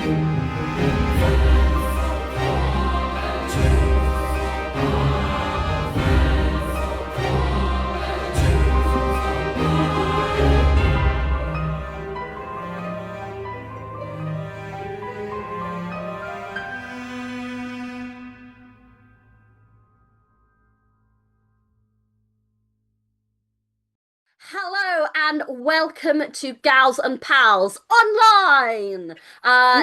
Hello and welcome to Gals and Pals Online.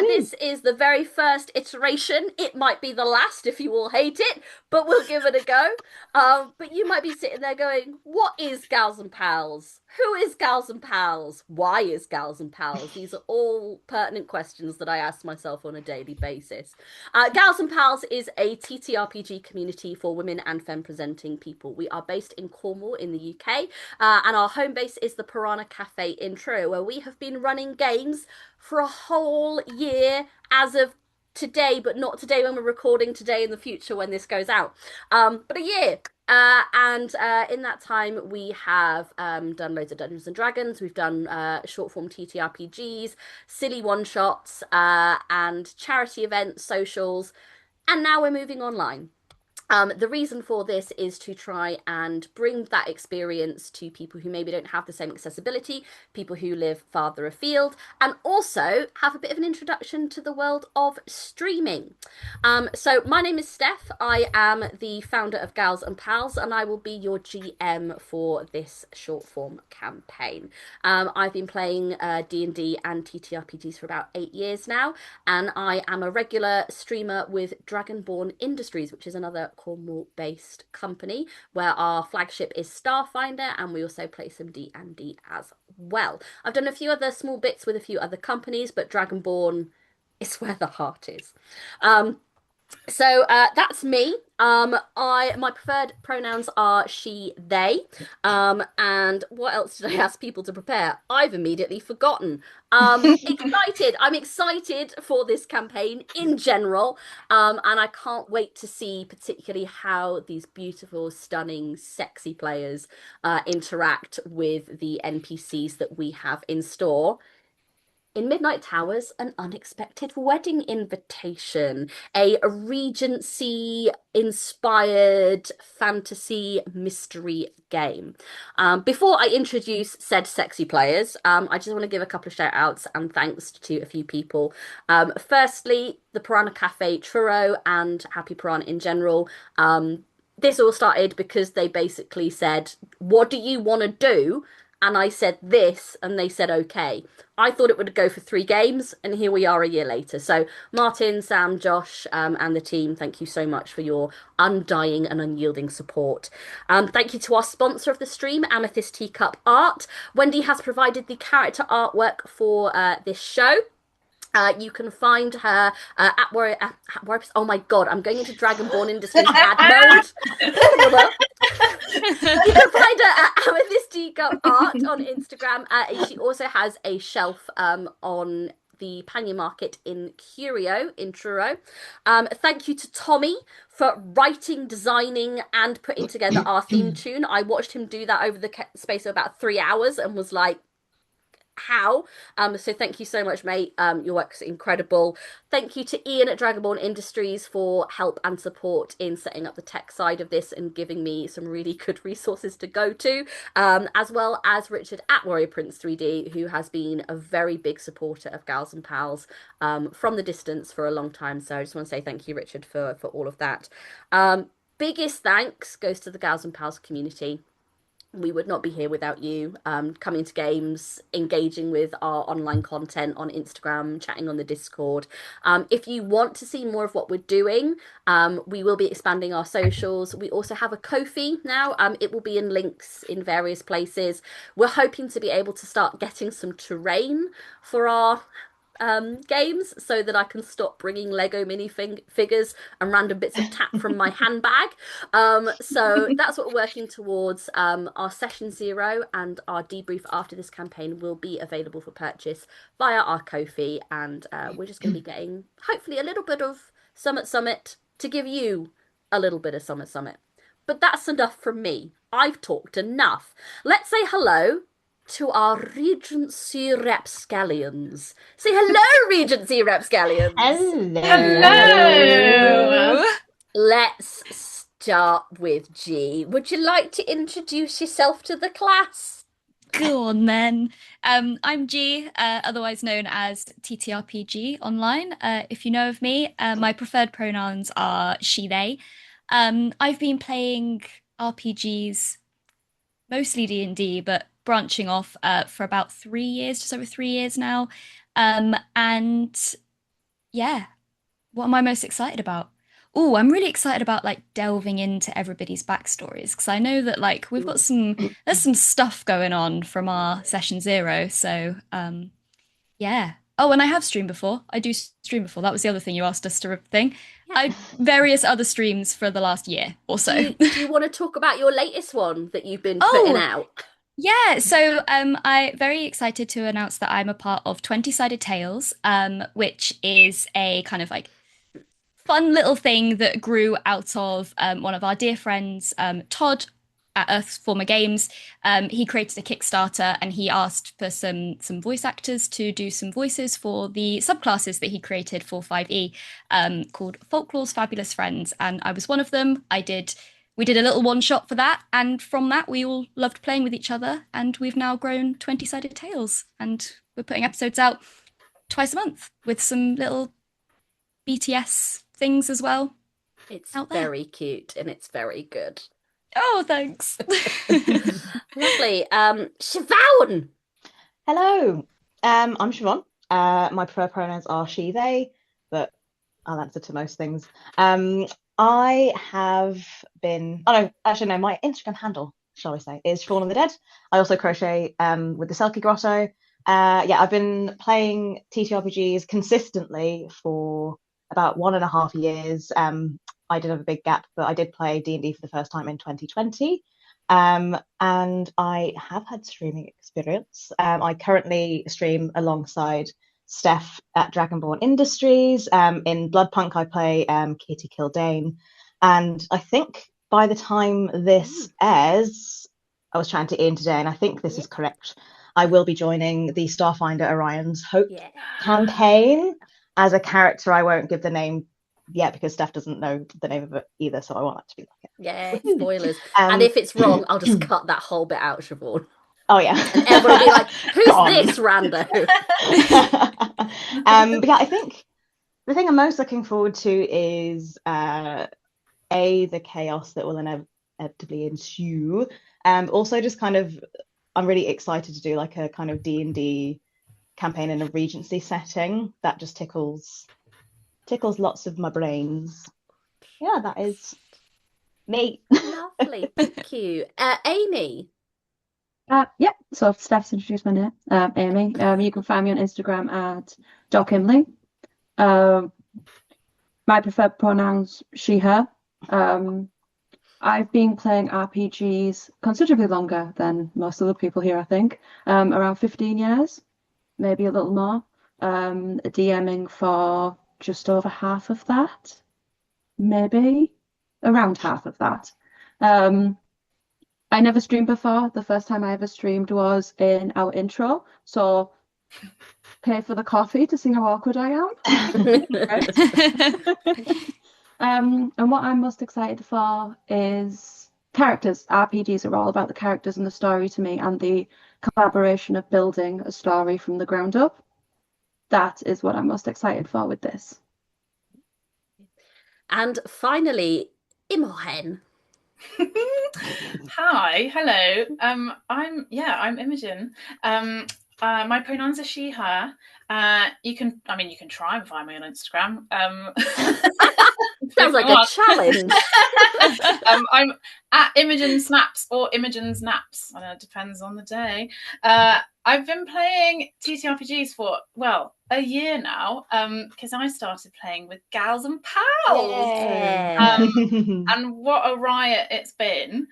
This is the very first iteration. It might be the last if you all hate it, but we'll give it a go. But you might be sitting there going, what is Gals and Pals? Who is Gals and Pals? Why is Gals and Pals? These are all pertinent questions that I ask myself on a daily basis. Gals and Pals is a TTRPG community for women and femme presenting people. We are based in Cornwall in the UK, and our home base is the Piranha Cafe in Truro, where we have been running games for a whole year as of today, but not today when we're recording, today in the future when this goes out. But a year. And in that time, we have done loads of Dungeons and Dragons. We've done short form TTRPGs, silly one shots, and charity events, socials, and now we're moving online. The reason for this is to try and bring that experience to people who maybe don't have the same accessibility, people who live farther afield, and also have a bit of an introduction to the world of streaming. So my name is Steph. I am the founder of Gals and Pals, and I will be your GM for this short form campaign. I've been playing D&D and TTRPGs for about 8 years now, and I am a regular streamer with Dragonborn Industries, which is another Cornwall-based company where our flagship is Starfinder, and we also play some D&D as well. I've done a few other small bits with a few other companies, but Dragonborn is where the heart is. So that's me. My preferred pronouns are she, they. And what else did I ask people to prepare? I've immediately forgotten. Excited. I'm excited for this campaign in general. And I can't wait to see particularly how these beautiful, stunning, sexy players interact with the NPCs that we have in store. In Midnight Towers, an unexpected wedding invitation, a Regency inspired fantasy mystery game. Before I introduce said sexy players, I just want to give a couple of shout outs and thanks to a few people. Firstly, the Piranha Cafe Truro and Happy Piranha in general. This all started because they basically said, what do you want to do? And I said this, and they said okay. I thought it would go for 3 games, and here we are a year later. So Martin, Sam, Josh, and the team, thank you so much for your undying and unyielding support. Thank you to our sponsor of the stream, Amethyst Teacup Art. Wendy has provided the character artwork for this show. You can find her at Warrior. Oh my god, I'm going into Dragonborn Industries ad mode. You can find her at Amethyst Teacup Art on Instagram. She also has a shelf on the Panya Market in Curio in Truro. Thank you to Tommy for writing, designing, and putting together our theme tune. I watched him do that over the space of about 3 hours and was like, how? So thank you so much, mate. Your work's incredible. Thank you to Ian at Dragonborn Industries for help and support in setting up the tech side of this and giving me some really good resources to go to, as well as Richard at Warrior Prince 3D, who has been a very big supporter of Gals and Pals from the distance for a long time. So I just want to say thank you, Richard, for all of that. Biggest thanks goes to the Gals and Pals community. We would not be here without you, coming to games, engaging with our online content on Instagram, chatting on the Discord. If you want to see more of what we're doing, we will be expanding our socials. We also have a Ko-fi now. It will be in links in various places. We're hoping to be able to start getting some terrain for our games so that I can stop bringing Lego figures and random bits of tap from my handbag. So that's what we're working towards. Our session 0 and our debrief after this campaign will be available for purchase via our Ko-fi, and we're just going to be getting hopefully a little bit of Summit to give you a little bit of Summit. But that's enough from me. I've talked enough. Let's say hello to our Regency rapscallions. Say hello, Regency rapscallions. Hello. Hello. Let's start with G. Would you like to introduce yourself to the class? Go on then. I'm G, otherwise known as TTRPG online. If you know of me, my preferred pronouns are she, they. I've been playing RPGs, mostly D&D, but branching off for about 3 years, just over 3 years now. And yeah, what am I most excited about? Oh, I'm really excited about like delving into everybody's backstories because I know that like we've got there's some stuff going on from our session zero. So yeah. Oh, and I have streamed before. I do stream before. That was the other thing you asked us to thing. Yeah. I various other streams for the last year or Do so. you want to talk about your latest one that you've been putting Oh, out? yeah, so I'm very excited to announce that I'm a part of 20-Sided Tales, which is a kind of like fun little thing that grew out of one of our dear friends, Todd at Earth's Former Games. He created a Kickstarter and he asked for some voice actors to do some voices for the subclasses that he created for 5e, called Folklore's Fabulous Friends. And I was one of them. We did a little one shot for that, and from that we all loved playing with each other, and we've now grown 20-Sided Tales, and we're putting episodes out twice a month with some little BTS things as well It's out there. very cute and it's very good. Oh, thanks. Lovely. Siobhan! Hello. I'm Siobhan. My preferred pronouns are she, they, but I'll answer to most things. I have been, oh no, actually no, my Instagram handle, shall we say, is Shaun of the Dead. I also crochet with the Selkie Grotto. Yeah, I've been playing TTRPGs consistently for about 1.5 years. I did have a big gap, but I did play D&D for the first time in 2020. And I have had streaming experience. I currently stream alongside Steph at Dragonborn Industries. In Bloodpunk, I play Katie Kildane. And I think by the time this airs, I was chatting to Ian today, and I think this is correct. I will be joining the Starfinder Orion's Hope campaign as a character. I won't give the name yet because Steph doesn't know the name of it either, so I want that to be like it. Yeah, spoilers. And if it's wrong, I'll just cut that whole bit out, Siobhan. Oh yeah. And everyone will be like, who's this rando? But yeah, I think the thing I'm most looking forward to is the chaos that will inevitably ensue. Also just kind of I'm really excited to do like a kind of D&D campaign in a Regency setting. That just tickles lots of my brains. Yeah, that is me. Lovely, thank you. Amy. Yeah, so Steph's introduced my name, Amy. You can find me on Instagram at @docimley. My preferred pronouns, she, her. I've been playing RPGs considerably longer than most other people here, I think. Around 15 years, maybe a little more. DMing for just over half of that, maybe around half of that. I never streamed before. The first time I ever streamed was in our intro. So pay for the coffee to see how awkward I am. And what I'm most excited for is characters. RPGs are all about the characters and the story to me, and the collaboration of building a story from the ground up. That is what I'm most excited for with this. And finally, Imogen. Hi, hello. I'm Imogen. My pronouns are she, her. You can try and find me on Instagram. Sounds like a challenge. I'm at Imogen Snaps or Imogen Snaps. I know, it depends on the day. I've been playing TTRPGs for, a year now, because I started playing with Gals and Pals. And what a riot it's been.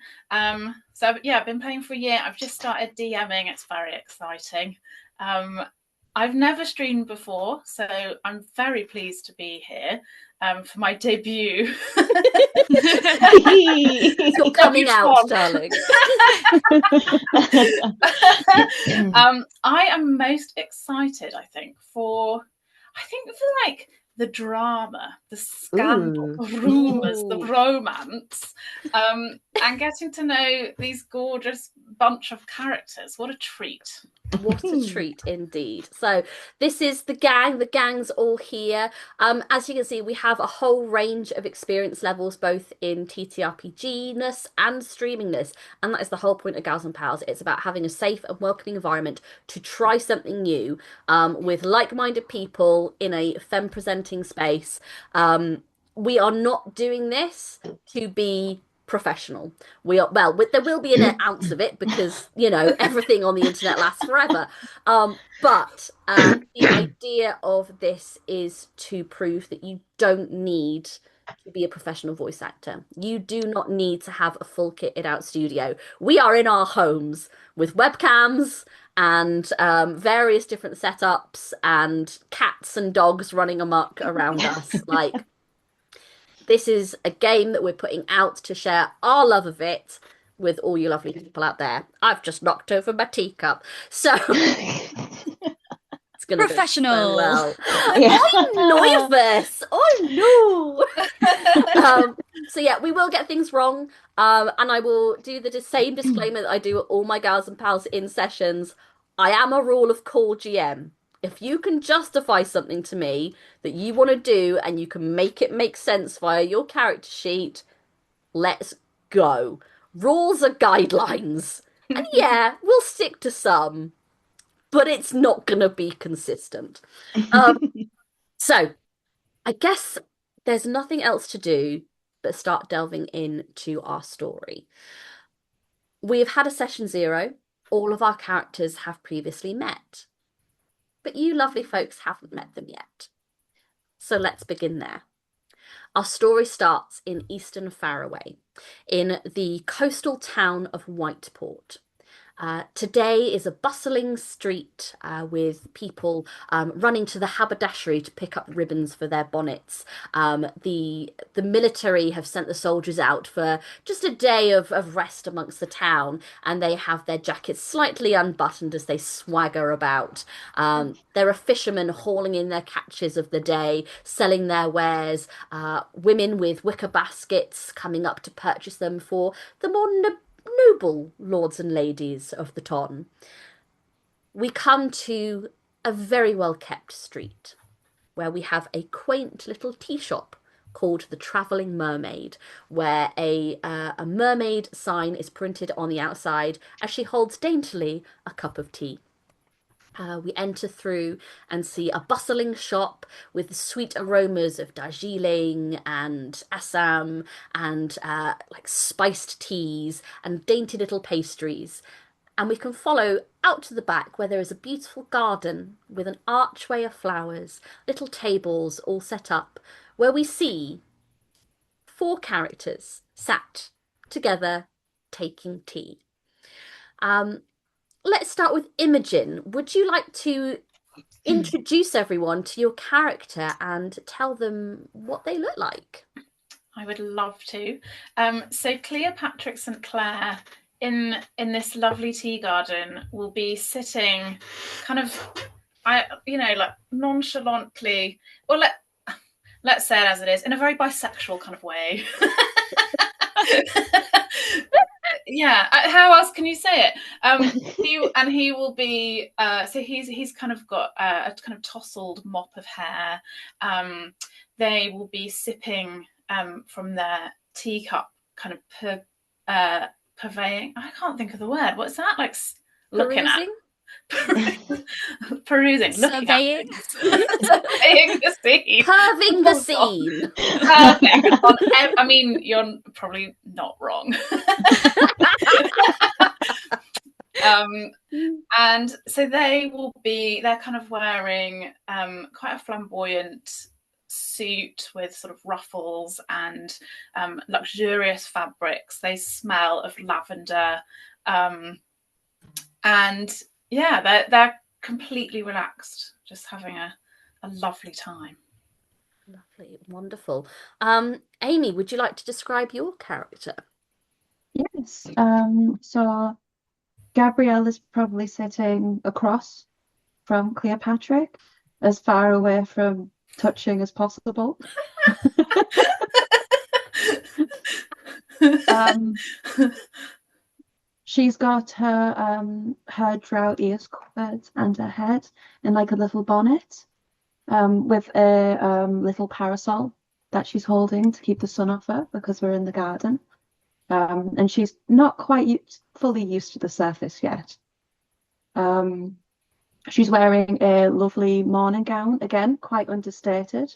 So yeah, I've been playing for a year. I've just started DMing. It's very exciting. I've never streamed before, so I'm very pleased to be here for my debut. You're coming out, darling. I am most excited, I think, for like the drama, the scandal, the rumours, the romance, and getting to know these gorgeous bunch of characters. What a treat. What a treat indeed. So this is the gang. The gang's all here. As you can see, we have a whole range of experience levels, both in TTRPG-ness and streamingness. And that is the whole point of Gals and Pals. It's about having a safe and welcoming environment to try something new with like-minded people in a femme-presenting space. We are not doing this to be professional. There will be an ounce of it because everything on the internet lasts forever. But the idea of this is to prove that you don't need to be a professional voice actor. You do not need to have a full kitted out studio. We are in our homes with webcams and various different setups and cats and dogs running amok around us. Like, this is a game that we're putting out to share our love of it with all you lovely people out there. I've just knocked over my teacup. So it's going to Professional. Go so well. I'm nervous. Oh no. So yeah, we will get things wrong. And I will do the same disclaimer that I do at all my Gals and Pals in sessions. I am a rule of cool GM. If you can justify something to me that you want to do and you can make it make sense via your character sheet, let's go. Rules are guidelines. And yeah, we'll stick to some, but it's not going to be consistent. So I guess there's nothing else to do but start delving into our story. We have had a session 0. All of our characters have previously met. But you lovely folks haven't met them yet. So let's begin there. Our story starts in Eastern Faraway, in the coastal town of Whiteport. Today is a bustling street with people running to the haberdashery to pick up ribbons for their bonnets. The military have sent the soldiers out for just a day of rest amongst the town, and they have their jackets slightly unbuttoned as they swagger about. There are fishermen hauling in their catches of the day, selling their wares, women with wicker baskets coming up to purchase them for the more noble lords and ladies of the ton. We come to a very well-kept street where we have a quaint little tea shop called the Travelling Mermaid, where a mermaid sign is printed on the outside as she holds daintily a cup of tea. We enter through and see a bustling shop with sweet aromas of Darjeeling and Assam and like spiced teas and dainty little pastries. And we can follow out to the back where there is a beautiful garden with an archway of flowers, little tables all set up, where we see 4 characters sat together taking tea. Let's start with Imogen. Would you like to introduce everyone to your character and tell them what they look like? I would love to. So Cleopatra St. Clair in this lovely tea garden will be sitting kind of, like nonchalantly, or let's say it as it is, in a very bisexual kind of way. Yeah, how else can you say it? He will be so he's kind of got a kind of tousled mop of hair. They will be sipping from their teacup, kind of purveying. I can't think of the word. What's that? Like looking at. Perusing, surveying, surveying the scene, curving the scene. I mean, you're probably not wrong. And so they're kind of wearing quite a flamboyant suit with sort of ruffles and luxurious fabrics. They smell of lavender, and yeah, they're completely relaxed just having a lovely time. Lovely, wonderful. Amy, would you like to describe your character? Yes. So Gabrielle is probably sitting across from Cleopatra, as far away from touching as possible. Um, she's got her drow ears covered and her head in like a little bonnet, with a little parasol that she's holding to keep the sun off her because we're in the garden. And she's not quite fully used to the surface yet. Um, she's wearing a lovely morning gown, again, quite understated,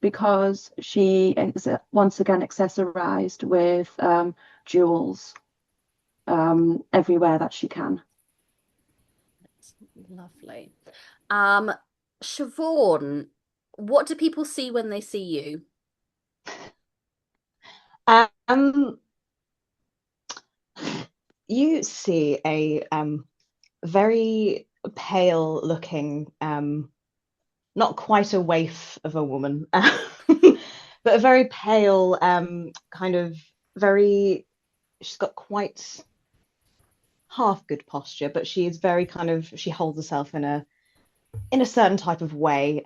because she is once again accessorized with jewels everywhere that she can. Lovely. Um, Siobhan, what do people see when they see you? Um, you see a very pale looking, not quite a waif of a woman, but a very pale, kind of very, she's got quite half good posture, but she is very kind of, she holds herself in a certain type of way.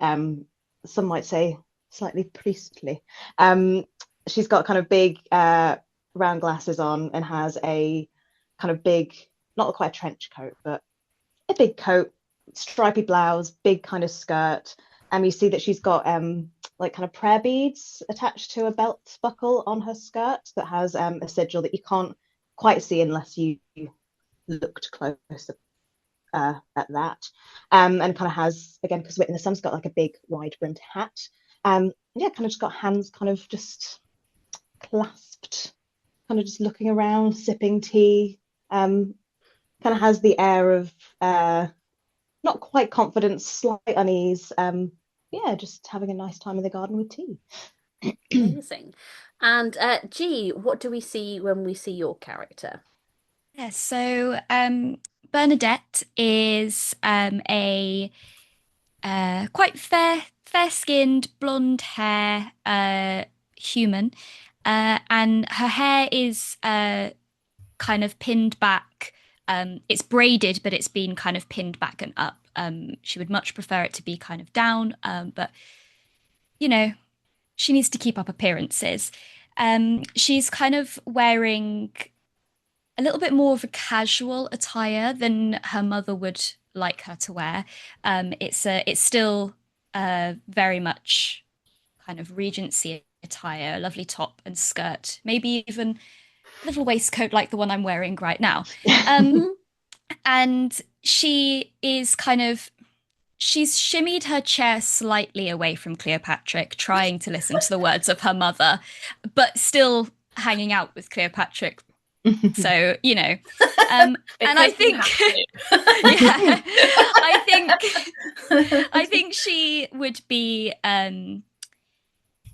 Some might say slightly priestly. Um, she's got kind of big round glasses on and has a kind of big, not quite a trench coat, but a big coat, stripy blouse, big kind of skirt. And you see that she's got like kind of prayer beads attached to a belt buckle on her skirt that has a sigil that you can't quite see unless you looked closer at that. And kind of has, again, because we're in the sun's got like a big wide brimmed hat. Yeah, kind of just got hands kind of just clasped, kind of just looking around, sipping tea. Kind of has the air of not quite confidence, slight unease. Yeah, just having a nice time in the garden with tea. Amazing. And G, what do we see when we see your character? Yeah, so Bernadette is a quite fair-skinned, blonde hair human, and her hair is kind of pinned back. It's braided, but it's been kind of pinned back and up. She would much prefer it to be kind of down, but you know, she needs to keep up appearances. She's kind of wearing a little bit more of a casual attire than her mother would like her to wear. It's still very much kind of Regency attire, a lovely top and skirt, maybe even a little waistcoat like the one I'm wearing right now. Um, and she's shimmied her chair slightly away from Cleopatra, trying to listen to the words of her mother, but still hanging out with Cleopatra. So, and I Because you think, have to. yeah, I think she would be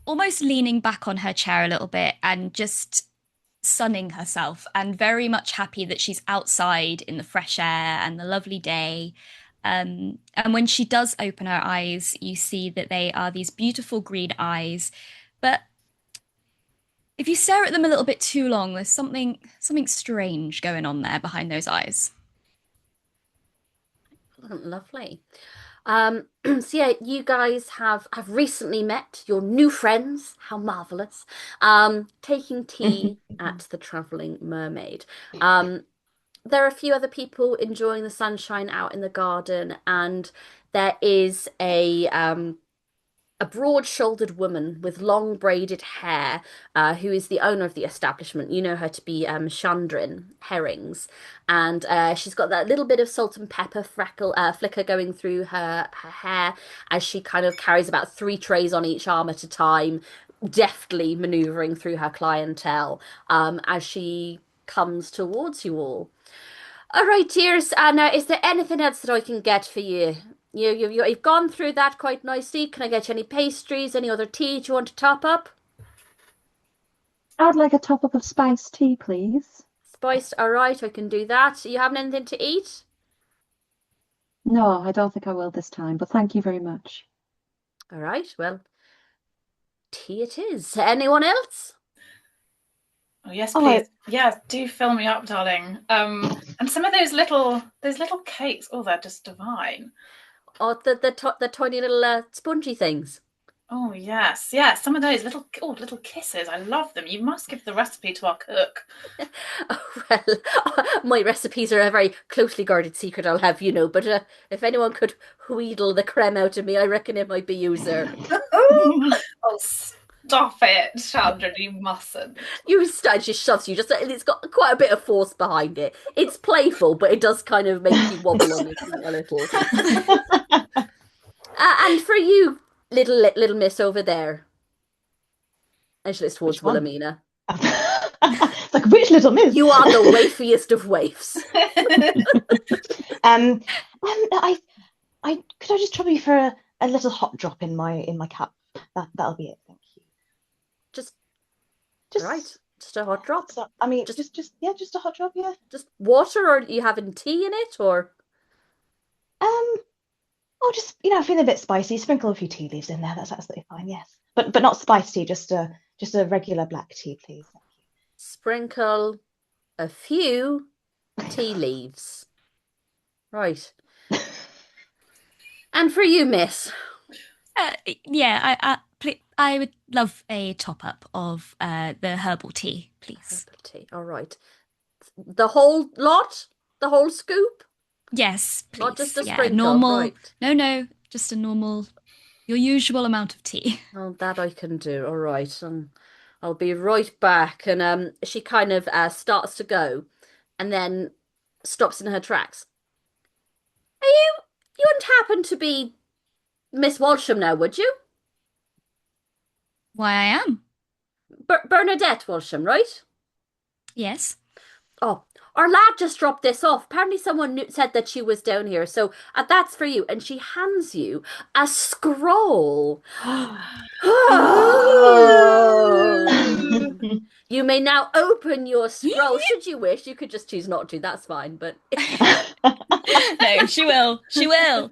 almost leaning back on her chair a little bit and just sunning herself and very much happy that she's outside in the fresh air and the lovely day. And when she does open her eyes, you see that they are these beautiful green eyes. But if you stare at them a little bit too long, there's something strange going on there behind those eyes. Lovely. So yeah, you guys have recently met your new friends. How marvelous. Taking tea at the Traveling Mermaid. There are a few other people enjoying the sunshine out in the garden, and there is a broad-shouldered woman with long braided hair, who is the owner of the establishment. You know her to be Chandrin Herrings, and she's got that little bit of salt and pepper flicker going through her hair as she kind of carries about three trays on each arm at a time, deftly maneuvering through her clientele as she comes towards you all. All right, dears. Now, is there anything else that I can get for you? You've gone through that quite nicely. Can I get you any pastries, any other tea you want to top up? I'd like a top up of spiced tea, please. Spiced, all right, I can do that. You having anything to eat? No, I don't think I will this time, but thank you very much. All right, well, tea it is. Anyone else? Oh yes, Oh, please. Yeah, do fill me up, darling. And some of those little cakes. Oh, they're just divine. Or the tiny little spongy things? Oh yes, yeah. Some of those little kisses. I love them. You must give the recipe to our cook. Well, my recipes are a very closely guarded secret, I'll have you know. But if anyone could wheedle the creme out of me, I reckon it might be you, sir. Oh, stop it, Chandra. You mustn't. You stand, just shoves you. Just it's got quite a bit of force behind it. It's playful, but it does kind of make you wobble on your feet a little. And for you, little miss over there, and she looks towards which one? Wilhelmina. It's like, which little miss? You are the wafiest of waifs. Um, could I just trouble you for a little hot drop in my cup? That'll be it. Thank you. Just Just, right, just a hot drop. I mean, Just yeah, just a hot drop, yeah. just water, or are you having tea in it, or Um, oh, just feeling a bit spicy. Sprinkle a few tea leaves in there. That's absolutely fine. Yes, but not spiced tea. Just a regular black tea, please. Thank sprinkle a few tea leaves. Right. you. And for you, miss. Yeah, I would love a top up of the herbal tea, please. Herbal tea. All right. The whole lot? The whole scoop? Yes, Not just please. a Yeah, sprinkle, normal. right. No, just a normal, your usual amount of tea. Oh, that I can do. All right. I'll be right back. And she kind of starts to go and then stops in her tracks. You wouldn't happen to be Miss Walsham now, would you? Why I am. Bernadette Walsham, right? Yes. Oh, our lad just dropped this off. Apparently, someone said that she was down here, so that's for you. And she hands you a scroll. You may now open your scroll. Should you wish, you could just choose not to. That's fine. But No, she will. She will.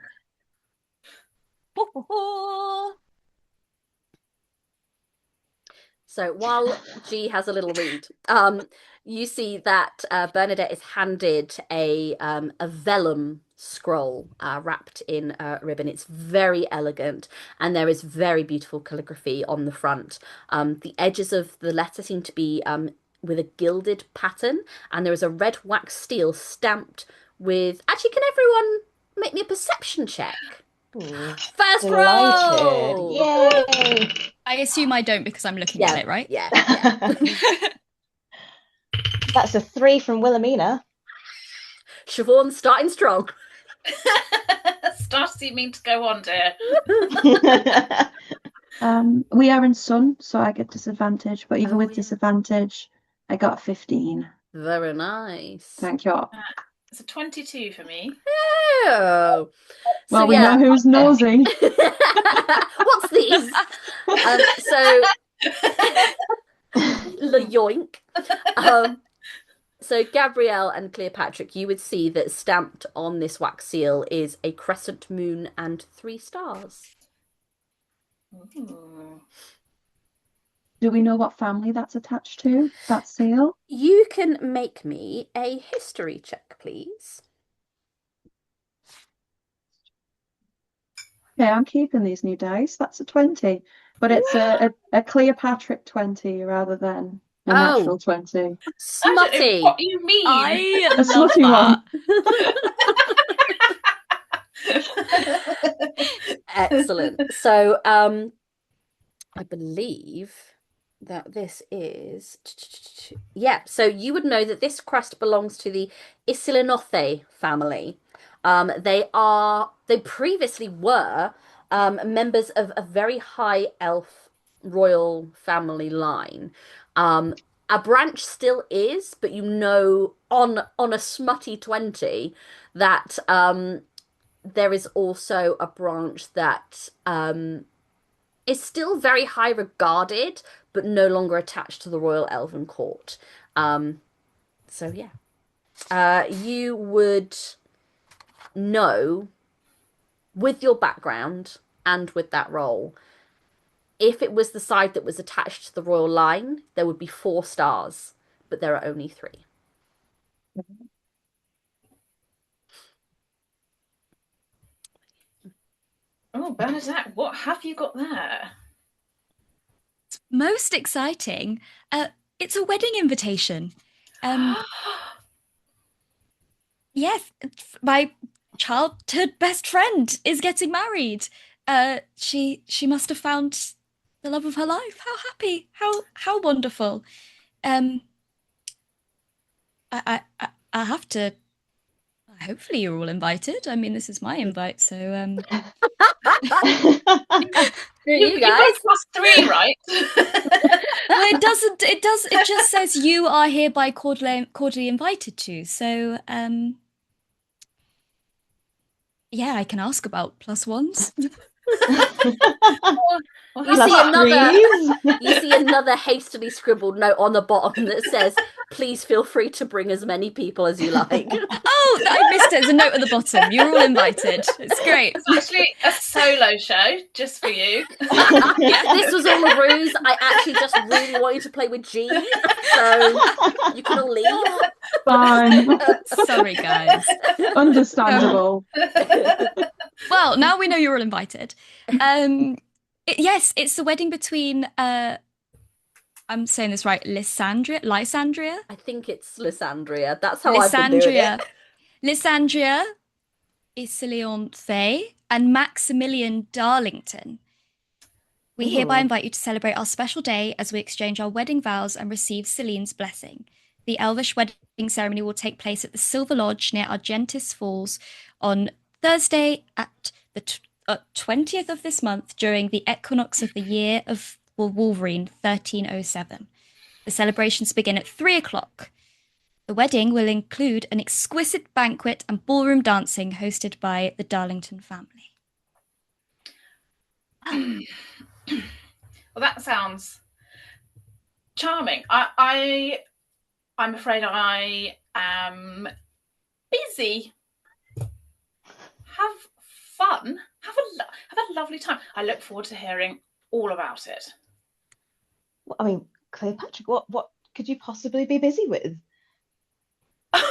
so while G has a little read, you see that Bernadette is handed a vellum scroll wrapped in ribbon. It's very elegant, and there is very beautiful calligraphy on the front. The edges of the letter seem to be with a gilded pattern, and there is a red wax seal stamped with. Actually, can everyone make me a perception check? Ooh, First delighted. roll! Yay! I assume I don't because I'm looking at Yeah, it, right? yeah. That's a 3 from Wilhelmina. Siobhan starting strong. Starts you mean to go on, dear. We are in sun, so I get disadvantage, but even Oh, with yeah. disadvantage, I got 15. Very nice. Thank you. It's a 22 for me. Oh. Well, So we yeah. know who's nosy. What's these? So yoink. So Gabrielle and Cleopatra, you would see that stamped on this wax seal is a crescent moon and 3 stars. Ooh. Do we know what family that's attached to, that seal? You can make me a history check, please. Okay, I'm keeping these new dice. That's a 20, but it's a Cleopatra 20 rather than a natural 20. I don't know Smutty. what you mean. I A love smutty that. Excellent. So, I believe that this is yeah. So you would know that this crest belongs to the Isilinothei family. They previously were members of a very high elf royal family line. A branch still is, but you know on a smutty 20 that there is also a branch that is still very high regarded, but no longer attached to the Royal Elven Court. So yeah, you would know with your background and with that role, if it was the side that was attached to the royal line, there would be 4 stars, but there are only 3. Oh, Bernadette, what have you got there? Most exciting. It's a wedding invitation. Um, yes, my childhood best friend is getting married. She must have found the love of her life. How happy! How wonderful. Um, I have to. Hopefully, you're all invited. I mean, this is my invite, so You You've got guys? +3, right? Well, it doesn't. It does. It just says you are hereby cordially invited to. So, yeah, I can ask about plus ones. Well, You have see fun. you see another hastily scribbled note on the bottom that says, "Please feel free to bring as many people as you like." Oh, I missed it. There's a note at the bottom. You're all invited. It's great. It's actually a solo show just for you. This was all a ruse. I actually just really wanted to play with G, so you can all leave. Fine. Sorry, guys. Understandable. Well, now we know you're all invited. Yes, it's the wedding between I'm saying this right, Lysandria? I think it's Lysandria. That's how I've been doing it. Lysandria Isilianthe and Maximilian Darlington. We hereby invite you to celebrate our special day as we exchange our wedding vows and receive Celine's blessing. The elvish wedding ceremony will take place at the Silver Lodge near Argentis Falls on Thursday at the 20th of this month during the equinox of the year of Wolverine 1307. The celebrations begin at 3 o'clock. The wedding will include an exquisite banquet and ballroom dancing hosted by the Darlington family. Well, that sounds charming. I'm afraid I am busy. Have fun. Have a lovely time. I look forward to hearing all about it. I mean, Cleopatra, what could you possibly be busy with? I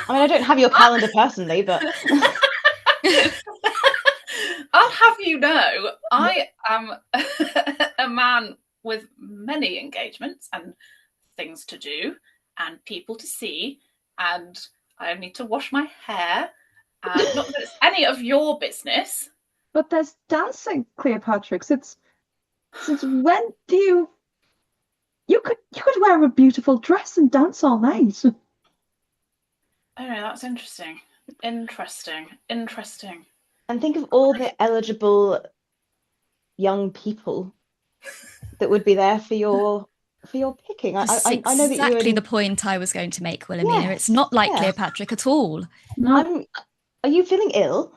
mean, I don't have your calendar personally, but I'll have you know, I am a man with many engagements and things to do and people to see, and I need to wash my hair. And not that it's any of your business. But there's dancing, Cleopatra. Since when do you could wear a beautiful dress and dance all night? Oh no, that's interesting. Interesting. and think of all the eligible young people that would be there for your picking. That's I know that exactly the point I was going to make, Wilhelmina. Yes, It's not like yes. Cleopatra at all. No. Are you feeling ill?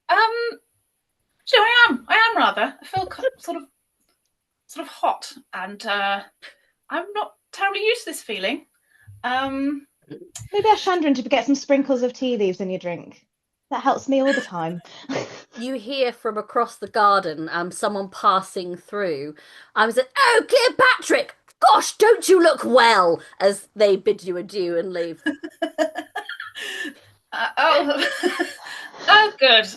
So I am rather. I feel sort of hot, and I'm not terribly used to this feeling. Maybe ask Chandran to get some sprinkles of tea leaves in your drink. That helps me all the time. You hear from across the garden, someone passing through. I was like, "Oh, Cleopatra! Gosh, don't you look well?" As they bid you adieu and leave. Oh, good.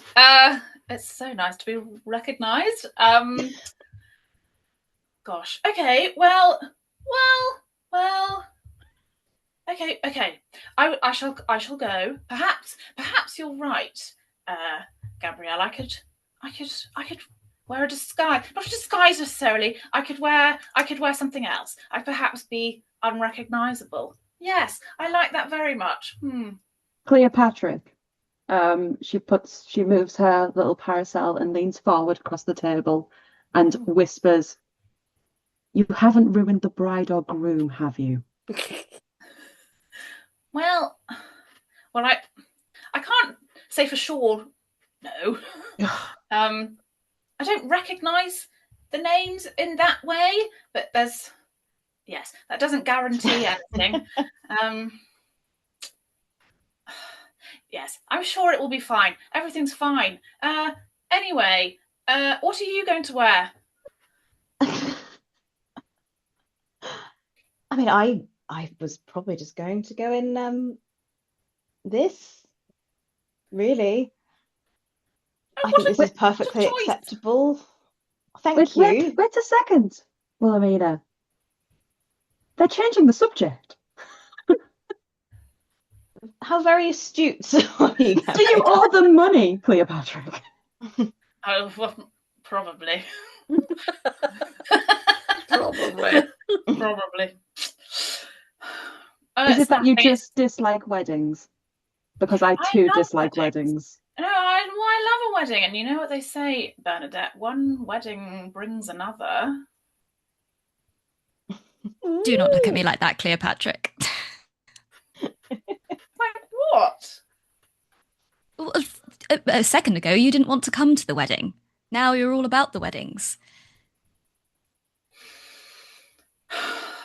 It's so nice to be recognised. Gosh. Okay. Well. Okay. I shall go. Perhaps you're right, Gabrielle. I could wear a disguise. Not a disguise necessarily. I could wear something else. I'd perhaps be unrecognisable. Yes, I like that very much. Cleopatra. She moves her little parasol and leans forward across the table and whispers, "You haven't ruined the bride or groom, have you?" Well, I can't say for sure. No. I don't recognise the names in that way, but that doesn't guarantee anything. Yes, I'm sure it will be fine. Everything's fine. Anyway, what are you going to wear? I mean, I was probably just going to go in this, really. I think What a, this is what a perfectly choice! acceptable. Wait, Thank wait, you. wait a second, Wilhelmina. They're changing the subject. How very astute are you, Do you Gavin? owe them money, Cleopatra? Oh, well, probably. Probably. Probably. Is it that you Snapping. just dislike weddings? Because I I too love dislike weddings. weddings. No, I love a wedding, and you know what they say, Bernadette? One wedding brings another. Do not look at Ooh. me like that, Cleopatra. Like what? Well, a second ago, you didn't want to come to the wedding. Now you're all about the weddings.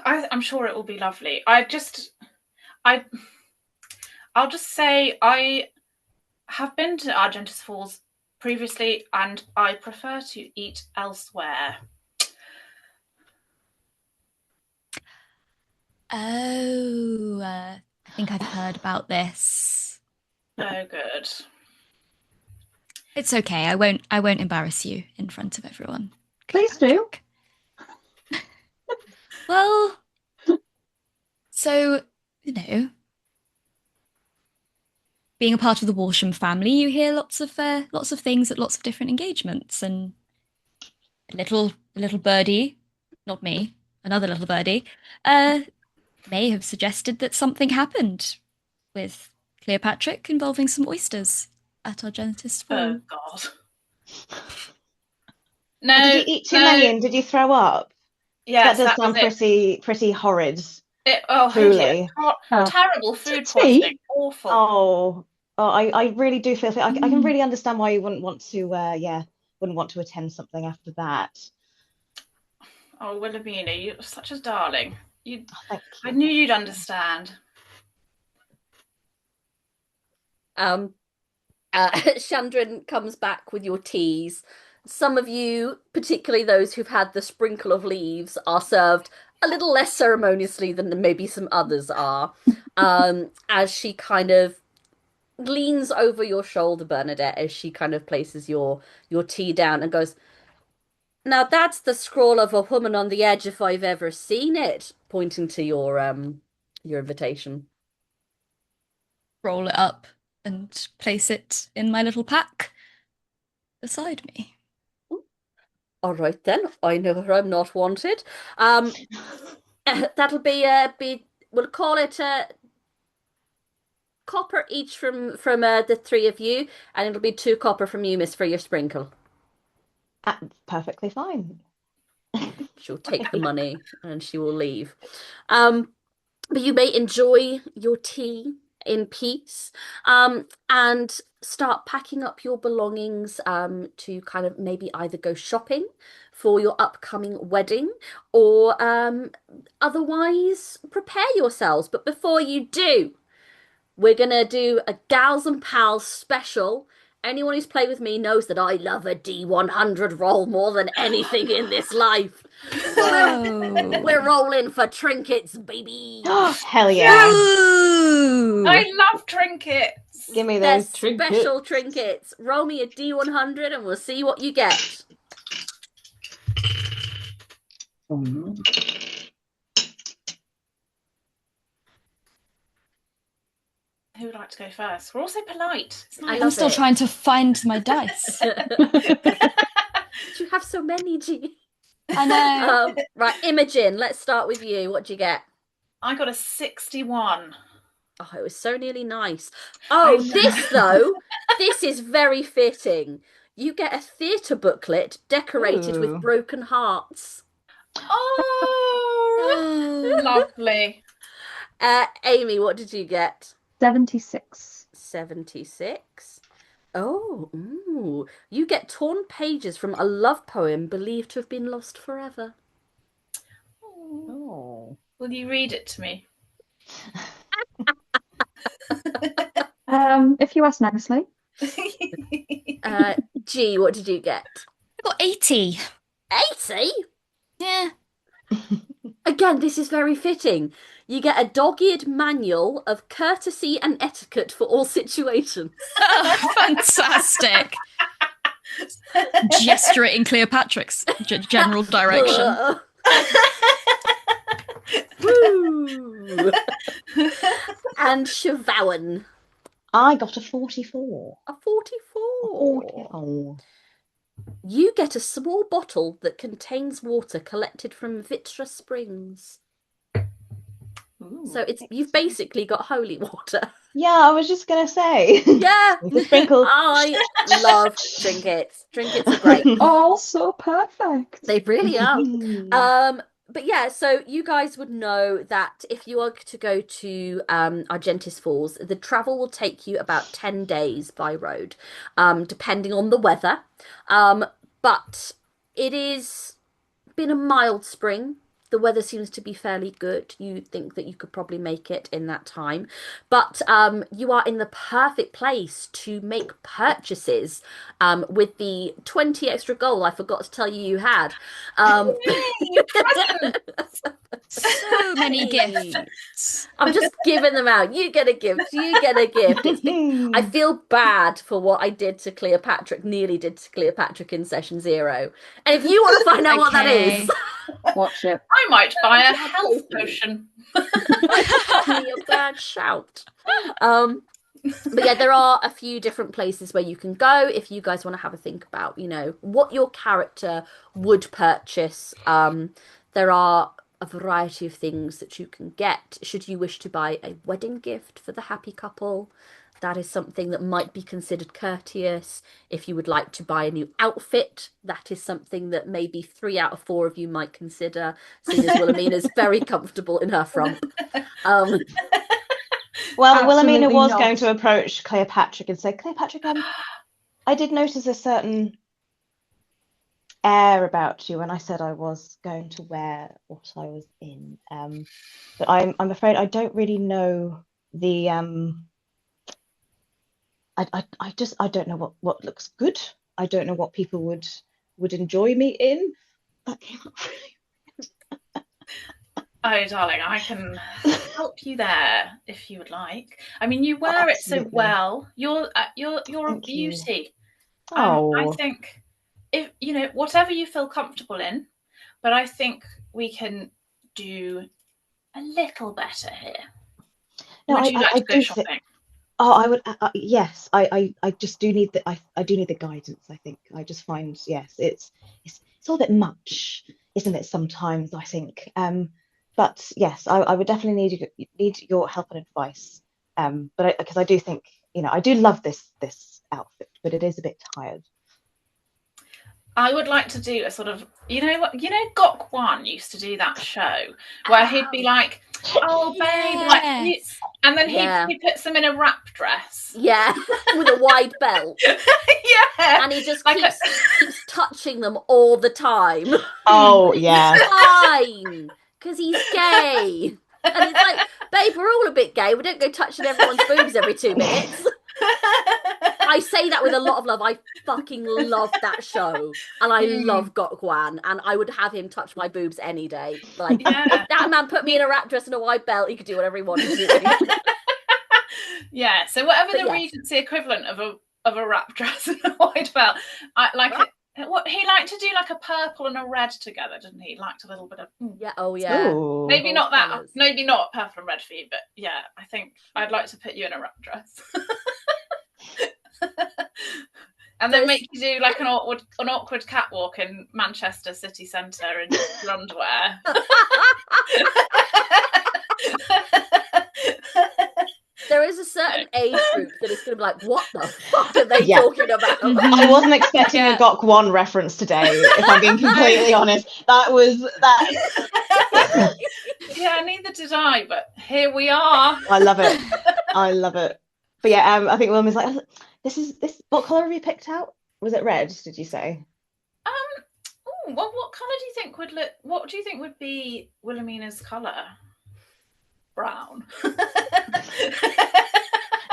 I'm sure it will be lovely. I, I'll just say I have been to Argentus Falls previously, and I prefer to eat elsewhere. Oh, I think I've heard about this. Oh, good. It's okay. I won't embarrass you in front of everyone. Please do. Well, so, you know, being a part of the Walsham family, you hear lots of things at lots of different engagements, and a little birdie, not me, another little birdie, uh, may have suggested that something happened with Cleopatra involving some oysters at Argentus Oh Fall. God. Well, did No, you eat too no. many and did you throw up? That Yes, does that was sound it. pretty horrid, Oh, hideous. truly. Oh, Terrible to food poisoning. tea? Awful. I really do feel I can Mm. really understand why you wouldn't want to yeah, wouldn't want to attend something after that. Oh, Wilhelmina, you're such a darling. You, Oh, thank I you, knew thank you'd you. understand. Um, Chandran comes back with your teas. Some of you, particularly those who've had the sprinkle of leaves, are served a little less ceremoniously than maybe some others are. As she kind of leans over your shoulder, Bernadette, as she kind of places your tea down and goes, "Now that's the scroll of a woman on the edge if I've ever seen it," pointing to your invitation. Roll it up and place it in my little pack beside me. All right then, I know I'm not wanted. Um, that'll be we'll call it copper each from the three of you, and it'll be 2 copper from you, Miss, for your sprinkle. Perfectly fine. She'll take the money and she will leave. Um, but you may enjoy your tea in peace, and start packing up your belongings, to kind of maybe either go shopping for your upcoming wedding or otherwise prepare yourselves. But before you do, we're gonna do a Gals and Pals special. Anyone who's played with me knows that I love a D100 roll more than anything in this life. So we're Whoa. rolling for trinkets, baby. Hell yeah. Ooh. I love trinkets. Give me They're those special trinkets. trinkets. Roll me a D100 and we'll see what you get. Who would like to go first? We're all so polite. It's I nice. I'm love still it. trying to find my dice. You have so many, G. I know. Right, Imogen, let's start with you. What do you get? I got a 61. Oh, it was so nearly nice. I Oh, know. this though, this is very fitting. You get a theatre booklet decorated with Ooh. broken hearts. Oh, Oh. lovely. Amy, what did you get? 76. 76. Oh, ooh. You get torn pages from a love poem believed to have been lost forever. Oh. Will you read it to me? If you ask nicely. G, what did you get? I got 80. 80? Yeah. Again, this is very fitting. You get a dog-eared manual of courtesy and etiquette for all situations. Oh, fantastic. Gesture it in Cleopatra's general direction. Woo! And Siobhan. I got a 44. A 44. 44. You get a small bottle that contains water collected from Vitra Springs. Ooh, So you've basically got holy water. Yeah, I was just gonna say. Yeah. With a sprinkle. I love trinkets. Trinkets are great. All so perfect. They really are. But yeah, so you guys would know that if you are to go to Argentis Falls, the travel will take you about 10 days by road, depending on the weather. But it is been a mild spring. The weather seems to be fairly good. You think that you could probably make it in that time. But you are in the perfect place to make purchases with the 20 extra gold I forgot to tell you had. Yay, presents! So many gifts. I'm just giving them out. You get a gift. You get a gift. I feel bad for what I did to Cleopatra, nearly did to Cleopatra in session 0. And if you want to find out what that Okay. is, Watch it. I might buy a health potion. be a bad shout. But yeah, there are a few different places where you can go if you guys want to have a think about, what your character would purchase. There are a variety of things that you can get. Should you wish to buy a wedding gift for the happy couple, that is something that might be considered courteous. If you would like to buy a new outfit, that is something that maybe 3 out of 4 of you might consider, seeing as Wilhelmina's very comfortable in her frump. Well, Wilhelmina Absolutely was not. going to approach Cleopatra and say, Cleopatra, I did notice a certain air about you, and I said I was going to wear what I was in. But I'm afraid I don't really know the I don't know what looks good. I don't know what people would enjoy me in. That came up really. Oh, darling, I can help you there if you would like. I mean, you wear it so Absolutely. well. You're a Thank you. beauty. I Oh, think if whatever you feel comfortable in, but I think we can do a little better here. no, Would you like I to go do shopping? Oh, I would. Yes, I just do need I do need the guidance. I think I just find yes, it's all a bit much, isn't it? Sometimes I think. But yes, I would definitely need your help and advice. But because I do think I do love this outfit, but it is a bit tired. I would like to do a sort of, Gok One used to do that show where he'd be like, "Oh, babe," Yes. and then Yeah. he puts them in a wrap dress. Yeah, with a wide belt. Yeah, And he just Like keeps touching them all the time. Oh yeah. Fine, because he's gay. And it's like, babe, we're all a bit gay. We don't go touching everyone's boobs every 2 minutes. I say that with a lot of love. I fucking love that show. And I love Gokwan. And I would have him touch my boobs any day. Like, Yeah. that man put me in a wrap dress and a white belt. He could do whatever he wanted to do. Yeah, so whatever But the yes. Regency equivalent of a wrap dress and a white belt, I like it. What he liked to do, like a purple and a red together, didn't he? Liked a little bit of Yeah, oh yeah. Ooh. maybe All not that, colours. maybe not purple and red for you, but yeah, I think I'd like to put you in a wrap dress. And then make you do like an awkward catwalk in Manchester city centre in your underwear. There is a certain age group that is going to be like, what the fuck are they Yeah. talking about? I wasn't expecting a Gok One reference today, if I'm being completely honest. That was that. Yeah, neither did I, but here we are. I love it. I love it. But yeah, I think William was like, this. What colour have you picked out? Was it red? Did you say? Well, what colour do you think would look? What do you think would be Wilhelmina's colour? Brown.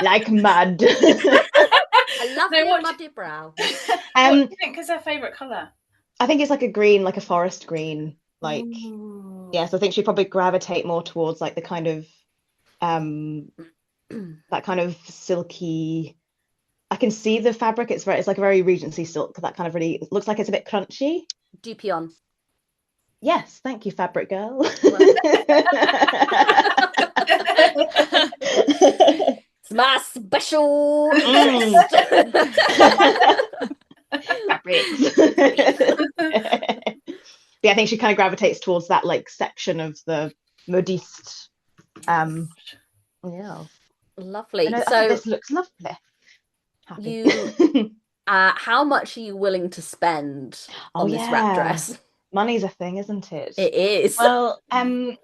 like mud. A lovely No, what do, muddy brow. what do you think is her favourite colour? I think it's like a green, like a forest green, like Ooh. yeah. So I think she'd probably gravitate more towards like the kind of that kind of silky. I can see the fabric. It's like a very Regency silk. That kind of really it looks like it's a bit crunchy. Dupion. Yes, thank you, fabric girl. It's my special Mm. interest. Fabrics. Yeah, I think she kind of gravitates towards that like section of the modiste. Yeah. Lovely. I think So this looks lovely. Happy. you, how much are you willing to spend Oh on this wrap yeah. dress? Money's a thing, isn't it? It is. Well, okay,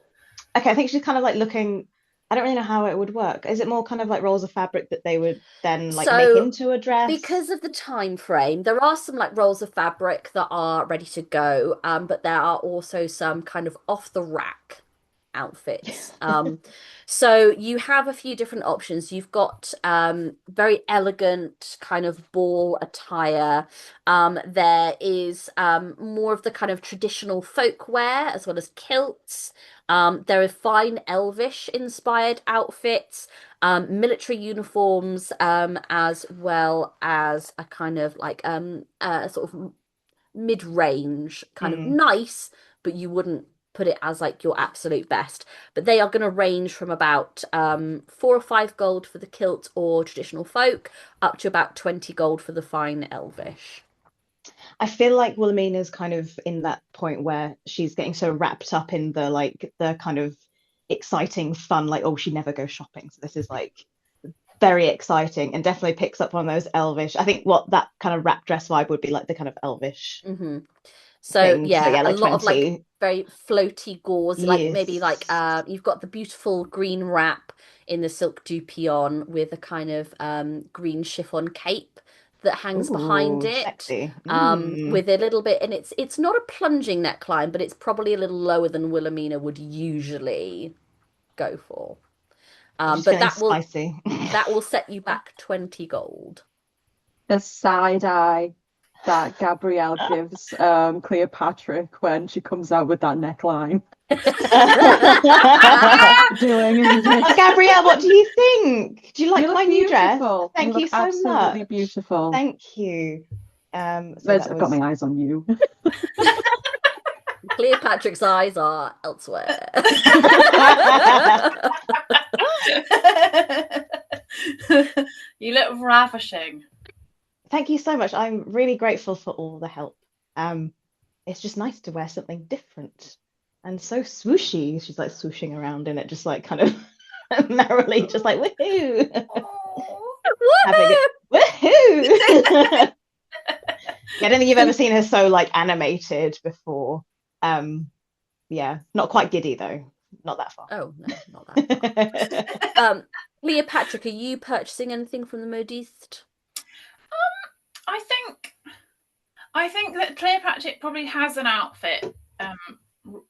I think she's kind of like looking. I don't really know how it would work. Is it more kind of like rolls of fabric that they would then like make So into a dress? because of the time frame, there are some like rolls of fabric that are ready to go, but there are also some kind of off the rack outfits. So you have a few different options. You've got very elegant kind of ball attire. There is more of the kind of traditional folk wear as well as kilts. There are fine elvish inspired outfits, military uniforms, as well as a kind of like a sort of mid-range kind of Mm. nice, but you wouldn't put it as like your absolute best. But they are going to range from about 4 or 5 gold for the kilt or traditional folk, up to about 20 gold for the fine elvish. I feel like Wilhelmina's kind of in that point where she's getting so wrapped up in the like the kind of exciting fun, like oh she never goes shopping. So this is like very exciting and definitely picks up on those elvish. I think what that kind of wrap dress vibe would be like the kind of elvish So thing. So yeah, yeah, a like lot of like 20. very floaty gauze, like maybe like Yes. you've got the beautiful green wrap in the silk dupion with a kind of green chiffon cape that hangs behind Ooh, it, sexy. Mm. with a little bit, and it's not a plunging neckline, but it's probably a little lower than Wilhelmina would usually go for. I'm just But feeling spicy. that will set you back 20 gold. The side eye that Gabrielle gives Cleopatra when she comes out with that neckline. Doing, isn't it? Gabrielle, what do you think? Do you like You look my new dress? beautiful. Thank You you look so absolutely much. beautiful. Thank you. So I've that got was my eyes on you. Cleopatra's eyes are elsewhere. You look ravishing. Thank you so much. I'm really grateful for all the help. It's just nice to wear something different and so swooshy. She's like swooshing around in it, just like kind of merrily, just like woohoo, having it, woohoo. Yeah, I don't think you've ever seen her so like animated before. Yeah, not quite giddy though, not that far. Oh no, not that far. Cleopatra, are you purchasing anything from the modiste? I think that Cleopatra probably has an outfit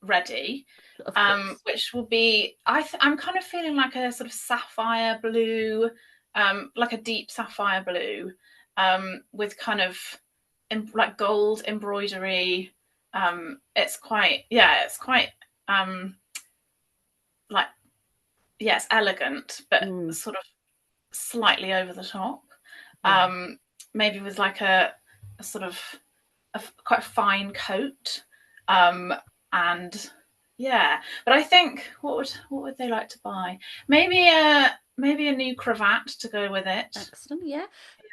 ready, Of course. which will be I'm kind of feeling like a sort of sapphire blue, like a deep sapphire blue, with kind of like gold embroidery. It's quite like it's elegant, but sort of slightly over the top. Maybe with like a sort of quite fine coat, and yeah. But I think what would they like to buy? Maybe a new cravat to go with it. Excellent, yeah.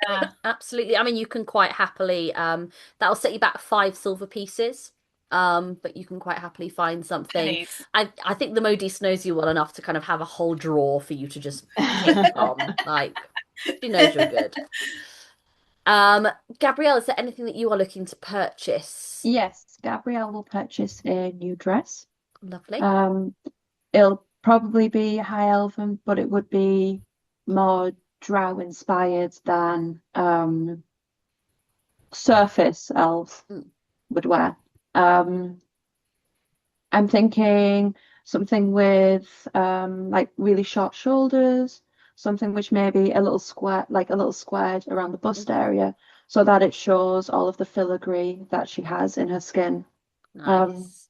Yeah. Absolutely. I mean, you can quite happily that'll set you back 5 silver pieces. But you can quite happily find something. Pennies. I think the modiste knows you well enough to kind of have a whole drawer for you to just pick from. Like, she knows you're good. Gabrielle, is there anything that you are looking to purchase? Yes, Gabrielle will purchase a new dress. Lovely. It'll probably be high elven, but it would be more drow inspired than surface elves would wear. I'm thinking something with like really short shoulders, something which may be a little square, like a little squared around the bust area, so that it shows all of the filigree that she has in her skin. Um, Nice.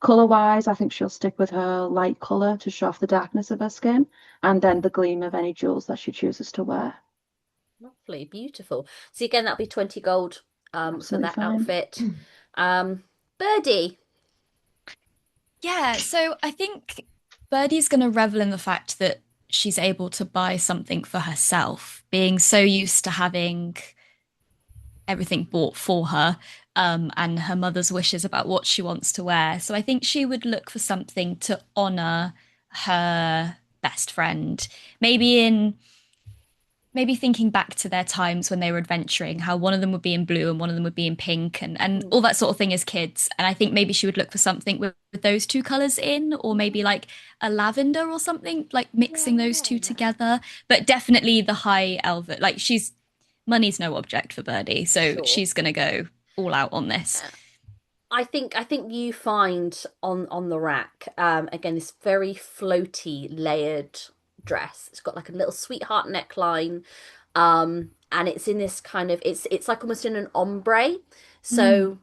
Color wise, I think she'll stick with her light color to show off the darkness of her skin, and then the gleam of any jewels that she chooses to wear. Lovely, beautiful. So again, that'll be 20 gold for Absolutely that fine. outfit. Birdie. Yeah, so I think Birdie's going to revel in the fact that she's able to buy something for herself, being so used to having everything bought for her, and her mother's wishes about what she wants to wear. So I think she would look for something to honor her best friend. Maybe in maybe thinking back to their times when they were adventuring, how one of them would be in blue and one of them would be in pink and all that sort of thing as kids. And I think maybe she would look for something with those two colors in, or maybe like a lavender or something, like mixing those two Yeah. together. But definitely the high elf, like she's money's no object for Birdie, so Sure. she's gonna go all out on this. I think you find on the rack again this very floaty layered dress. It's got like a little sweetheart neckline, and it's in this kind of it's like almost in an ombre. Mm. So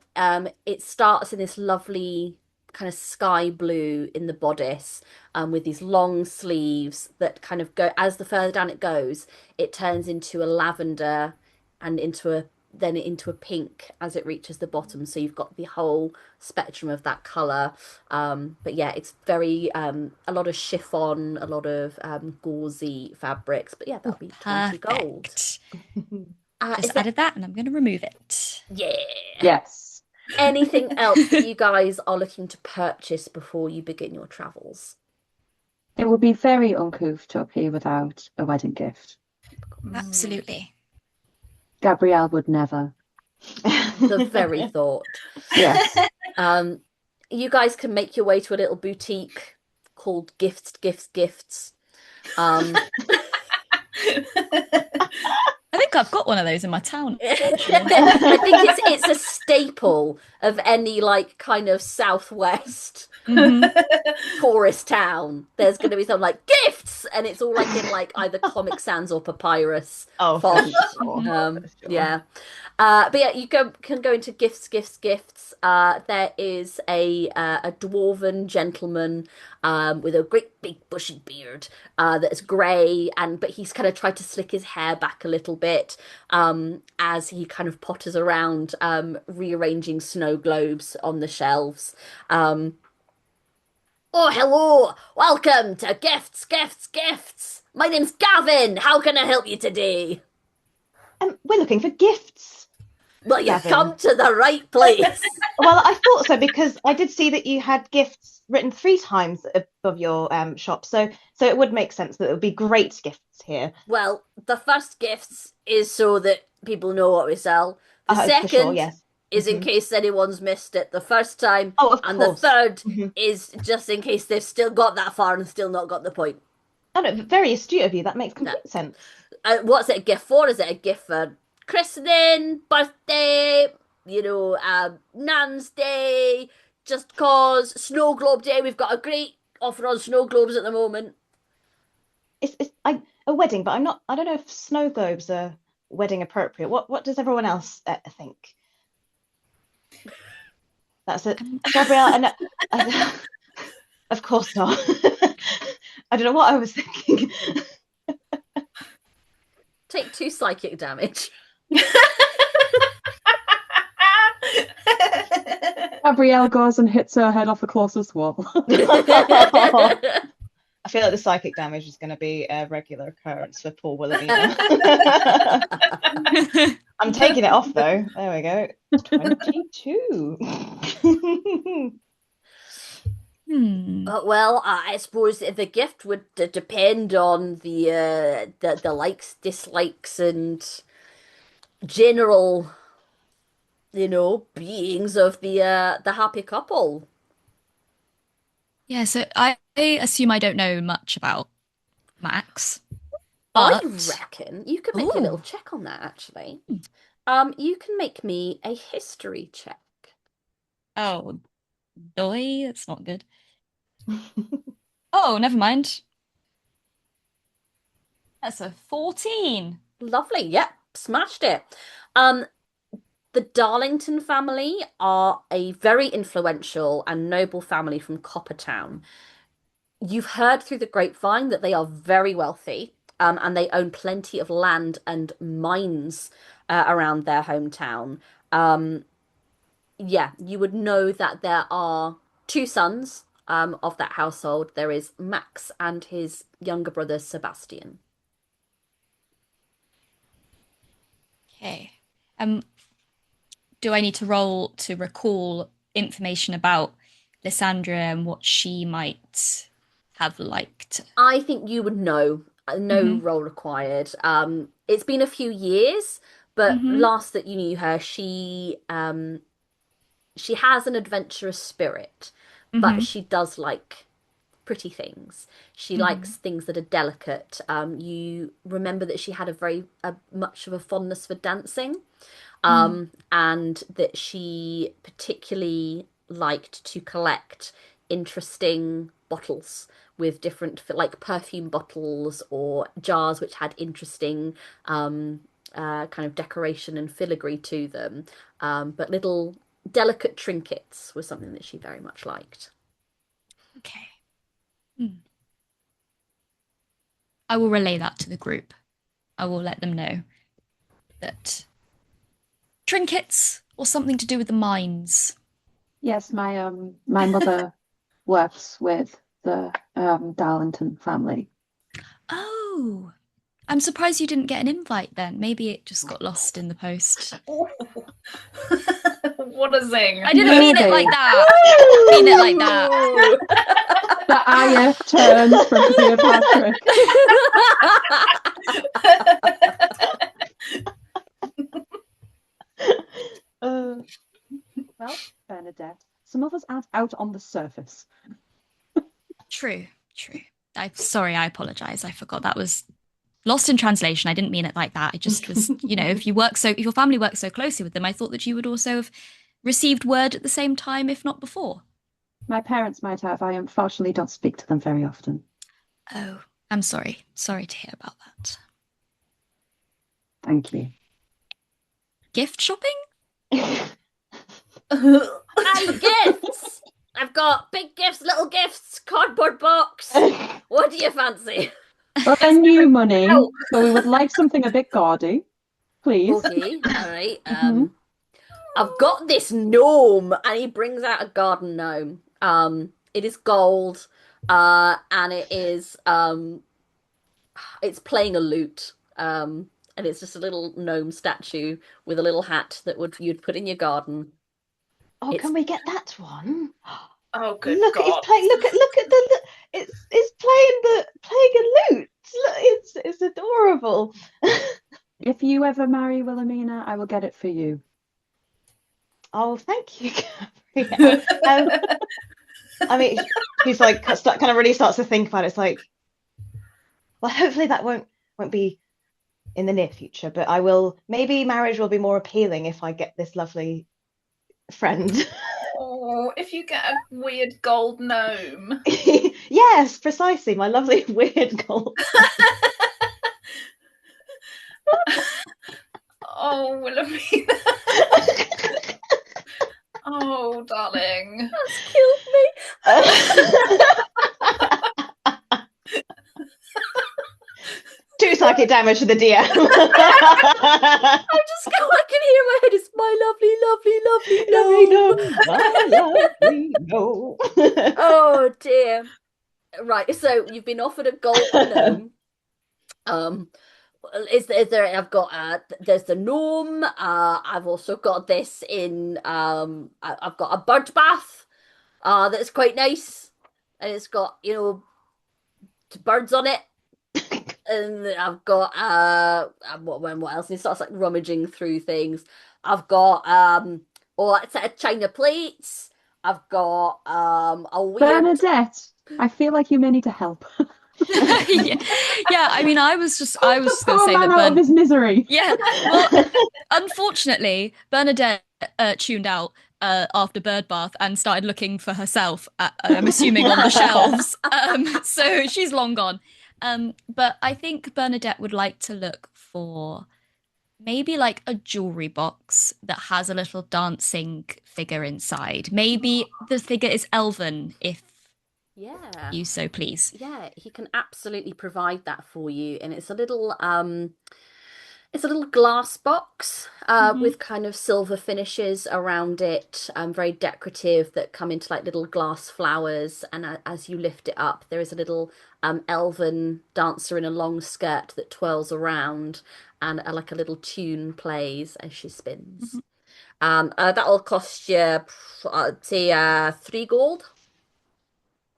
it starts in this lovely kind of sky blue in the bodice, with these long sleeves that kind of go as the further down it goes, it turns into a lavender and into a pink as it reaches the bottom. So you've got the whole spectrum of that color. But yeah, it's very a lot of chiffon, a lot of gauzy fabrics. But yeah, that'll be 20 gold. Perfect. Is Just there added that and I'm gonna remove it. yeah. Yes. Anything else that you guys are looking to purchase before you begin your travels? It would be very uncouth to appear without a wedding gift. Absolutely. Gabrielle would never. The very thought. Yes. Um, you guys can make your way to a little boutique called Gifts, Gifts, Gifts. Um, I think I've got one of those in my town, actually. I think it's a staple of any like kind of southwest Mhm. tourist town. There's going to be something like gifts, and it's all like in like either Comic Sans or Papyrus Oh, for font. sure. For sure. Yeah. But yeah, can go into gifts, gifts, gifts. There is a dwarven gentleman with a great big bushy beard that's grey, but he's kind of tried to slick his hair back a little bit as he kind of potters around rearranging snow globes on the shelves. Oh, hello! Welcome to Gifts, Gifts, Gifts! My name's Gavin! How can I help you today? We're looking for gifts, Well, you've Gavin. come to the right place. Well, I thought so because I did see that you had gifts written 3 times above your shop, so it would make sense that it would be great gifts here. Well, the first gifts is so that people know what we sell. The For sure, second yes. is in Mhm. case anyone's missed it the first time. Oh, of And the course. third Mhm. is just in case they've still got that far and still not got the point. Oh, no, very astute of you. That makes No. complete sense. What's it a gift for? Is it a gift for christening, birthday, Nan's Day, just cause, Snow Globe Day? We've got a great offer on snow globes at the moment. It's a wedding, but I don't know if snow globes are wedding appropriate. What does everyone else think? That's it, Gabrielle. And of course not. I don't know what I was thinking. Take 2 psychic damage. Gabrielle goes and hits her head off the closest wall. I feel like the psychic damage is going to be a regular occurrence for poor Wilhelmina. I'm taking it off though. There we go. 22. Well, I suppose the gift would depend on the likes, dislikes, and general, beings of the happy couple. Yeah, so I assume I don't know much about Max, I but reckon you could make a little oh, check on that actually. You can make me a history check. oh, doy, that's not good. Oh, never mind. That's a 14. Lovely. Yep, smashed it. Um, the Darlington family are a very influential and noble family from Coppertown. You've heard through the grapevine that they are very wealthy, and they own plenty of land and mines around their hometown. Um, yeah, you would know that there are two sons of that household. There is Max and his younger brother Sebastian. Okay. Um, do I need to roll to recall information about Lysandra and what she might have liked? I think you would know. No Mm-hmm. role required. It's been a few years, but Mm-hmm. last that you knew her, she has an adventurous spirit, but Mm-hmm. she does like pretty things. She Mm-hmm. likes things that are delicate. You remember that she had a much of a fondness for dancing, Mm-hmm. and that she particularly liked to collect interesting bottles with different, like perfume bottles or jars which had interesting kind of decoration and filigree to them. But little delicate trinkets was something that she very much liked. Okay. Hmm. I will relay that to the group. I will let them know that trinkets or something to do with the mines. Yes, my mother works with the Darlington family. Oh, I'm surprised you didn't get an invite then. Maybe it just got lost in the post. What a zing. I didn't mean it like Maybe. that. I didn't mean it like that. The IF turns from Cleopatra. Uh, Well, Bernadette, some of us aren't out on the surface. True, true. I'm sorry, I apologize. I forgot that was lost in translation. I didn't mean it like that. I just was, if your family works so closely with them, I thought that you would also have received word at the same time, if not before. My parents might have. I unfortunately don't speak to them very often. Oh, I'm sorry. Sorry to hear about that. Thank you. Gift shopping? And gifts! I've got big gifts, little gifts, cardboard box. What do you fancy? Well, they're new money, so we would like something a bit gaudy, please. Okay, all right. Mhm. I've got this gnome, and he brings out a garden gnome. It is gold, and it's playing a lute. And it's just a little gnome statue with a little hat that you'd put in your garden. oh, It's can we get that one? Oh, good Look, God. it's playing. Look at it's playing a lute. Look, it's adorable. If you ever marry Wilhelmina, I will get it for you. Oh, thank you, Gabrielle. I mean, he's like kind of really starts to think about it. It's like, well, hopefully that won't be in the near future, but I will. Maybe marriage will be more appealing if I get this lovely friend. Oh, if you get a weird gold gnome. Yes, precisely. My lovely weird gold. Oh, Wilhelmina. Oh, darling. That's killed me. 2 psychic damage to the DM. I can hear my head. It's my lovely gnome. Oh dear. Right, so you've been offered a gold gnome. Is there I've got there's the gnome. I've also got this in I've got a bird bath that's quite nice, and it's got birds on it. And I've got what else? And he starts like rummaging through things. I've got a set of china plates. I've got a weird Bernadette, I feel like you may need to help. Yeah, I mean, I was just going to Poor say man that out of his misery. Yeah, well, unfortunately, Bernadette tuned out after bird bath and started looking for herself. I'm assuming on the shelves. So she's long gone. But I think Bernadette would like to look for maybe like a jewelry box that has a little dancing figure inside. Maybe the figure is elven, if Yeah. you so please. Yeah, he can absolutely provide that for you. And it's a little glass box Hmm. with kind of silver finishes around it, very decorative that come into like little glass flowers. And as you lift it up, there is a little elven dancer in a long skirt that twirls around, and like a little tune plays as she spins. Hmm. That'll cost you, I'd say, 3 gold.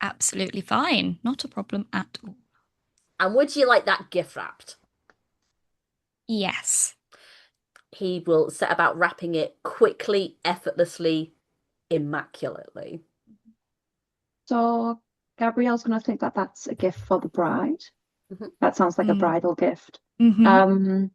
Absolutely fine. Not a problem at all. And would you like that gift wrapped? Yes. He will set about wrapping it quickly, effortlessly, immaculately. So Gabrielle's going to think that that's a gift for the bride. Mhm. That sounds like a Mm. bridal gift. Hmm. Um,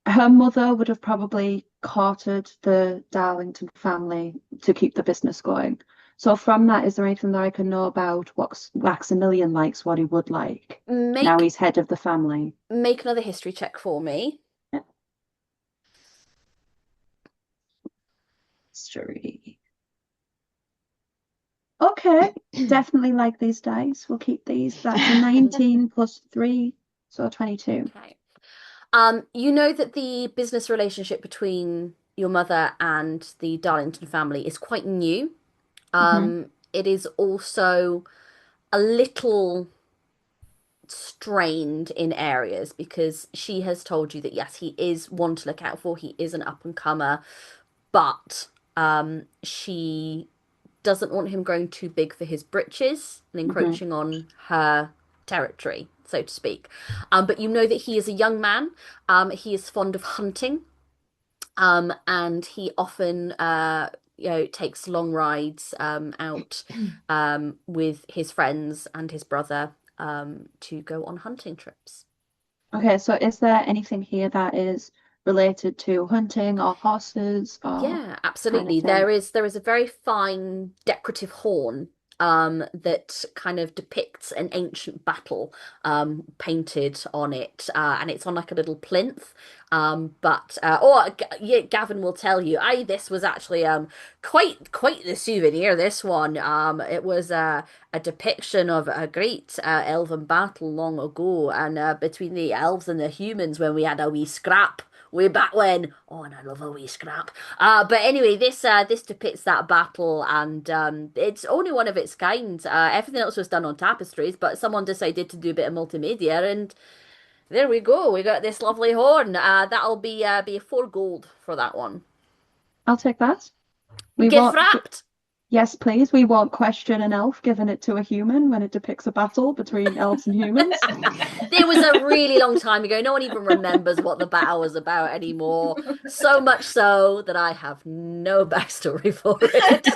her mother would have probably courted the Darlington family to keep the business going. So from that, is there anything that I can know about what Maximilian likes, what he would like? Now Make he's head of the family. make another history check for me. Yeah. History. Okay, definitely like these dice. We'll keep these. That's a 19 plus 3, so 22. Okay. You know that the business relationship between your mother and the Darlington family is quite new. Hmm. It is also a little strained in areas because she has told you that yes, he is one to look out for. He is an up and comer, but she doesn't want him growing too big for his britches and Hmm. encroaching on her territory, so to speak. But you know that he is a young man. He is fond of hunting, and he often, takes long rides out with his friends and his brother to go on hunting trips. Okay, so is there anything here that is related to hunting or horses or Yeah, kind of absolutely. thing? There is a very fine decorative horn that kind of depicts an ancient battle painted on it, and it's on like a little plinth. But yeah, Gavin will tell you, I this was actually quite the souvenir. This one, it was a depiction of a great elven battle long ago, and between the elves and the humans when we had a wee scrap. Way back when. Oh, and I love a wee scrap. But anyway, this depicts that battle, and it's only one of its kind. Everything else was done on tapestries, but someone decided to do a bit of multimedia, and there we go. We got this lovely horn. That'll be 4 gold for that one. I'll take that. We Gift won't, wrapped. yes, please. We won't question an elf giving it to a human when it depicts a battle between elves and humans. There was a really long time ago. No one even remembers what the battle was about anymore. So much so that I have no backstory for it.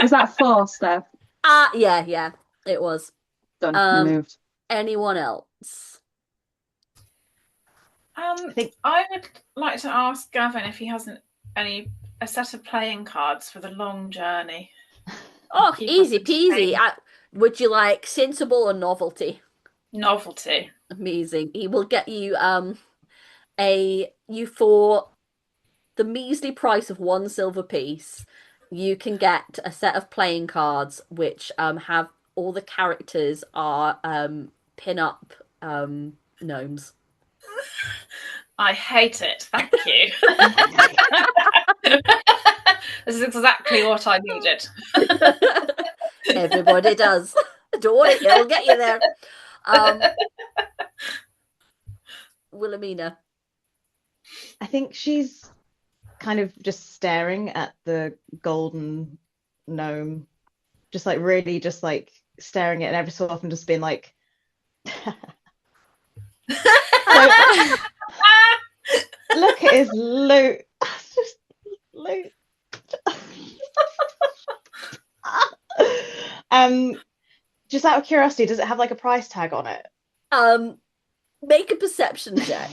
Is that 4, Steph? Yeah, it was. Done. Um, Removed. anyone else? I think I would like to ask Gavin if he hasn't a set of playing cards for the long journey. Oh, Keep us easy peasy. entertained. Would you like sensible or novelty? Novelty. Amazing. He will get you a you for the measly price of 1 silver piece. You can get a set of playing cards which have all the characters are pin up gnomes. I hate it. Thank you. This is exactly what I needed. Everybody does. Don't worry, it'll get you there. Wilhelmina. I think she's kind of just staring at the golden gnome, just like really just like staring at it and every so often just being like look at his loot. Just loot. um just out of curiosity, does it have like a price tag on it? Make a perception check.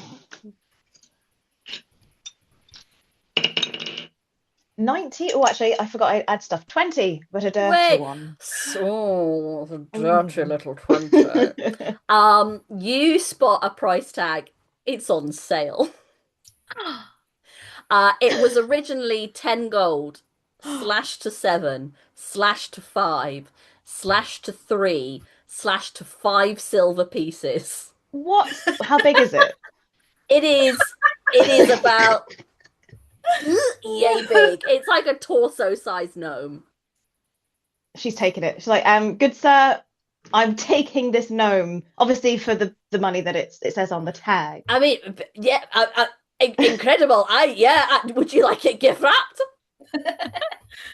90. Oh, actually, I forgot I add stuff. 20, but a dirty Wait, one. so the dirty Ooh. little 20. You spot a price tag. It's on sale. It was originally 10 gold, slashed to 7, slashed to 5, slashed to 3, slashed to 5 silver pieces. How big is it? It is it is about yay big. It's like a torso-sized gnome. She's taking it. She's like, good sir, I'm taking this gnome, obviously for the money that it says on the tag. I mean, yeah, incredible. Would you like it gift wrapped?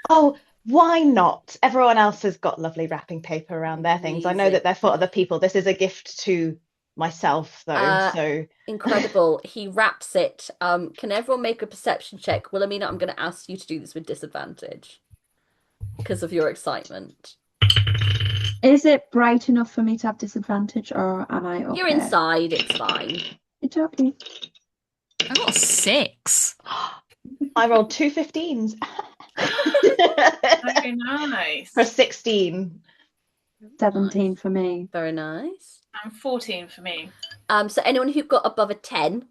Oh, why not? Everyone else has got lovely wrapping paper around their things. I know Amazing. that they're for other people. This is a gift to myself, though. Uh, So, Incredible. He wraps it. Can everyone make a perception check? Wilhelmina, I'm going to ask you to do this with disadvantage because of your excitement. Is it bright enough for me to have disadvantage, or am I You're okay? inside, it's fine. It's okay. I got a 6. I rolled 2 15s Very nice. for 16. 17 Nice. for me. Very nice. And 14 for me. So anyone who got above a 10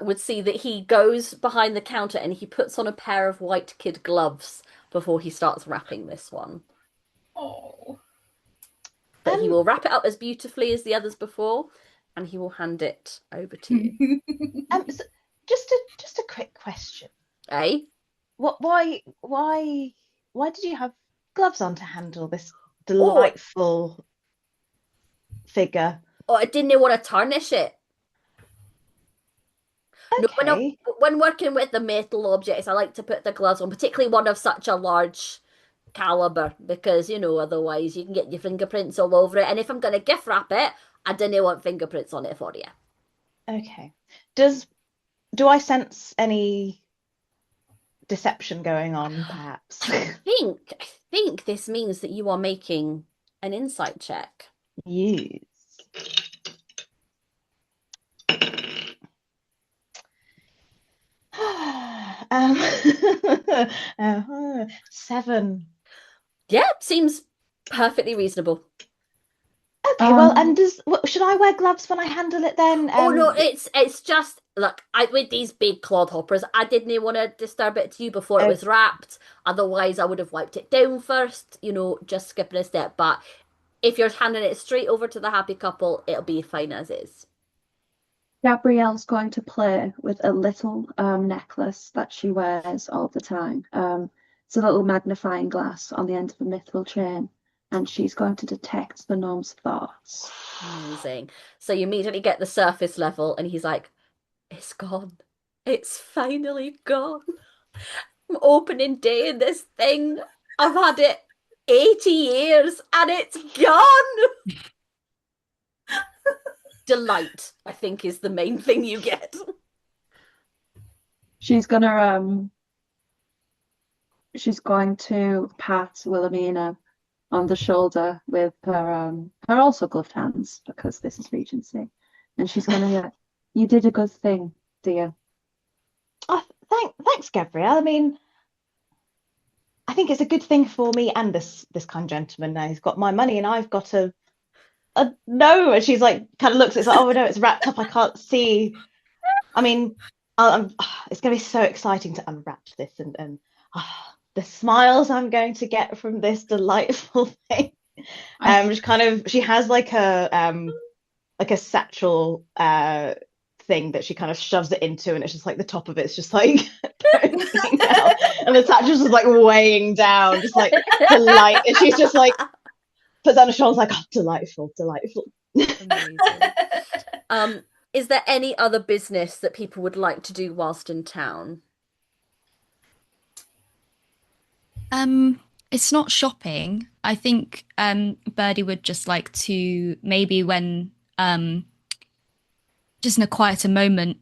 would see that he goes behind the counter and he puts on a pair of white kid gloves before he starts wrapping this one. Oh. But he will wrap it up as beautifully as the others before, and he will hand it over to you. So just a quick question. Eh? Why did you have gloves on to handle this Oh, delightful figure? oh, I didn't want to tarnish it. No, Okay. when working with the metal objects, I like to put the gloves on, particularly one of such a large caliber, because otherwise you can get your fingerprints all over it. And if I'm going to gift wrap it, I didn't want fingerprints on it for you. Okay. Do I sense any deception going on, perhaps? I think this means that you are making an insight check. Yes. Um, 7. Yeah, seems perfectly reasonable. Okay, well, and should I wear gloves when I handle it then? Oh no, it's just look, with these big clodhoppers, I didn't want to disturb it to you before it was wrapped. Otherwise, I would have wiped it down first, just skipping a step. But if you're handing it straight over to the happy couple, it'll be fine as is. Gabrielle's going to play with a little necklace that she wears all the time. It's a little magnifying glass on the end of a mithril chain, and she's going to detect the gnome's thoughts. Amazing. So you immediately get the surface level, and he's like, "It's gone. It's finally gone. I'm opening day in this thing. I've had it 80 years, and it's gone." Delight, I think, is the main thing you get. She's going to pat Wilhelmina on the shoulder with her also gloved hands, because this is Regency, and she's going to you did a good thing, dear. Oh, thanks, Gabrielle. I mean, I think it's a good thing for me and this kind gentleman now. He's got my money and I've got a no. And she's like, kind of looks, it's like, oh no, it's wrapped up. I can't see. I mean, it's going to be so exciting to unwrap this and the smiles I'm going to get from this delightful thing. She has like a satchel thing that she kind of shoves it into, and it's just like the top of it's just like poking out, and the satchel's just like weighing down, just like delight, and she's just like puts on her shoulders like, oh, delightful. Amazing. Is there any other business that people would like to do whilst in town? It's not shopping. I think Birdie would just like to maybe when just in a quieter moment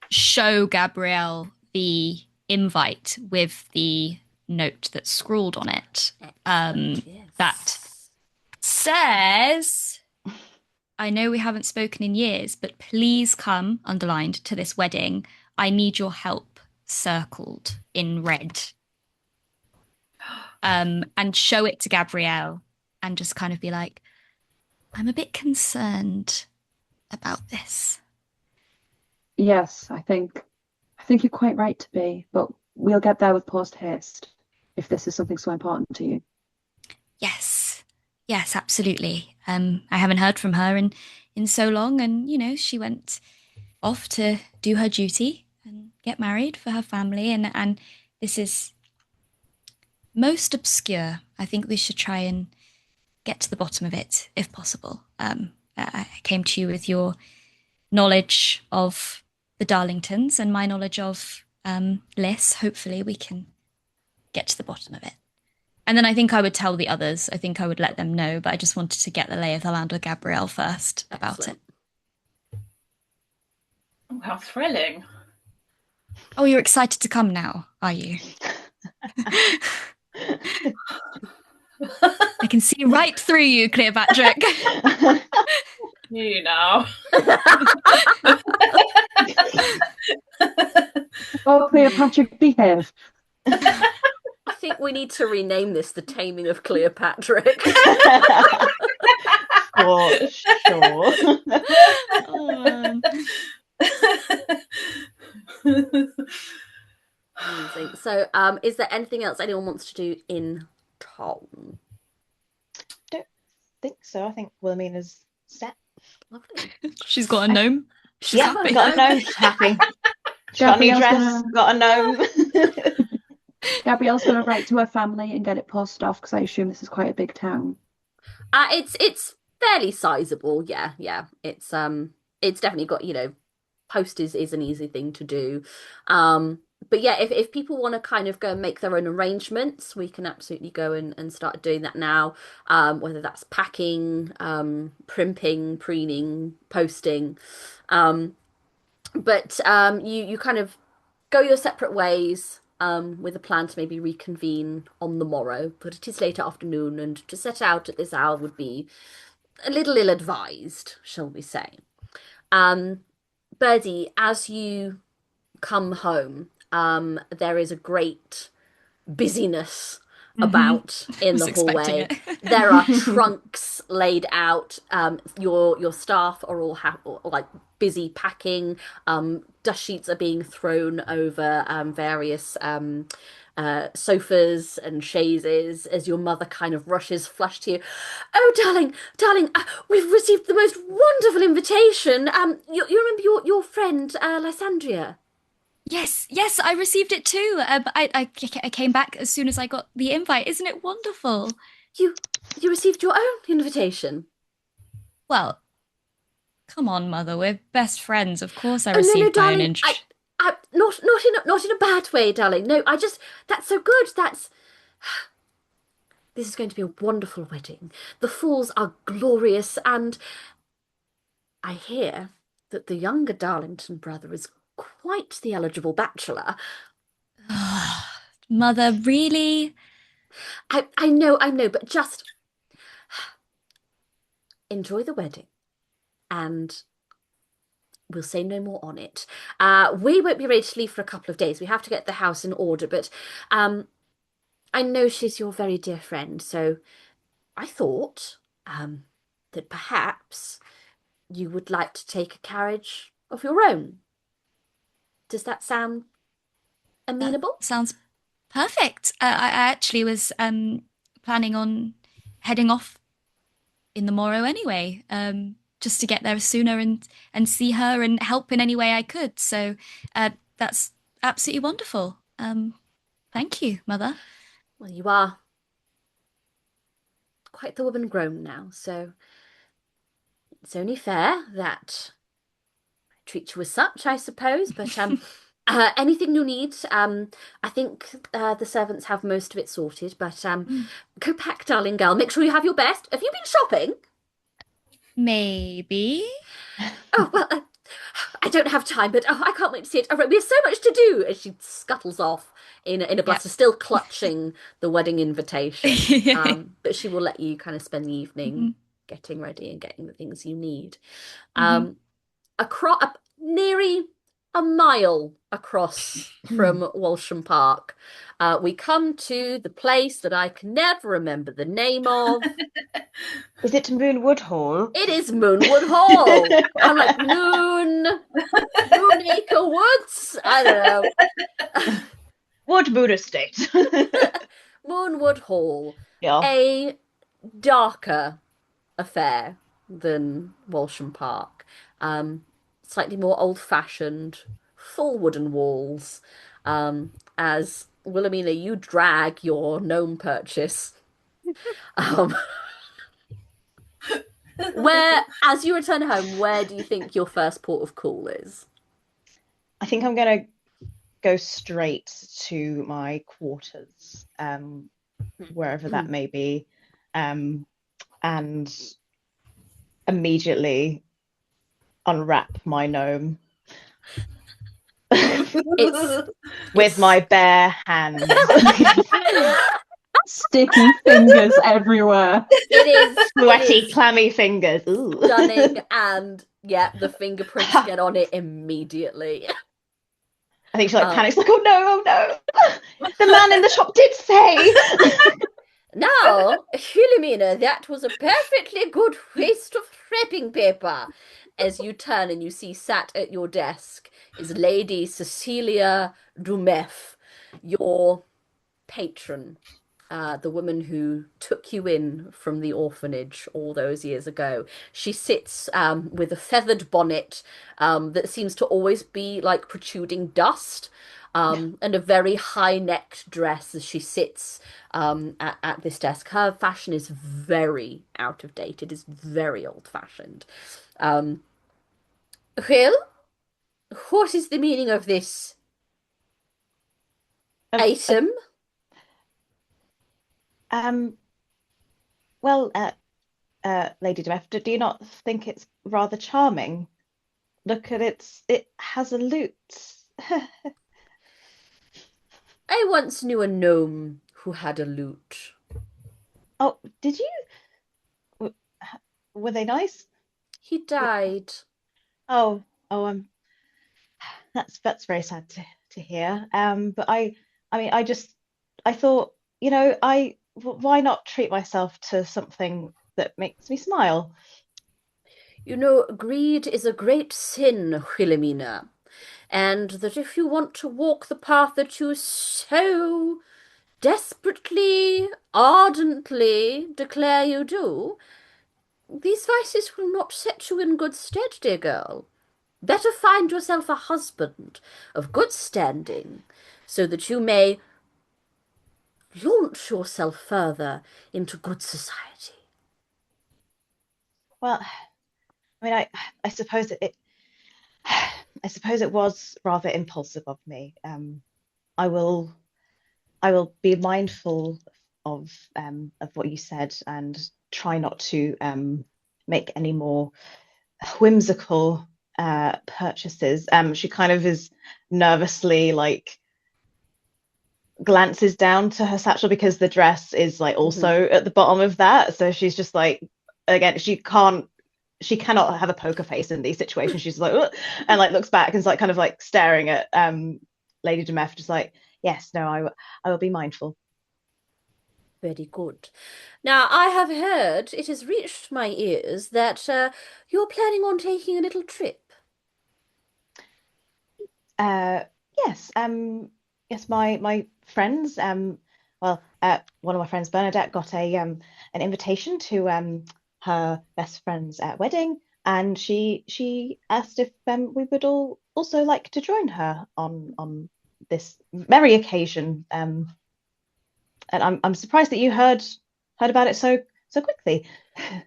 show Gabrielle the invite with the note that's scrawled on it. Yes. That says, I know we haven't spoken in years, but please come, underlined, to this wedding. I need your help, circled in red. and show it to Gabrielle and just kind of be like, I'm a bit concerned about this. Yes, I think you're quite right to be, but we'll get there with post haste if this is something so important to you. Yes, yes, absolutely. I haven't heard from her in so long, and she went off to do her duty and get married for her family, and this is most obscure. I think we should try and get to the bottom of it if possible. I came to you with your knowledge of the Darlingtons and my knowledge of Liss. Hopefully, we can get to the bottom of it. And then I think I would tell the others. I think I would let them know, but I just wanted to get the lay of the land with Gabrielle first about it. Oh, how thrilling. Oh, you're excited to come now, are you? I can see right through you, Cleopatra. You know. Oh, Cleopatra, behave. I think we need to rename this The Taming of Cleopatra. For sure. Oh, Amazing. So, is there anything else anyone wants to do in town? Don't think so. I think Wilhelmina's set. Lovely. she's got a gnome. She's Yeah, happy. got a gnome. She's happy. She's got a new dress. Got a gnome. Gabrielle's going to write to her family and get it posted off because I assume this is quite a big town. It's fairly sizable. Yeah, yeah. It's definitely got, post is an easy thing to do. But yeah, if people want to kind of go and make their own arrangements, we can absolutely go and start doing that now. Whether that's packing, primping, preening, posting. But you kind of go your separate ways. With a plan to maybe reconvene on the morrow, but it is late afternoon, and to set out at this hour would be a little ill-advised, shall we say. Birdie, as you come home, there is a great busyness about in was the expecting hallway. it. There are trunks laid out. Your staff are all like busy packing. Dust sheets are being thrown over various sofas and chaises as your mother kind of rushes flushed to you. Oh, darling, darling, we've received the most wonderful invitation. You remember your friend Lysandria? Yes, yes, I received it too. I came back as soon as I got the invite. Isn't it wonderful? You received your own invitation. Well, come on, Mother. We're best friends. Of course, I Oh, no, received my own darling. Not in a bad way, darling. No, that's so good. This is going to be a wonderful wedding. The falls are glorious, and I hear that the younger Darlington brother is quite the eligible bachelor. Mother, really? I know, but just enjoy the wedding, and we'll say no more on it. We won't be ready to leave for a couple of days. We have to get the house in order, but I know she's your very dear friend, so I thought that perhaps you would like to take a carriage of your own. Does that sound amenable? That sounds perfect. I actually was planning on heading off in the morrow anyway, just to get there sooner and see her and help in any way I could. So that's absolutely wonderful. Thank you, Mother. Well, you are quite the woman grown now, so it's only fair that I treat you as such, I suppose. But anything you need, I think the servants have most of it sorted. But go pack, darling girl. Make sure you have your best. Have you been shopping? Maybe. Oh, well, I don't have time, but I can't wait to see it. All right, we have so much to do. As she scuttles off in a bluster, still clutching the wedding invitation. But she will let you kind of spend the evening getting ready and getting the things you need. Across nearly a mile across from Walsham Park, we come to the place that I can never remember the name of. Is it Moonwood Hall? It is Moonwood Hall. I'm like Moonacre Woods. I don't know. Woodmoon Estate. Moonwood Hall, Yeah. a darker affair than Walsham Park. Slightly more old-fashioned, full wooden walls. As Wilhelmina, you drag your gnome purchase. Um, as you return home, where do you think your first port of call is? I think I'm gonna go straight to my quarters, wherever that may be, and immediately unwrap my gnome with my bare hands. Sticky fingers everywhere. Sweaty, clammy fingers. Ooh. Stunning, and yeah, the fingerprints get on it immediately. I think she panics, like, oh no, the man in the shop did say. Now, Philomena, that was a perfectly good waste of wrapping paper. As you turn and you see sat at your desk is Lady Cecilia Dumef, your patron, the woman who took you in from the orphanage all those years ago. She sits with a feathered bonnet that seems to always be like protruding dust. And a very high-necked dress as she sits at this desk. Her fashion is very out of date. It is very old-fashioned. Well, what is the meaning of this item? Well, Lady Demeth, do you not think it's rather charming? Look at it has a lute. I once knew a gnome who had a lute. Oh, did you? Were they nice? He died. Oh, that's very sad to hear. But I mean, I thought, why not treat myself to something that makes me smile? You know, greed is a great sin, Wilhelmina, and that if you want to walk the path that you so desperately, ardently declare you do, these vices will not set you in good stead, dear girl. Better find yourself a husband of good standing, so that you may launch yourself further into good society. Well, I mean, I suppose I suppose it was rather impulsive of me. I will I will be mindful of what you said and try not to make any more whimsical purchases. She kind of is nervously like glances down to her satchel because the dress is like also at the bottom of that. So she's just like, again, she cannot have a poker face in these situations. She's like, "Ugh," and like looks back and is like kind of like staring at Lady Demeth, just like, yes, no, I will be mindful. Very good. Now, I have heard, it has reached my ears, that you're planning on taking a little trip. Uh, yes, yes, my friends, well, one of my friends, Bernadette, got an invitation to her best friend's wedding, and she asked if we would all also like to join her on this merry occasion. And I'm surprised that you heard about it so quickly.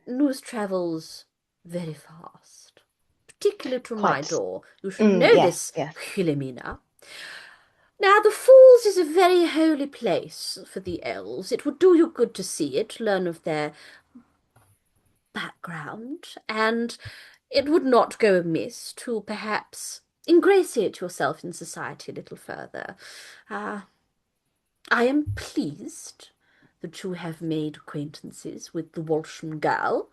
News travels very fast, particularly to my Quite. door. You should know Yes, this, yes. Philomena. Now, the Falls is a very holy place for the elves. It would do you good to see it, learn of their background, and it would not go amiss to perhaps ingratiate yourself in society a little further. I am pleased that you have made acquaintances with the Walsham girl,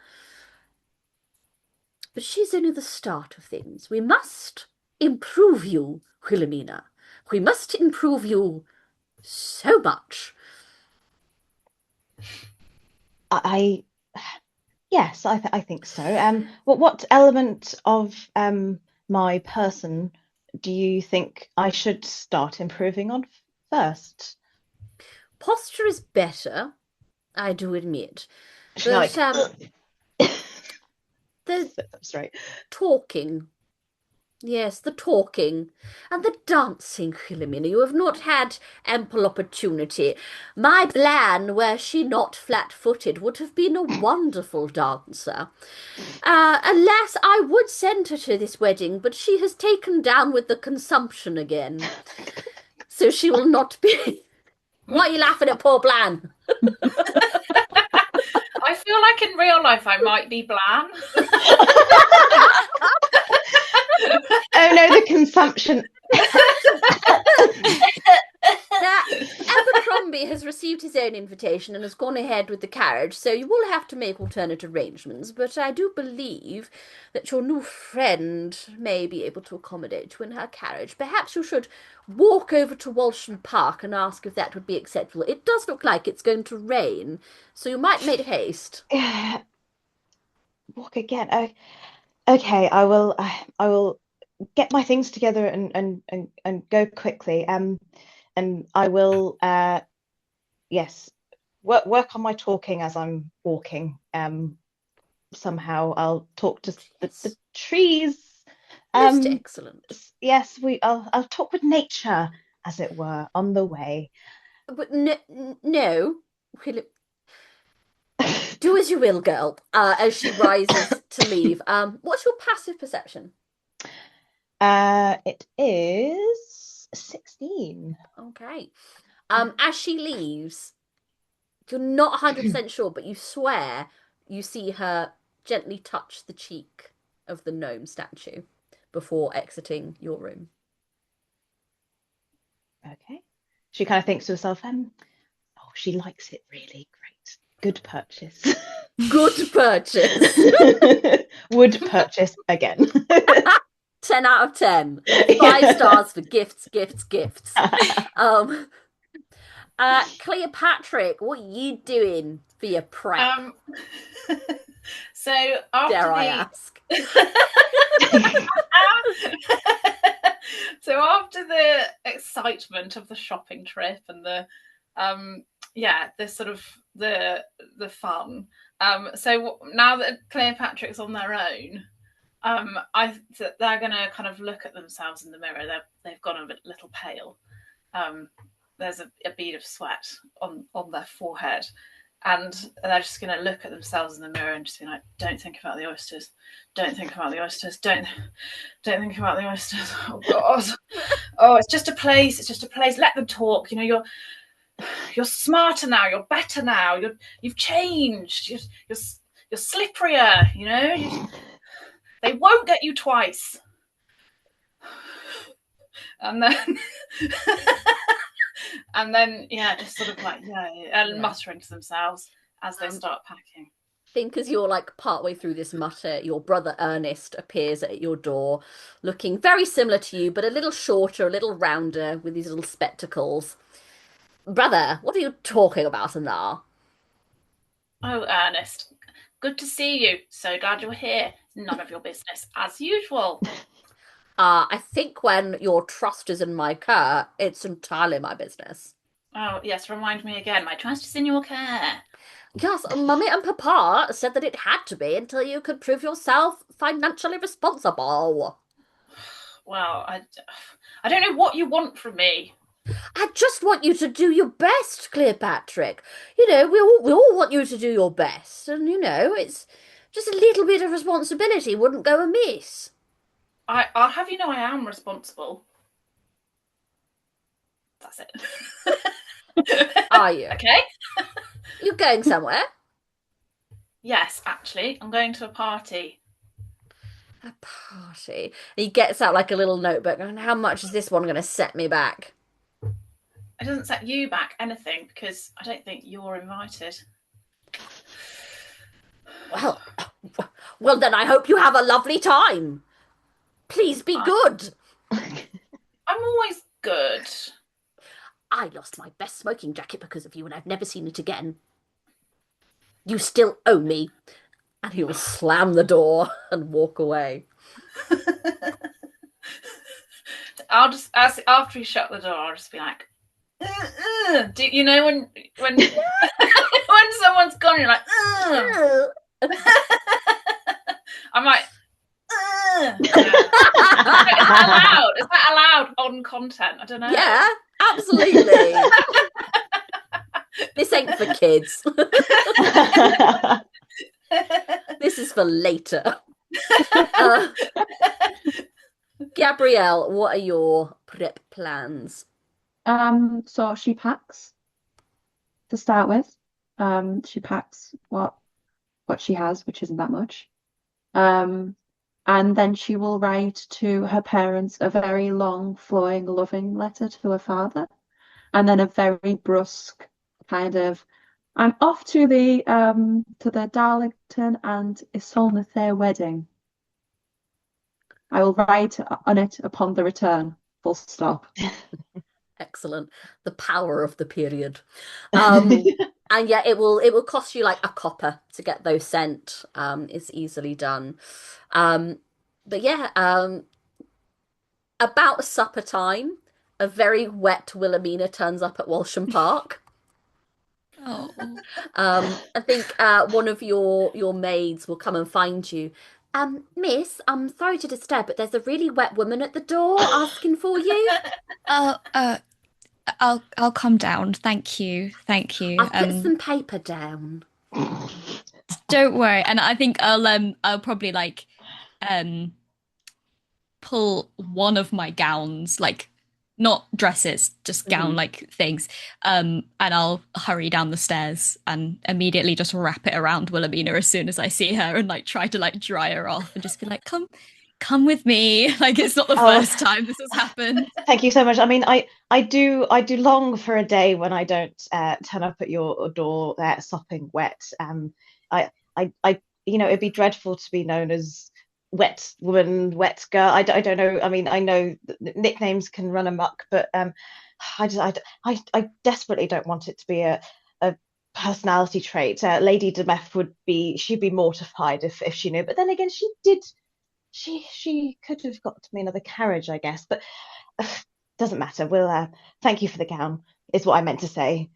but she's only the start of things. We must improve you, Wilhelmina. We must improve you so much. I yes, I think so. What element of my person do you think I should start improving on first? Posture is better, I do admit, Should I but like the sit up straight? talking. Yes, the talking and the dancing, Philomena. You have not had ample opportunity. My plan, were she not flat-footed, would have been a wonderful dancer. Alas, I would send her to this wedding, but she has taken down with the consumption again, so she will not be. Why are you laughing at poor Blan? I feel like in real life I might be Blan. Oh no, the consumption. Now, Abercrombie has received his own invitation and has gone ahead with the carriage, so you will have to make alternate arrangements, but I do believe that your new friend may be able to accommodate you in her carriage. Perhaps you should walk over to Walsham Park and ask if that would be acceptable. It does look like it's going to rain, so you might make haste. Walk again. Oh, okay, I will get my things together and go quickly. And I will yes, work on my talking as I'm walking. Somehow I'll talk to the Yes. trees. Most excellent. Yes, I'll talk with nature, as it were, on the way. But no, Philip, do as you will, girl. As she rises to leave. What's your passive perception? It is 16. Okay. As she leaves, you're not 100% sure, but you swear you see her gently touch the cheek of the gnome statue before exiting your room. Okay. She kind of thinks to herself, oh, she likes it really great. Good purchase. Good purchase. Would purchase again. 10 out of 10. 5 Yeah. stars for gifts, gifts, gifts. Cleopatra, what are you doing for your prep? So after Dare I ask? So after the excitement of the shopping trip and the the sort of the fun, so now that Cleopatra's on their own, they're going to kind of look at themselves in the mirror. They've gone a little pale. There's a bead of sweat on their forehead, and they're just going to look at themselves in the mirror and just be like, "Don't think about the oysters. Don't think about the oysters. Don't think about the oysters. Oh God. Oh, it's just a place. It's just a place. Let them talk. You know, you're smarter now. You're better now. You've changed. You're slipperier. You know, they won't get you twice." And then just sort of like muttering to themselves as they start packing. I think as you're like partway through this mutter, your brother Ernest appears at your door, looking very similar to you, but a little shorter, a little rounder, with these little spectacles. Brother, what are you talking about in there? Oh, Ernest, good to see you. So glad you're here. None of your business, as usual. I think when your trust is in my care, it's entirely my business. Oh, yes, remind me again. My trust is in your care. Yes, Mummy and Papa said that it had to be until you could prove yourself financially responsible. Well, I don't know what you want from me. I just want you to do your best, Cleopatra. You know, we all want you to do your best, and you know, it's just a little bit of responsibility wouldn't go amiss. I'll have you know I am responsible. That's it. Are you? Okay. You going somewhere? Yes, actually, I'm going to a party. A party. He gets out like a little notebook, and how much is this one going to set me back? It doesn't set you back anything because I don't think you're invited. Well, then I hope you have a lovely time. Please be good. I'm always good. I lost my best smoking jacket because of you, and I've never seen it again. You still owe me. And he will slam the door and walk away. I'll just after he shut the door, I'll just be like, Do you know when when someone's gone, you're like, I'm like, Is that allowed? Is that allowed on content? I don't know. Yeah, absolutely. This ain't for kids. This is for later. Gabrielle, what are your prep plans? So she packs to start with. She packs what she has, which isn't that much. And then she will write to her parents a very long, flowing, loving letter to her father, and then a very brusque kind of, I'm off to the Darlington and Isolnathair wedding. I will write on it upon the return. Full stop. Excellent. The power of the period. And yeah, it will cost you like a copper to get those sent. It's easily done. But yeah, about supper time, a very wet Wilhelmina turns up at Walsham Park. Oh. I think one of your maids will come and find you. Miss, I'm sorry to disturb, but there's a really wet woman at the door asking for you. Uh, uh, I'll come down. Thank you. Thank you. I've put some paper down. Don't worry. And I think I'll probably like pull one of my gowns, like not dresses, just gown like things. And I'll hurry down the stairs and immediately just wrap it around Wilhelmina as soon as I see her and like try to like dry her off and just be like, come with me. Like it's not the first time this has happened. Thank you so much. I mean, I do long for a day when I don't turn up at your door sopping wet. It'd be dreadful to be known as wet woman, wet girl. I don't know. I mean, I know nicknames can run amok, but I desperately don't want it to be a personality trait. Lady Demeth she'd be mortified if she knew. But then again, she could have got me another carriage, I guess. But doesn't matter. We'll thank you for the gown, is what I meant to say.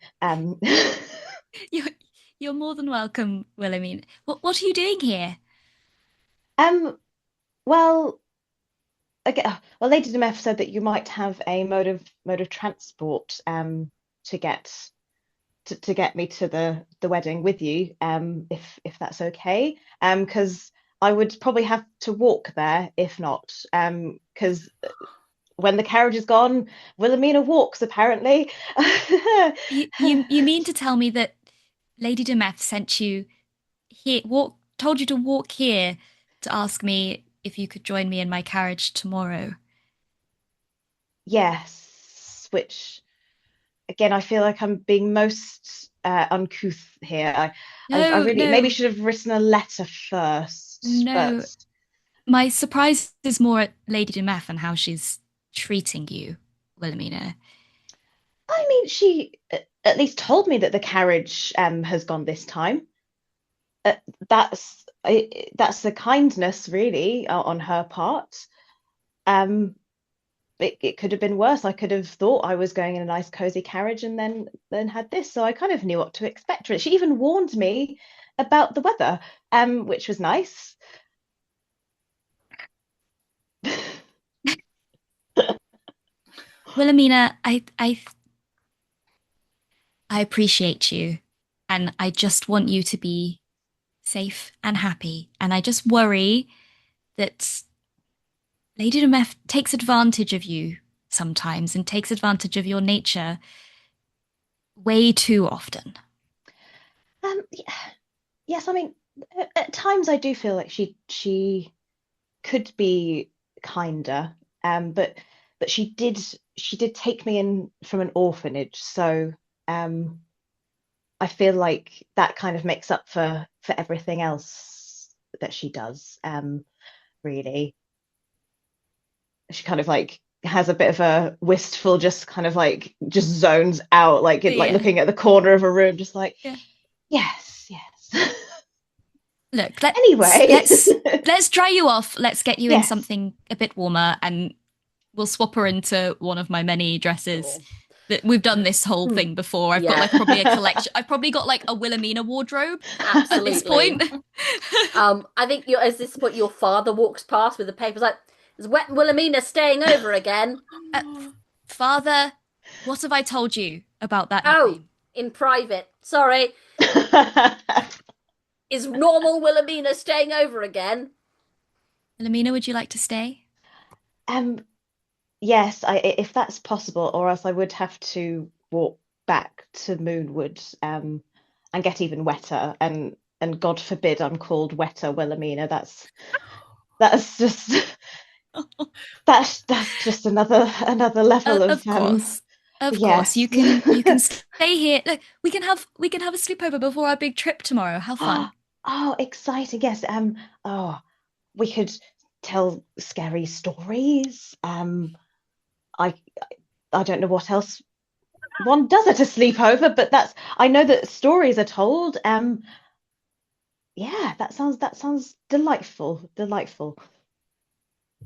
You're more than welcome, Wilhelmina. What are you doing here? Well, okay, well, Lady Demeth said that you might have a mode of transport to get me to the wedding with you, if that's okay. Because I would probably have to walk there if not. Because when the carriage is gone, Wilhelmina walks apparently. You mean to tell me that Lady Demeth sent you here, told you to walk here to ask me if you could join me in my carriage tomorrow? Yes, which again, I feel like I'm being most uncouth here. I really No. maybe should have written a letter first, No. but My surprise is more at Lady Demeth and how she's treating you, Wilhelmina. I mean, she at least told me that the carriage has gone this time. Uh, that's the kindness, really, on her part. Um, it could have been worse. I could have thought I was going in a nice, cozy carriage and then had this. So I kind of knew what to expect. She even warned me about the weather, which was nice. Wilhelmina, I appreciate you, and I just want you to be safe and happy. And I just worry that Lady Demeth takes advantage of you sometimes and takes advantage of your nature way too often. Yes, I mean, at times I do feel like she could be kinder, but she did take me in from an orphanage, so I feel like that kind of makes up for everything else that she does. Really, she kind of like has a bit of a wistful, just kind of like just zones out, like like Yeah. looking at the corner of a room, just like Yeah. yes, yes. Look, Anyway, let's dry you off. Let's get you in yes. something a bit warmer, and we'll swap her into one of my many dresses. Cool. That we've done this whole thing before. I've got Yeah. like probably a collection. I've probably got like a Wilhelmina wardrobe at this Absolutely. point. I think at this point your father walks past with the papers like, is Wet Wilhelmina staying over again? Father, what have I told you about that Oh, nickname? in private. Sorry. Is normal Wilhelmina staying over again? Wilhelmina, would you like to stay? um, yes, if that's possible, or else I would have to walk back to Moonwood, and get even wetter, and God forbid I'm called Wetter Wilhelmina. That's just that's just another level of Of course. Of course. yes. You can stay here. Look, we can have a sleepover before our big trip tomorrow. How fun. Oh, exciting. Yes. Oh, we could tell scary stories. I I don't know what else one does at a sleepover, but I know that stories are told. Yeah, that sounds delightful. Delightful.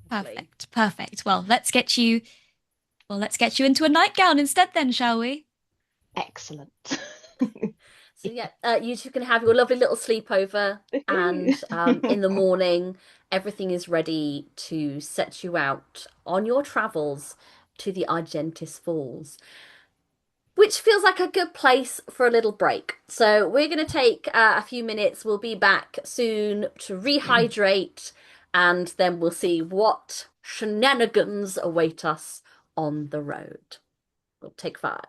Perfect. Perfect. Let's get you into a nightgown instead then, shall we? Excellent. So yeah, you two can have your lovely little sleepover, and in the morning, everything is ready to set you out on your travels to the Argentis Falls, which feels like a good place for a little break. So we're going to take a few minutes. We'll be back soon to rehydrate, and then we'll see what shenanigans await us on the road. We'll take 5.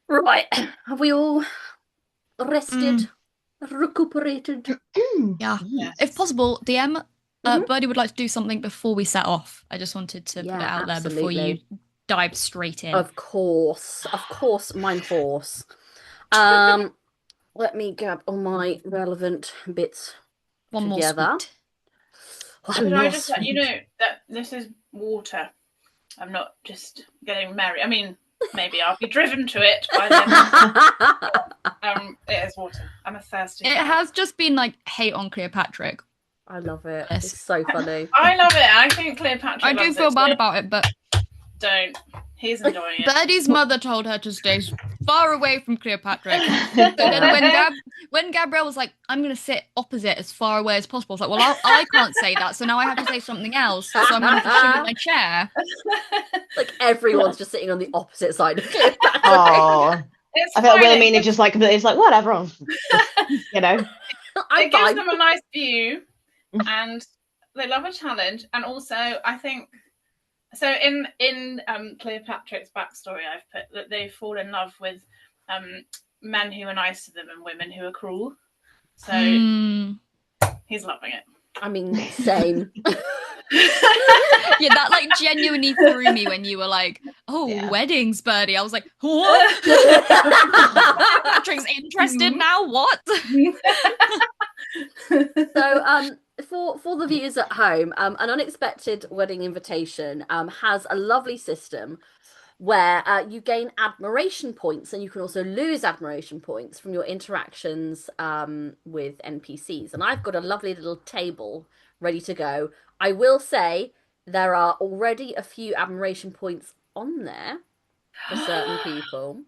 Right. Have we all rested, Mm, recuperated? yeah. If Yes. possible, DM, Mhm. Birdie would like to do something before we set off. I just wanted to put it Yeah, out there before you absolutely. dive straight in. Of course, mine horse. Um, Let me grab all my relevant bits One more together. sweet. Could One I more just let you know sweet. that this is water? I'm not just getting married. I mean, maybe I'll be driven to it by the end of it is water. I'm a thirsty It cow. has just been like hate on Cleopatra. I love it. Yes. It's so funny. I love it. I think Cleopatra I do loves feel it bad too. about it, but Don't. He's enjoying it. Birdie's mother told her to stay far away from Cleopatra. So Yeah. then when Gabrielle was like, I'm going to sit opposite as far away as possible, I was like, well, I can't say that, so now I have to say something else. So I'm going to shift my chair. Like everyone's just sitting on the opposite side of Cleopatra. Oh, It's I feel like fine. Wilhelmina just like it's like whatever. You know. I'm It gives fine. them a nice view, and they love a challenge. And also, I think so. In Cleopatra's backstory, I've put that they fall in love with men who are nice to them and women who are cruel. So he's loving it. I mean, same. Yeah, that like genuinely threw me when you were like, "Oh, Yeah. weddings, Birdie." I was like, "What?" Patrick's interested now. What? So, for the viewers at home, an unexpected wedding invitation has a lovely system where you gain admiration points, and you can also lose admiration points from your interactions with NPCs. And I've got a lovely little table ready to go. I will say there are already a few admiration points on there for certain people.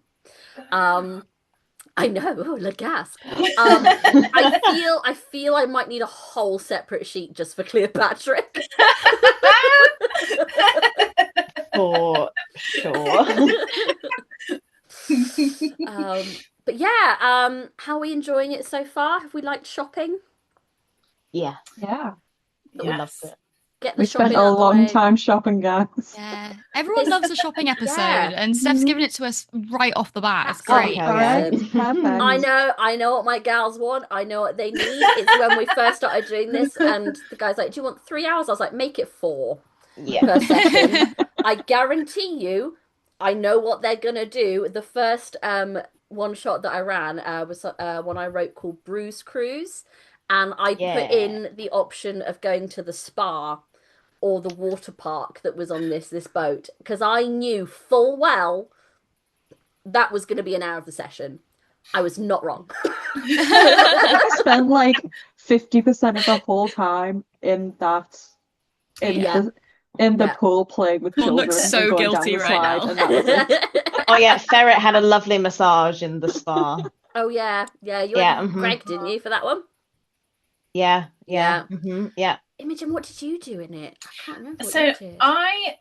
I know, oh, la gasp. I feel I might need a whole separate sheet just for Cleopatra. For sure. But yeah, how are we enjoying it so far? Have we liked shopping? Yeah, Yeah. we loved Yes. it. Get the We spent shopping a out the long way. time shopping, guys. Yeah, everyone loves a shopping episode, Yeah. and Steph's giving it to us right off the bat. It's Absolutely. great. Oh, hell yeah. Listen, Perfect. I know what my gals want. I know what they need. It's when we first started doing this, and the guy's like, "Do you want 3 hours?" I was like, "Make it 4 Yeah. per session." I guarantee you, I know what they're gonna do. The first one shot that I ran was one I wrote called Bruise Cruise, and I put Yeah. in the option of going to the spa or the water park that was on this boat because I knew full well that was going to be an hour of the session. I was not wrong. I spent like 50% of the whole time in Yeah. the Yeah. pool playing with Paul children looks and so going down guilty the right slide, now. and that was it. Oh yeah, Ferret had a lovely massage in the spa. Oh yeah, yeah. You Yeah, had Greg, didn't you, for that one? Yeah. Yeah. Yeah. Imogen, what did you do in it? I can't remember what So you did. I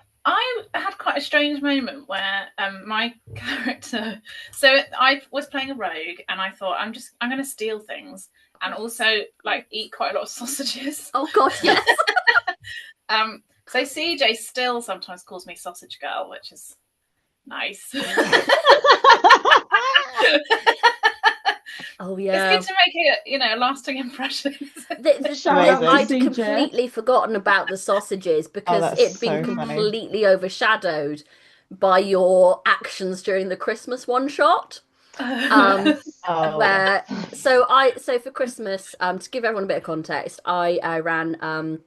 had quite a strange moment where my character. So I was playing a rogue, and I thought I'm going to steal things, and also like eat quite a lot of sausages. Oh God, yes. So CJ still sometimes calls me Sausage Girl, which is nice. Oh yeah. It's good to make a lasting impression. Shout out to I'd CJ. completely forgotten about the sausages because that's it'd been so funny. completely overshadowed by your actions during the Christmas one shot. Oh, Where so for Christmas, to give everyone a bit of context, I ran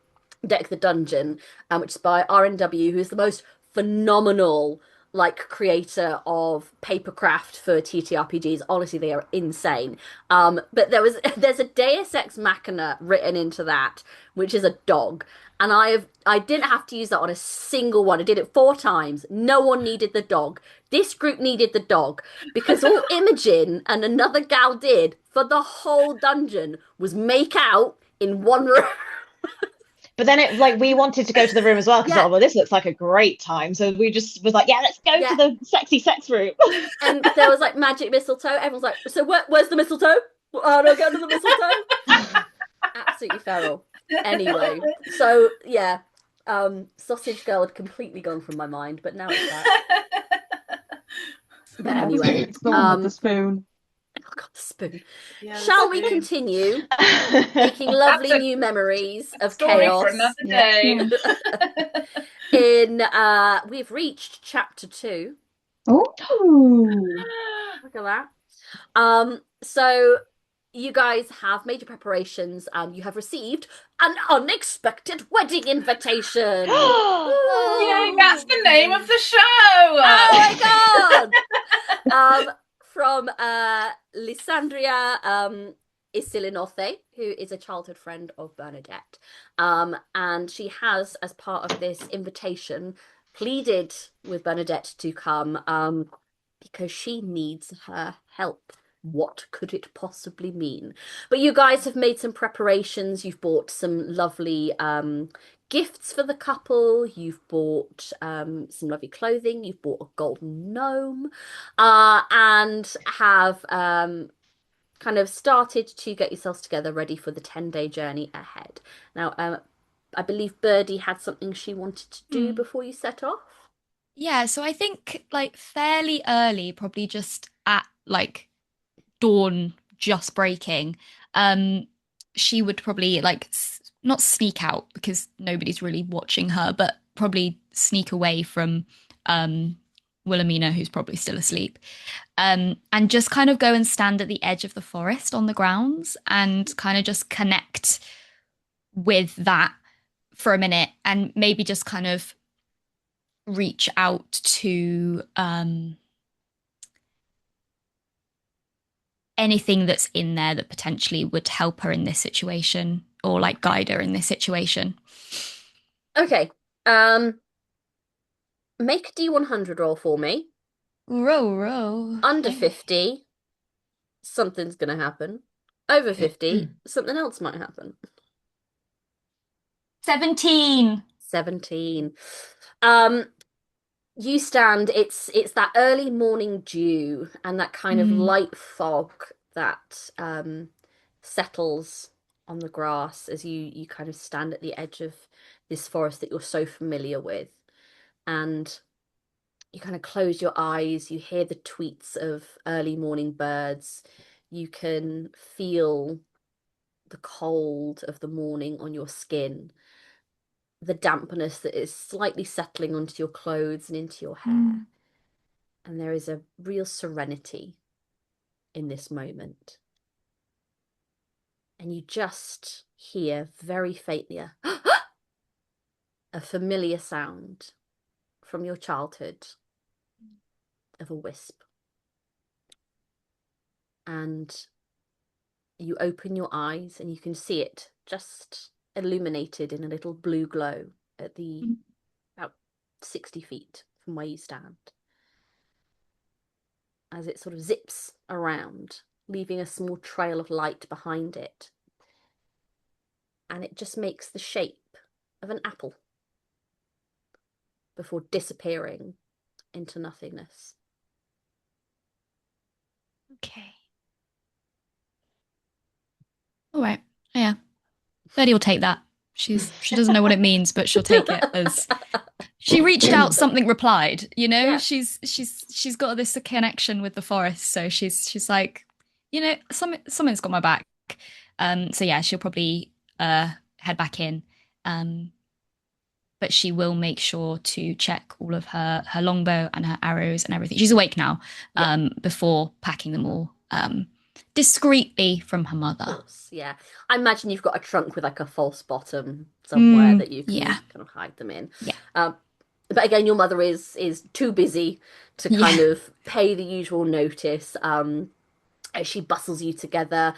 Deck the Dungeon, which is by RNW, who is the most phenomenal like creator of papercraft for TTRPGs. Honestly, they are insane. But there's a Deus Ex Machina written into that, which is a dog. And I didn't have to use that on a single one. I did it 4 times. No one needed the dog. This group needed the dog because all Imogen and another gal did for the whole dungeon was make out in one room. but then it like we wanted to go to the room as well because Yeah. well, this looks like a great time. So we just was like, yeah, let's go Yeah. to the sexy sex room. And there was like magic mistletoe. Everyone's like, so where's the mistletoe? Oh, no, go to the mistletoe. Absolutely feral. Anyway, so yeah, Sausage Girl had completely gone from my mind, but now it's back. But Yeah, anyway, it's the one with the spoon. oh God, the spoon. Yeah, Shall we spoon. continue making lovely That's a new memories of story for chaos? another Yeah. day. In we've reached chapter 2. Oh, Look at that. So you guys have made your preparations and you have received an unexpected wedding invitation. Yay, that's the Ooh. name of the show. Oh my God! From Lysandria Isilinofe, who is a childhood friend of Bernadette. And she has, as part of this invitation, pleaded with Bernadette to come because she needs her help. What could it possibly mean? But you guys have made some preparations. You've bought some lovely gifts for the couple. You've bought some lovely clothing. You've bought a golden gnome, and have kind of started to get yourselves together ready for the 10-day journey ahead. Now, I believe Birdie had something she wanted to do before you set off. Yeah, so I think like fairly early, probably just at like dawn just breaking, she would probably like not sneak out because nobody's really watching her, but probably sneak away from Wilhelmina, who's probably still asleep, and just kind of go and stand at the edge of the forest on the grounds and kind of just connect with that for a minute and maybe just kind of reach out to anything that's in there that potentially would help her in this situation or like guide her in this situation. Okay. Make a D100 roll for me. Row, row. Under Okay. 50, something's going to happen. Over 50, something else might happen. 17. 17. You stand, it's that early morning dew and that kind of light fog that settles on the grass as you kind of stand at the edge of this forest that you're so familiar with. And you kind of close your eyes, you hear the tweets of early morning birds, you can feel the cold of the morning on your skin, the dampness that is slightly settling onto your clothes and into your hair. And there is a real serenity in this moment. And you just hear very faintly a familiar sound from your childhood of a wisp. And you open your eyes and you can see it just illuminated in a little blue glow at the about 60 feet from where you stand, as it sort of zips around, leaving a small trail of light behind it. And it just makes the shape of an apple before disappearing into nothingness. Okay. All right. Yeah. Betty will take that. She doesn't know what it means, but she'll take it as she reached out, something replied, you know? Yeah. She's got this connection with the forest, so she's like, you know, someone's got my back. So yeah, she'll probably head back in. But she will make sure to check all of her longbow and her arrows and everything. She's awake now, before packing them all discreetly from her mother. Of course, yeah. I imagine you've got a trunk with like a false bottom somewhere that you can kind of hide them in. Yeah. But again, your mother is too busy to kind of pay the usual notice. As she bustles you together,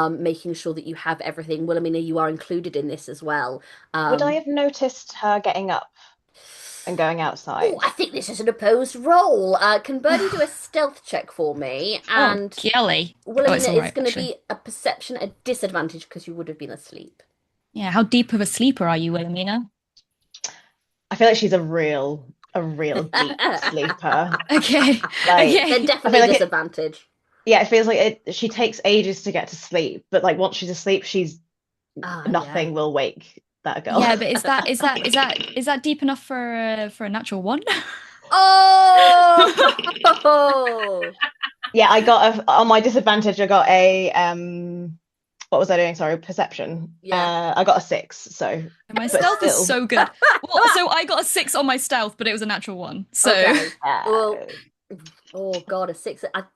making sure that you have everything. Wilhelmina, you are included in this as well. Would I have noticed her getting up and going outside? Oh, I think this is an opposed roll. Can Birdie do a stealth check for me? And Kelly. Wilhelmina is going to be a perception at disadvantage because you would have been asleep. Yeah, how deep of a sleeper are you, Wilhelmina? I feel like she's a real deep sleeper. Okay. Like, okay. Then definitely like disadvantage. Yeah, it feels like she takes ages to get to sleep, but like once she's asleep, nothing will wake that girl. Yeah, but is that deep enough for a natural one? Oh! Yeah, I got a on my disadvantage. I got a what was I doing? Sorry, perception. Yeah. I got a 6. So, My but stealth is still, so good. Well, so I got a 6 on my stealth, but it was a natural one. So Okay. Well, oh God, a six. it's a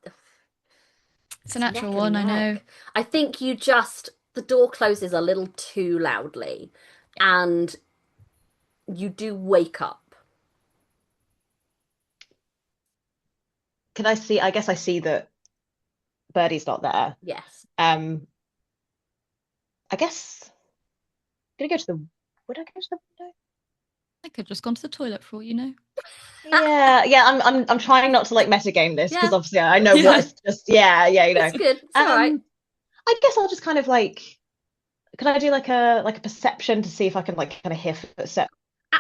It's natural neck and one, I know. neck. I think the door closes a little too loudly, and you do wake up. can I see? I guess I see that Birdie's not there. Yes. Um, I guess I'm gonna go to the. Would I go to the window? I could have just gone to the toilet for all you know. Yeah, yeah. I'm trying not to like metagame this because Yeah, obviously I know what Yeah. it's just. Yeah, yeah, you know. it's good. It's all right. Um, I guess I'll just kind of like. Can I do like a perception to see if I can like kind of hear footsteps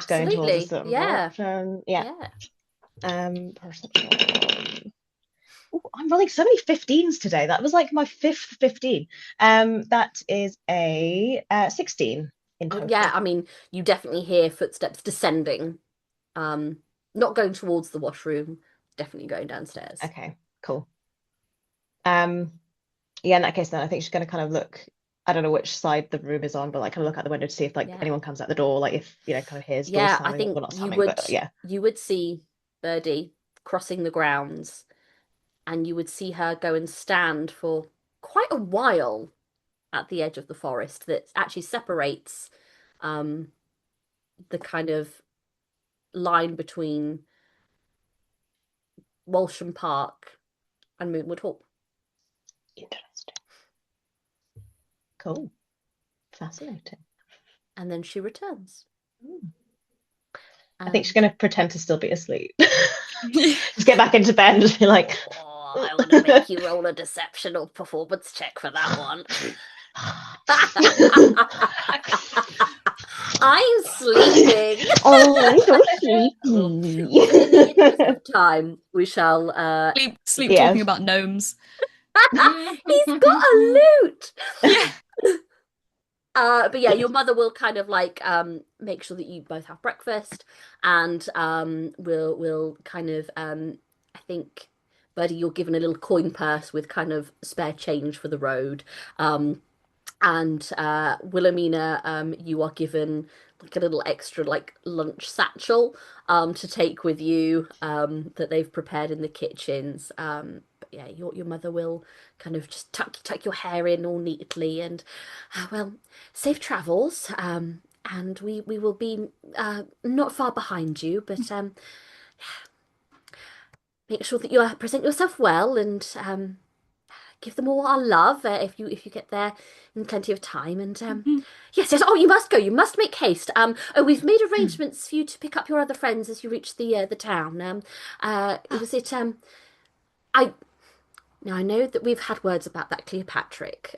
going towards a Absolutely. certain Yeah. direction? Yeah. Yeah. Perception. Ooh, I'm rolling so many 15s today. That was like my fifth 15. That is a 16 in Yeah, total. I mean, you definitely hear footsteps descending. Um, Not going towards the washroom, definitely going downstairs. Okay, cool. Um, yeah, in that case, then I think she's going to kind of look. I don't know which side the room is on, but like kind of look out the window to see if like Yeah. anyone comes out the door, like if kind of hears doors Yeah, I slamming, think well not slamming, but yeah. you would see Birdie crossing the grounds, and you would see her go and stand for quite a while at the edge of the forest that actually separates um the kind of line between Walsham Park and Moonwood Hall. Interesting. Cool. Fascinating. And then she returns. Mm. I think she's And going to pretend to still be asleep. Just get back into bed and just be like, oh, I want to make you roll a deception or performance check for that one. I'm sleeping. oh, I'm so Well, in the interest sleepy. of time, we shall Sleep talking Yes. about gnomes. he's got a lute. Yeah. But yeah, your mother will kind of like make sure that you both have breakfast, and will kind of I think, Buddy, you're given a little coin purse with kind of spare change for the road. And Wilhelmina, you are given like a little extra like lunch satchel to take with you that they've prepared in the kitchens. But yeah, your mother will kind of just tuck your hair in all neatly and well, safe travels. And we will be not far behind you, but make sure that you present yourself well and give them all our love if you get there in plenty of time. And yes, yes. Oh, you must go. You must make haste. Oh, we've made arrangements for you to pick up your other friends as you reach the town. Was it I Now I know that we've had words about that Cleopatrick.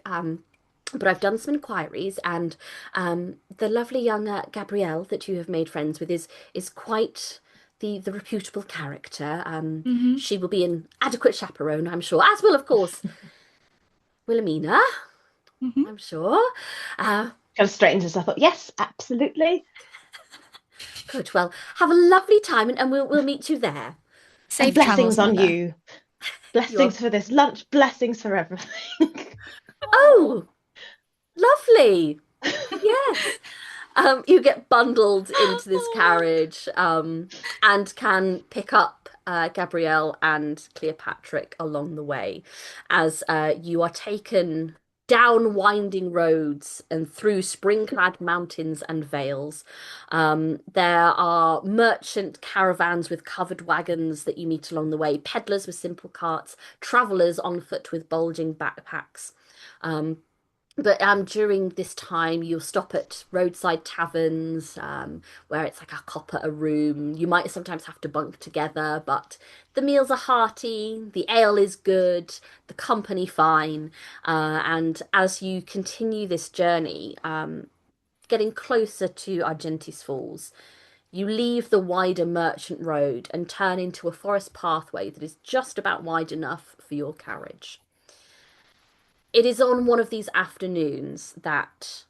But I've done some inquiries, and the lovely young Gabrielle that you have made friends with is quite the reputable character. Hmm. She will be an adequate chaperone, I'm sure, as will, of course, Wilhelmina, Hmm. I'm sure. Uh, Kind of straightened herself up. Yes, absolutely. Good. Well, have a lovely time, and we'll meet you there. And Safe travels, blessings on mother. you. You're Blessings for this lunch, blessings for everything. oh, lovely. Yes. You get bundled into this carriage, and can pick up Gabrielle and Cleopatrick along the way as you are taken down winding roads and through spring-clad mountains and vales. There are merchant caravans with covered wagons that you meet along the way, peddlers with simple carts, travelers on foot with bulging backpacks. Um, but during this time, you'll stop at roadside taverns where it's like a copper a room. You might sometimes have to bunk together, but the meals are hearty, the ale is good, the company fine. And as you continue this journey, getting closer to Argentis Falls, you leave the wider merchant road and turn into a forest pathway that is just about wide enough for your carriage. It is on one of these afternoons that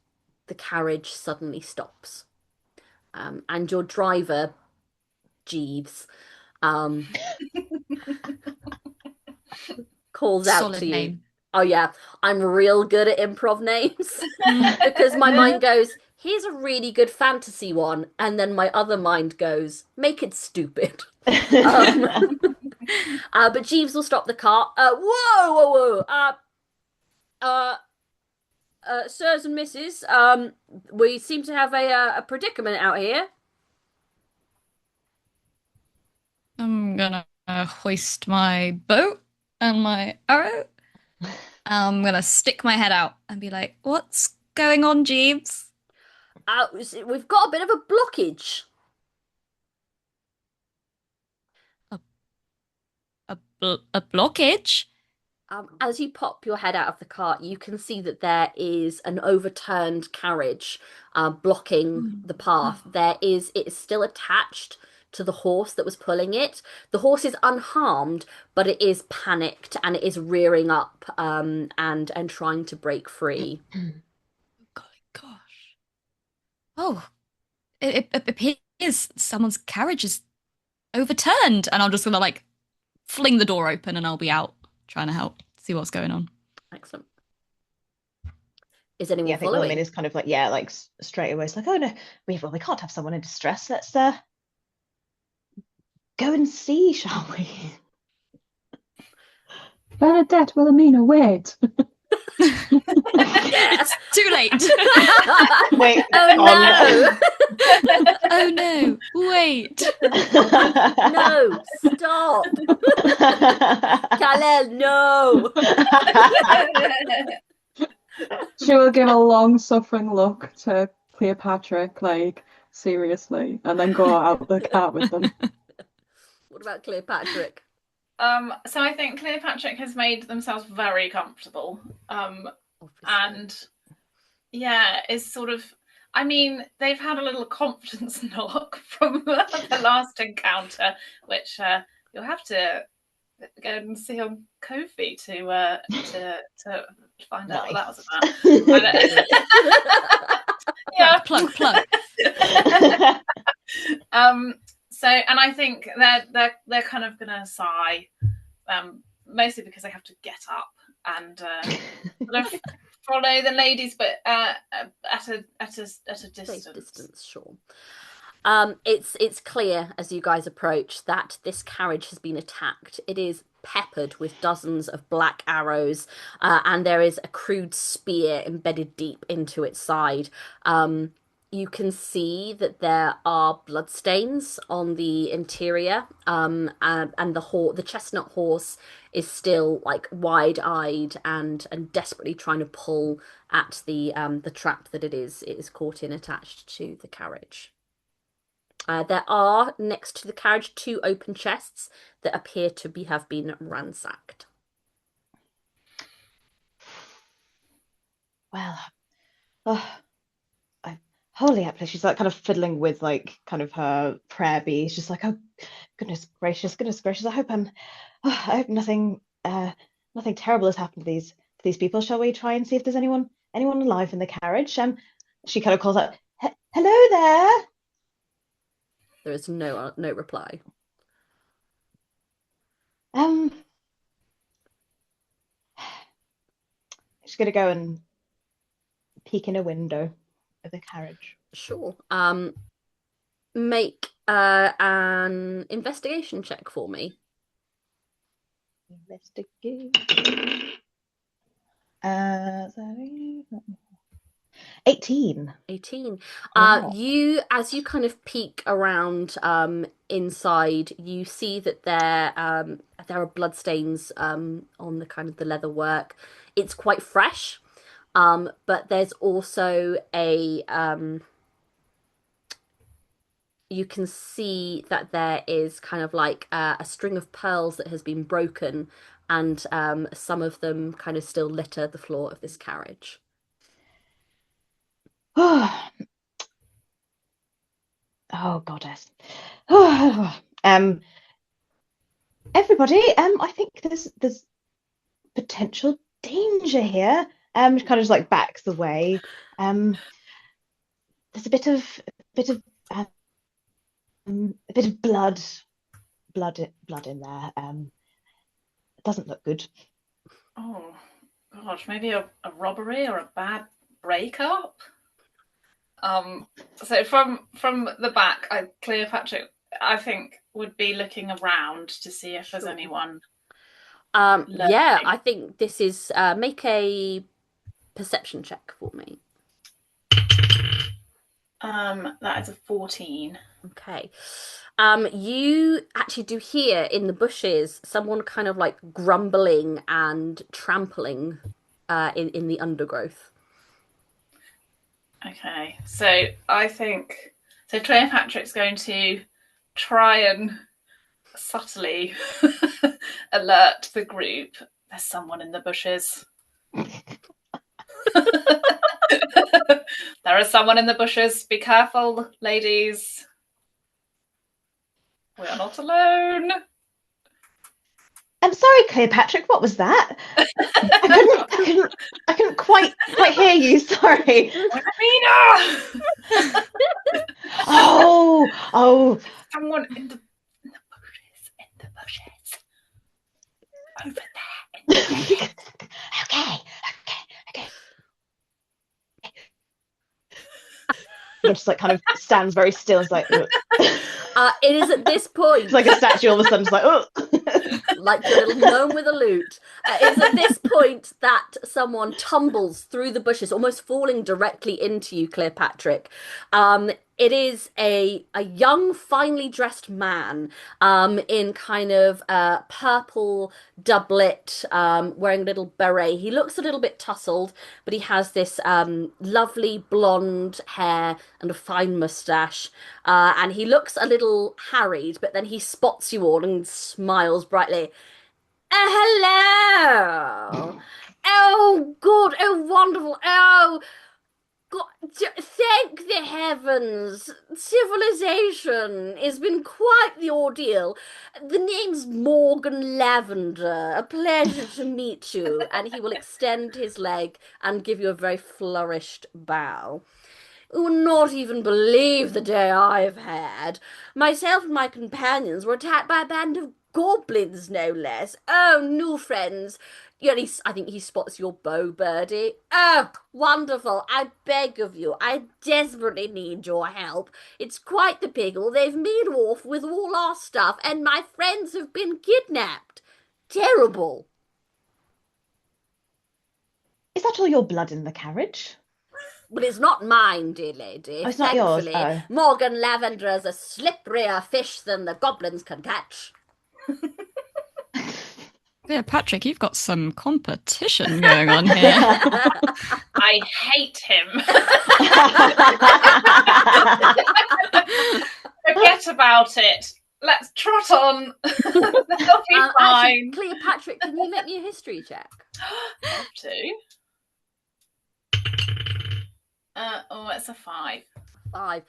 the carriage suddenly stops. And your driver, Jeeves, um, calls out Solid to you. name. Oh yeah, I'm real good at improv names Mm. because my mind goes, here's a really good fantasy one, and then my other mind goes, make it stupid. Um, but Jeeves will stop the car. Whoa, whoa, whoa. Uh, sirs and misses, we seem to have a predicament out here. I'm gonna hoist my boat and my arrow. I'm gonna stick my head out and be like, "What's going on, Jeeves?" We've got a bit of a blockage. A, a blockage? As you pop your head out of the cart, you can see that there is an overturned carriage blocking the path. It is still attached to the horse that was pulling it. The horse is unharmed, but it is panicked and it is rearing up and trying to break free. Golly gosh! Oh, it appears someone's carriage is overturned, and I'm just gonna like fling the door open, and I'll be out trying to help see what's going on. Excellent. Is anyone Yeah, I think Wilhelmine following? is kind of like, yeah, like straight away. It's like, oh no, we can't have someone in distress. Let's go and see, shall we? Bernadette, Wilhelmina, wait. Yes. Too late. Wait. Oh no. Oh no! Wait. No, stop. Kalel, no. She will give a long-suffering look to Cleopatra, like, seriously, and then go out the cart with them. What about Cleopatra? So I think Cleopatra has made themselves very comfortable. Obviously. And yeah, is sort of, I mean, they've had a little confidence knock from the last encounter, which you'll have to go and see on Ko-fi to find out what that was about. Yeah. Plug. So, and I think they're kind of gonna sigh, mostly because they have to get up and sort of follow the ladies, but at a Safe distance. distance, sure. It's clear as you guys approach that this carriage has been attacked. It is peppered with dozens of black arrows, and there is a crude spear embedded deep into its side. You can see that there are bloodstains on the interior, and the chestnut horse is still like wide-eyed and desperately trying to pull at the trap that it is caught in, attached to the carriage. There are next to the carriage 2 open chests that appear to have been ransacked. Well, holy apple. She's like kind of fiddling with like kind of her prayer beads, just like, oh goodness gracious. I hope nothing terrible has happened to these people. Shall we try and see if there's anyone alive in the carriage? She kind of calls out, hello there. There is no reply. She's gonna go and peek in a window of the carriage. Sure. Make an investigation check for me. Investigate. 18. 18. Wow. As you kind of peek around inside, you see that there are bloodstains on the kind of the leather work. It's quite fresh, but there's also you can see that there is kind of like a string of pearls that has been broken, and some of them kind of still litter the floor of this carriage. Oh, goddess. Everybody, I think there's potential danger here. Kind of just like backs away. There's a bit of blood blood in there. It doesn't look good. Oh gosh, maybe a robbery or a bad breakup. So from the back, Cleopatra, I think, would be looking around to see if there's anyone. Yeah, I think this is make a perception check for me. That is a 14. Okay. You actually do hear in the bushes someone kind of like grumbling and trampling in the undergrowth. Okay, so I think Cleopatra's going to try and subtly alert the group. There's someone in the bushes. There is someone in the bushes. Be careful, ladies. We are not alone. I'm sorry, Cleopatra, what was that? I couldn't quite hear you, sorry. Amina! Oh. Someone in the bushes. Over there. Okay. It just like kind of stands very still. It's like, it is at this point. It's like a statue all of a sudden, just like, oh. Like your little gnome with a lute. It's at this point that someone tumbles through the bushes, almost falling directly into you, Cleopatra. It is a young, finely dressed man in kind of purple doublet, wearing a little beret. He looks a little bit tousled, but he has this lovely blonde hair and a fine moustache. And he looks a little harried, but then he spots you all and smiles brightly. Hello! Oh, good! Oh, wonderful! Oh, God, thank the heavens! Civilization has been quite the ordeal. The name's Morgan Lavender. A pleasure to meet you. And he will extend his leg and give you a very flourished bow. You will not even believe the day I've had. Myself and my companions were attacked by a band of goblins, no less. Oh, new friends. I think he spots your bow, Birdie. Oh, wonderful. I beg of you. I desperately need your help. It's quite the pickle. They've made off with all our stuff, and my friends have been kidnapped. Terrible. Is that all your blood in the carriage? But it's not mine, dear lady. Oh, it's not yours. Oh. Morgan Lavender is a slipperier fish than the goblins can catch. Yeah, Patrick, you've got some competition going on here. I hate him. Forget about it. Let's trot on. They'll be fine. Actually, Cleopatra, can you make me a history check? Have to. It's a 5. 5.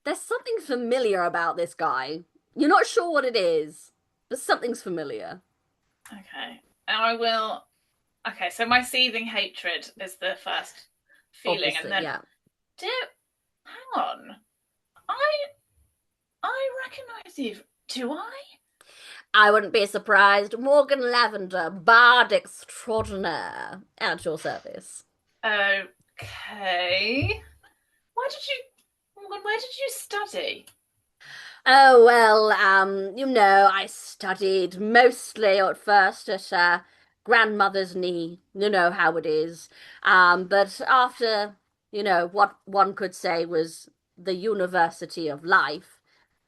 There's something familiar about this guy. You're not sure what it is, but something's familiar. Okay. And I will. Okay, so my seething hatred is the first feeling, Obviously, and then yeah. Hang on. I recognise you. Do I? I wouldn't be surprised. Morgan Lavender, bard extraordinaire, at your service. Okay. Where did you study? Oh, well, I studied mostly at first at grandmother's knee. You know how it is. But after, what one could say was the University of Life,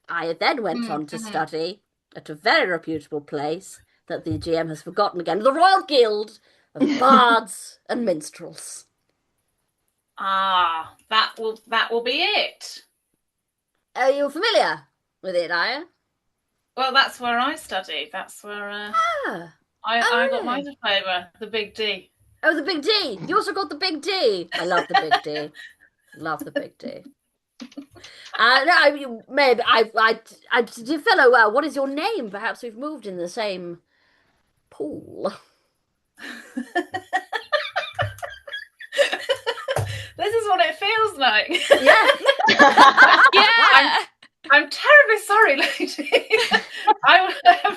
I then went on to study at a very reputable place that the GM has forgotten again, the Royal Guild of Bards and Minstrels. Ah, that will be it. Are you familiar with it, are you? Well, that's where I studied. That's where I got my diploma, the Big D. Oh, the Big D. You also got the Big D. I love the Big D. Love the Big D. No, maybe dear fellow, what is your name? Perhaps we've moved in the same pool. This is what it feels like. Yeah. Yeah. I'm terribly sorry, lady.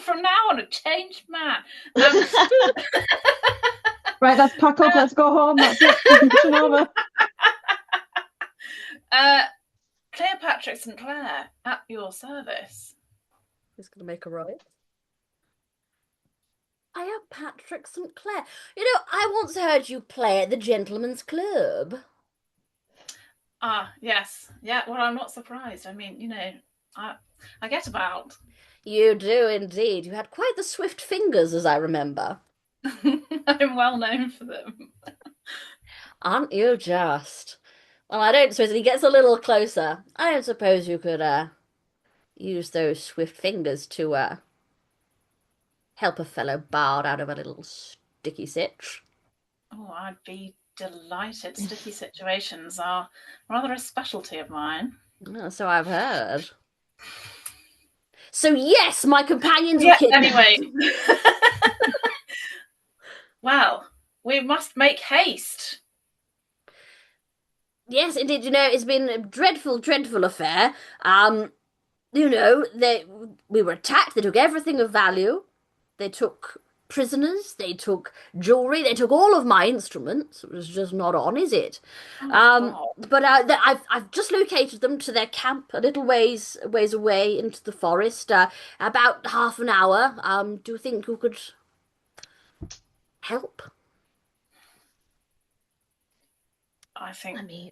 From now on a changed man. Right, let's pack up. Let's go home. That's it. Mission over. Cleopatra St. Clair, at your service. Who's going to make a right? I am Patrick St. Clair. You know, I once heard you play at the Gentlemen's Club. Ah, yes. Yeah, well, I'm not surprised. I mean, I get about. You do indeed. You had quite the swift fingers, as I remember. I'm well known for them. Aren't you just? Well, I don't suppose if he gets a little closer, I don't suppose you could use those swift fingers to help a fellow bard out of a little sticky sitch. Oh, I'd be delighted. Sticky situations are rather a specialty of mine. Oh, so I've heard. So yes, my companions were kidnapped. Anyway. Well, we must make haste. Yes, indeed. You know, it's been a dreadful, dreadful affair. We were attacked. They took everything of value. They took prisoners. They took jewelry. They took all of my instruments. It was just not on, is it? But I've just located them to their camp a little ways away into the forest. About half an hour. Do you think you could help? I mean,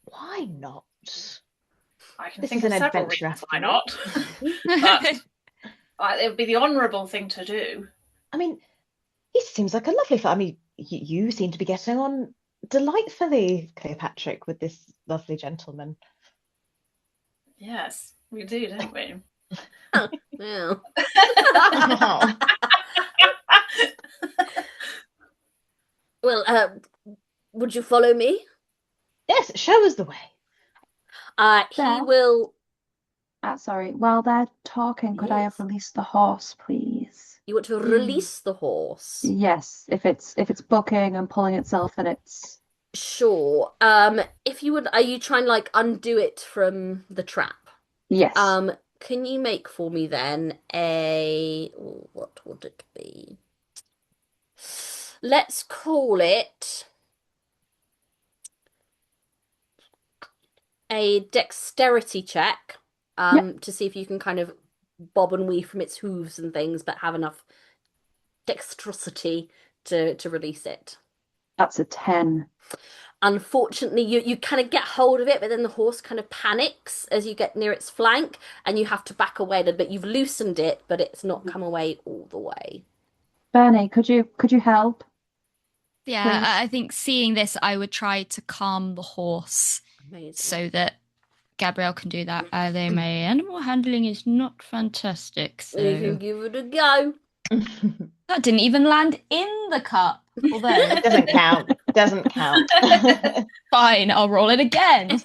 why not? I can This think is of an several adventure reasons after why not. But it would be the honourable thing to do. I mean, he seems like a lovely fellow. I mean, you seem to be getting on delightfully, Cleopatra, with this lovely gentleman. Yes, we do, don't we? Yeah. Well, would you follow me? Yes, show us the way. He There. will. Sorry. While they're talking, could I have Yes. released the horse, please? You want to release the horse? Yes, if it's bucking and pulling itself, and it's Sure. If you would, are you trying to like undo it from the trap? yes. Can you make for me then what would it be? Let's call it a dexterity check, to see if you can kind of bob and weave from its hooves and things, but have enough dexterosity to release it. That's a 10. Unfortunately, you kind of get hold of it, but then the horse kind of panics as you get near its flank, and you have to back away a little bit. You've loosened it, but it's not come away all the way. Bernie, could you help? Yeah, Please. I think seeing this, I would try to calm the horse Amazing. so that Gabrielle can do that. Although my animal handling is not fantastic, so You can give it a go. that didn't even land in the cup. Although It doesn't count. Doesn't count. fine, I'll roll it again.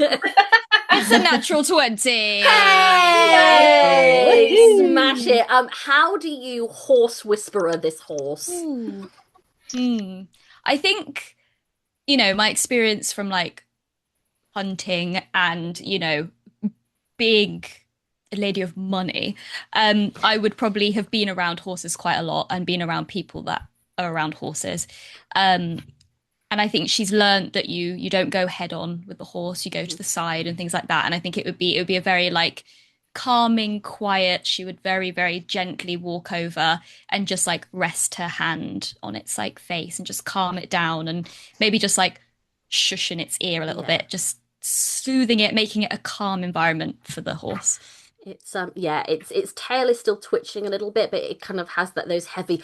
It's a natural 20. Hey! Woohoo! Smash it. How do you horse whisperer this horse? Ooh. I think, my experience from like hunting and, being a lady of money, I would probably have been around horses quite a lot and been around people that are around horses. And I think she's learned that you don't go head on with the horse, you go to the side and things like that. And I think it would be a very like calming, quiet. She would very, very gently walk over and just like rest her hand on its like face and just calm it down and maybe just like shush in its ear a little bit, just soothing it, making it a calm environment for the horse. It's its tail is still twitching a little bit, but it kind of has those heavy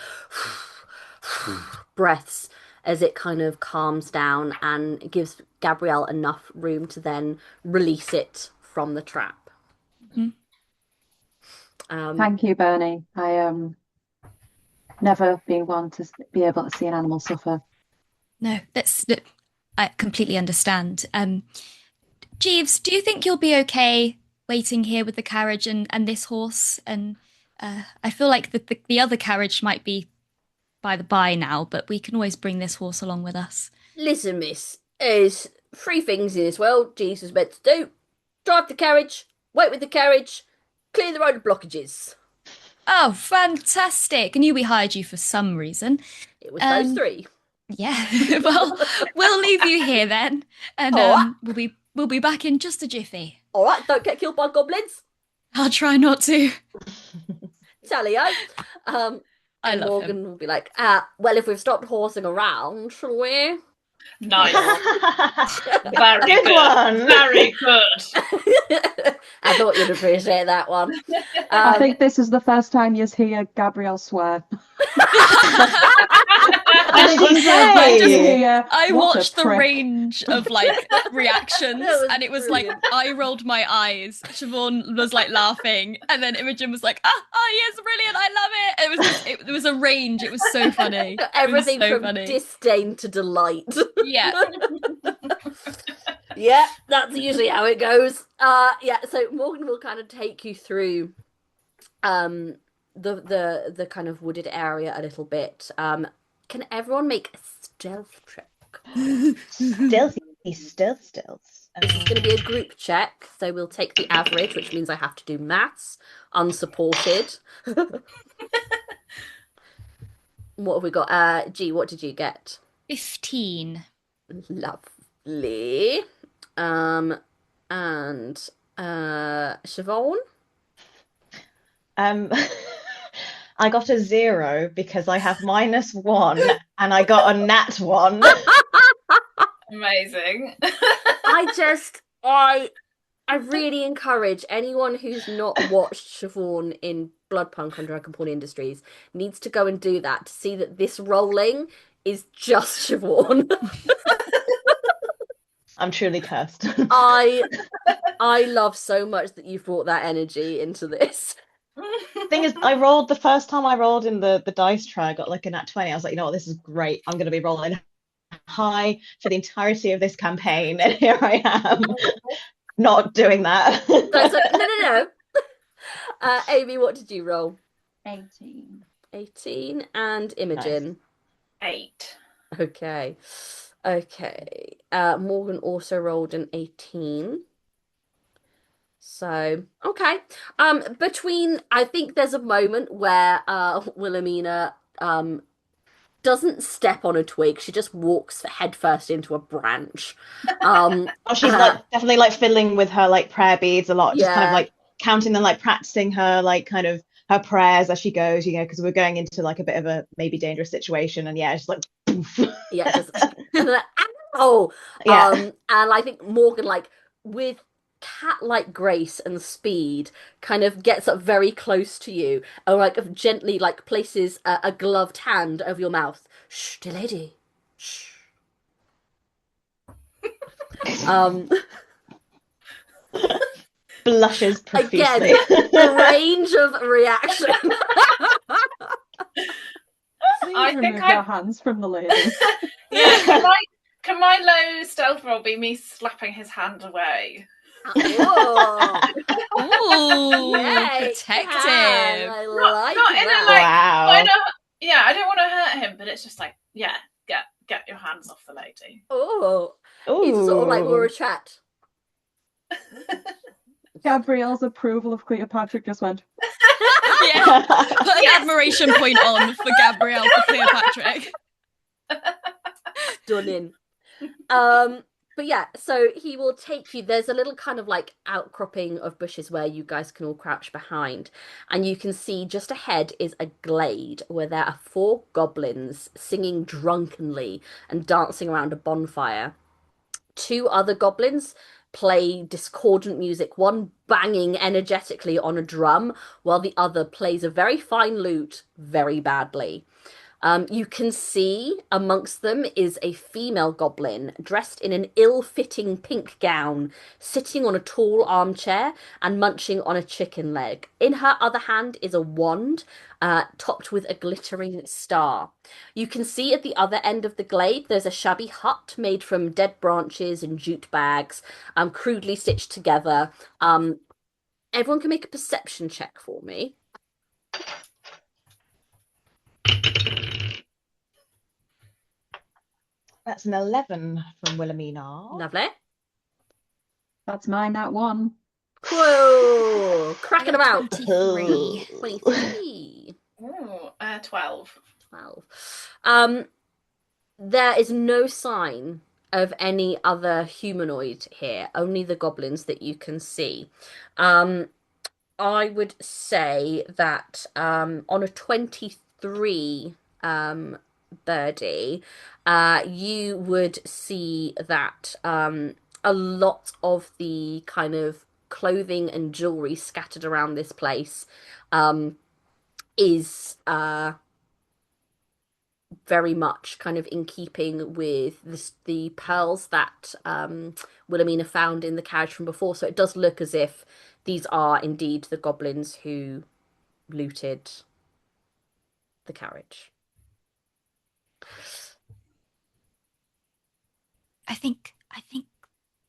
breaths as it kind of calms down and gives Gabrielle enough room to then release it from the trap. Thank you, Bernie. I never been one to be able to see an animal suffer. No, I completely understand. Jeeves, do you think you'll be okay waiting here with the carriage and this horse? And I feel like the other carriage might be by the by now, but we can always bring this horse along with us. Listen, miss, there's three things in this world Jeeves was meant to do: drive the carriage, wait with the carriage, clear the road of blockages. Oh, fantastic. I knew we hired you for some reason. It was those Um, three. yeah. Well, we'll leave you here then. And All right, we'll be back in just a jiffy. all right. Don't get killed by goblins. I'll try not to. Tally-o. I And love him. Morgan will be like, well, if we've stopped horsing around, shall we? Nice. Very Good good. one. Very good. I thought you'd appreciate that one. I think this is the first time you hear Gabrielle swear. What did she I just say? I What a watched the prick. range of like reactions, That was and it was brilliant. like I rolled my eyes. Siobhan was like laughing, and then Imogen was like, yes, brilliant, I love it." It was just, it was a range. It was so funny. It was Everything so from funny. disdain to delight. Yeah. Yeah, that's usually how it goes. Yeah, so Morgan will kind of take you through the kind of wooded area a little bit. Can everyone make a stealth check? Stealthy, stealth. This is going to be a group check, so we'll take the average, which means I have to do maths, unsupported. What have we got? G, what did you get? 15. Lovely. And Siobhan? I got a 0 because I have -1 and I got a nat 1. Amazing. I really encourage anyone who's not watched Siobhan in Bloodpunk on Dragonborn Industries needs to go and do that to see that this rolling is just Siobhan. I'm truly cursed. I love so much that you've brought that energy into this. Thing is, the first time I rolled in the dice tray, I got like a nat 20. I was like, you know what, this is great. I'm going to be rolling high for the entirety of this campaign. And here I am, not doing that. So it's like, no. Amy, what did you roll? 18. 18 and Imogen. 8. Okay. Morgan also rolled an 18. So, okay. I think there's a moment where Wilhelmina doesn't step on a twig. She just walks headfirst into a branch. Oh, she's like definitely like fiddling with her like prayer beads a lot, just kind of Yeah. like counting them, like practicing her like kind of her prayers as she goes, you know, because we're going into like a bit of a maybe dangerous situation, and yeah, it's like poof. Yeah, just ow! Yeah. And I think Morgan, like with cat-like grace and speed, kind of gets up very close to you, and like gently like places a gloved hand over your mouth. Shh, dear lady. Shh. Um, Blushes profusely. Again, the range of reaction. I Please think remove your hands from the lady. Yeah, can my low stealth roll be me slapping his hand away? Whoa. Ooh, Yeah, protective. I like Not in a that. like, Wow. I don't want to hurt him, but it's just like, yeah, get your hands off the lady. Oh, he's sort of like more a chat. Gabrielle's approval of Cleopatra just went. Yeah. Put an admiration point on for Gabrielle for Cleopatra. Done in. But yeah, so he will take you. There's a little kind of like outcropping of bushes where you guys can all crouch behind, and you can see just ahead is a glade where there are 4 goblins singing drunkenly and dancing around a bonfire. 2 other goblins play discordant music, one banging energetically on a drum, while the other plays a very fine lute very badly. You can see amongst them is a female goblin dressed in an ill-fitting pink gown, sitting on a tall armchair and munching on a chicken leg. In her other hand is a wand, topped with a glittering star. You can see at the other end of the glade there's a shabby hut made from dead branches and jute bags, crudely stitched together. Everyone can make a perception check for me. That's an 11 from Wilhelmina. Lovely. That's mine at 1. Whoa, I cracking got about. 23. 23. Ooh, 12. 12. There is no sign of any other humanoid here, only the goblins that you can see. I would say that on a 23 birdie, you would see that a lot of the kind of clothing and jewelry scattered around this place is very much kind of in keeping with the pearls that Wilhelmina found in the carriage from before. So it does look as if these are indeed the goblins who looted the carriage. I think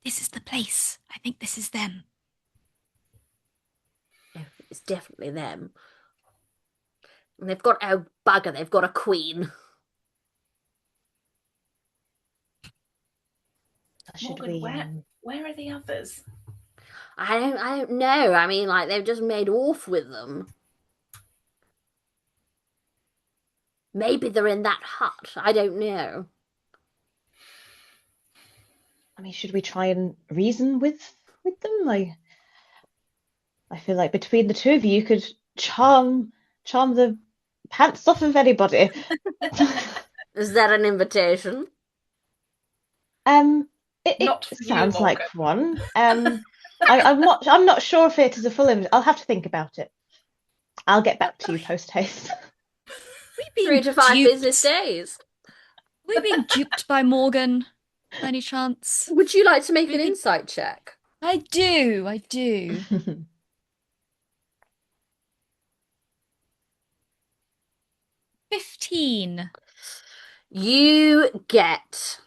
this is the place. I think this is them. It's definitely them. And they've got a bugger, they've got a queen. Should Morgan, we? where are the others? I don't know. I mean, like they've just made off with them. Maybe they're in that hut. I don't know. I mean, should we try and reason with them? I feel like between the two of you could charm the pants off of anybody. Is that an invitation? It Not for you, sounds like Morgan. one. I'm not sure if it is a full image. I'll have to think about it. I'll get back to you post haste. We've 3 been to 5 duped. business days. We've been duped by Morgan. By any chance? Would you like to make an Maybe- insight check? I do. 15. You get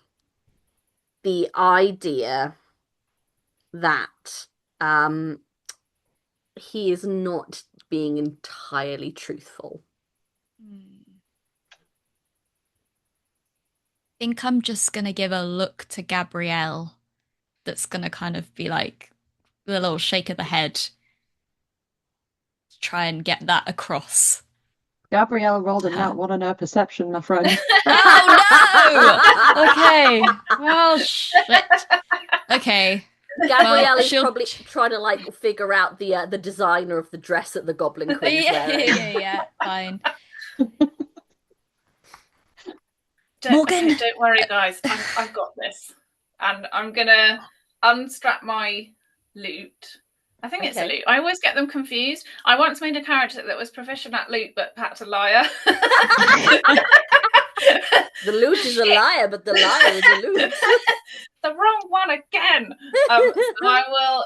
the idea that he is not being entirely truthful. Think I'm just gonna give a look to Gabrielle that's gonna kind of be like a little shake of the head to try and get that across. Gabrielle rolled a nat 1 on her perception, my friend. Oh no! Okay. Well, shit. Okay. Gabrielle is she'll- probably trying to like figure out the designer of the dress that the Goblin Queen's wearing. Yeah, fine. Morgan, Morgan! don't worry, guys. I've got this, and I'm gonna unstrap my loot. I think it's a Okay. loot. I always get them confused. I once made a character that was proficient at loot, but Pat's a liar. The loot is a liar, but the liar is a loot. The wrong one again. So I will,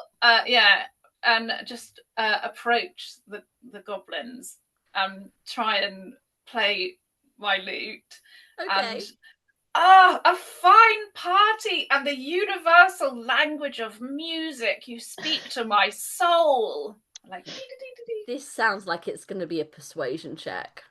and just approach the goblins and try and play my loot. Okay. And a fine party and the universal language of music. You speak to my soul. Like This sounds like it's going to be a persuasion check.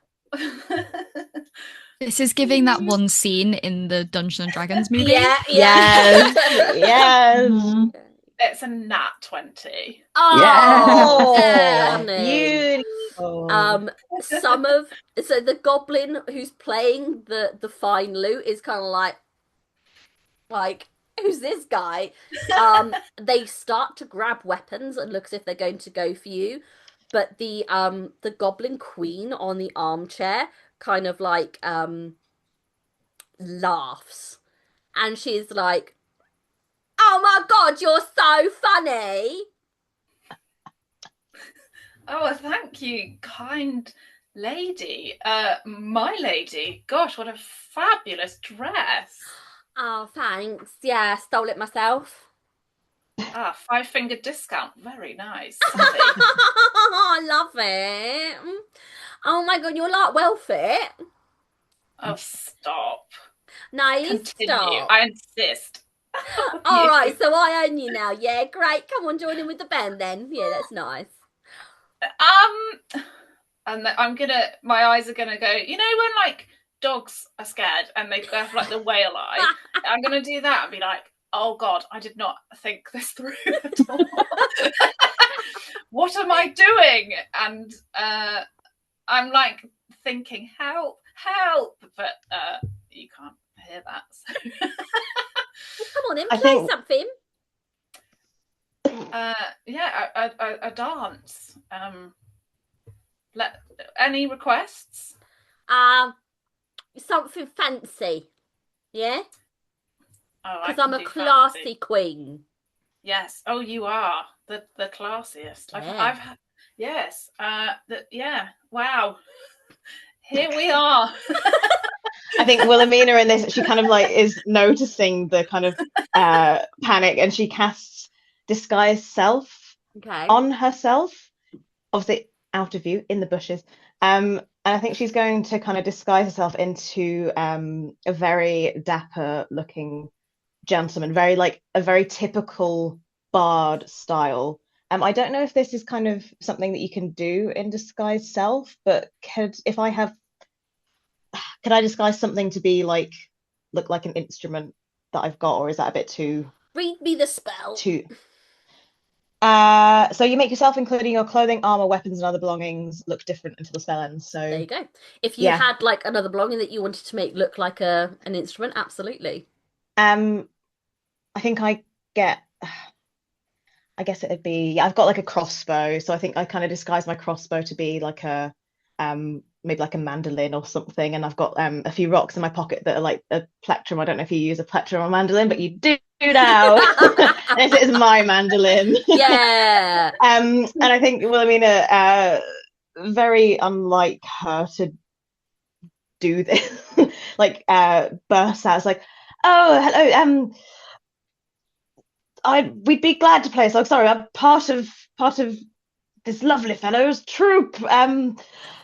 This is giving that one scene in the Dungeons and Dragons movie. Yeah. Yes, yes. Mhm. It's a nat 20. Oh, Yeah. stunning. Beautiful. So the goblin who's playing the fine lute is kind of like who's this guy? They start to grab weapons and look as if they're going to go for you, but the goblin queen on the armchair kind of like laughs, and she's like, "Oh my God, you're so funny." Oh, thank you, kind lady. My lady. Gosh, what a fabulous dress. Oh, thanks. Yeah, stole it myself. 5-finger discount. Very nice. I love it. Oh my God, you're like well fit. Oh, stop. Nice. Continue. Stop. I insist. All right, so I own you now. Yeah, great. Come on, join in with the band then. Yeah, that's nice. And my eyes are gonna go, you know when like dogs are scared and they have like the whale eye? I'm gonna do that and be like, oh God, I did not think this through at all. What am I doing? And I'm like thinking, help, but you can't hear that. So. Come on in, I play think- something. Yeah, a dance. Any requests? Something fancy. Yeah? Oh, Because I'm a do classy fancy. queen. Yes. Oh, you are the classiest. Yeah. Yes. Yeah. Wow. Here we are. I think Wilhelmina in this, she kind of like is noticing the kind of panic, and she casts disguise self Okay. on herself, obviously out of view in the bushes. And I think she's going to kind of disguise herself into a very dapper looking gentleman, very like a very typical bard style. I don't know if this is kind of something that you can do in disguise self, but could I disguise something to be like look like an instrument that I've got, or is that a bit too Read me the spell. So you make yourself, including your clothing, armor, weapons, and other belongings, look different until the spell ends. So There you go. If you had like another belonging that you wanted to make look like an instrument, absolutely. I think I guess it'd be I've got like a crossbow, so I think I kind of disguise my crossbow to be like a maybe like a mandolin or something, and I've got a few rocks in my pocket that are like a plectrum. I don't know if you use a plectrum or mandolin, but you do now. This is my mandolin. Yeah. And I think Wilhelmina, very unlike her to do this, like bursts out, it's like, oh, hello, we'd be glad to play a song. Sorry, I'm part of this lovely fellow's troupe.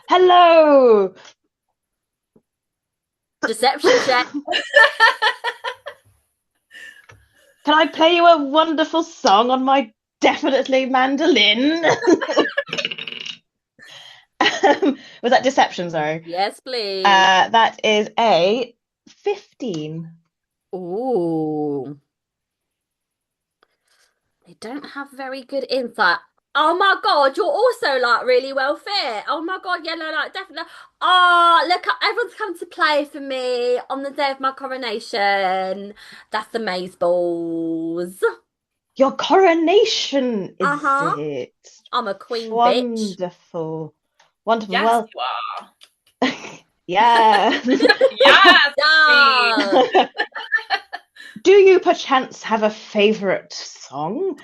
Hello. Deception check. Can I play you a wonderful song on my definitely mandolin? Was that deception, sorry? Yes, please. That is a 15. Ooh. They don't have very good insight. Oh my God, you're also like really well fit. Oh my God, yeah, no, like definitely. Oh, look, everyone's come to play for me on the day of my coronation. That's the maze balls. Your coronation, is Uh-huh. it? I'm a queen bitch. Wonderful. Wonderful. Yes, Well, you are. yeah. Yes. Yeah. Do you perchance have a favorite song?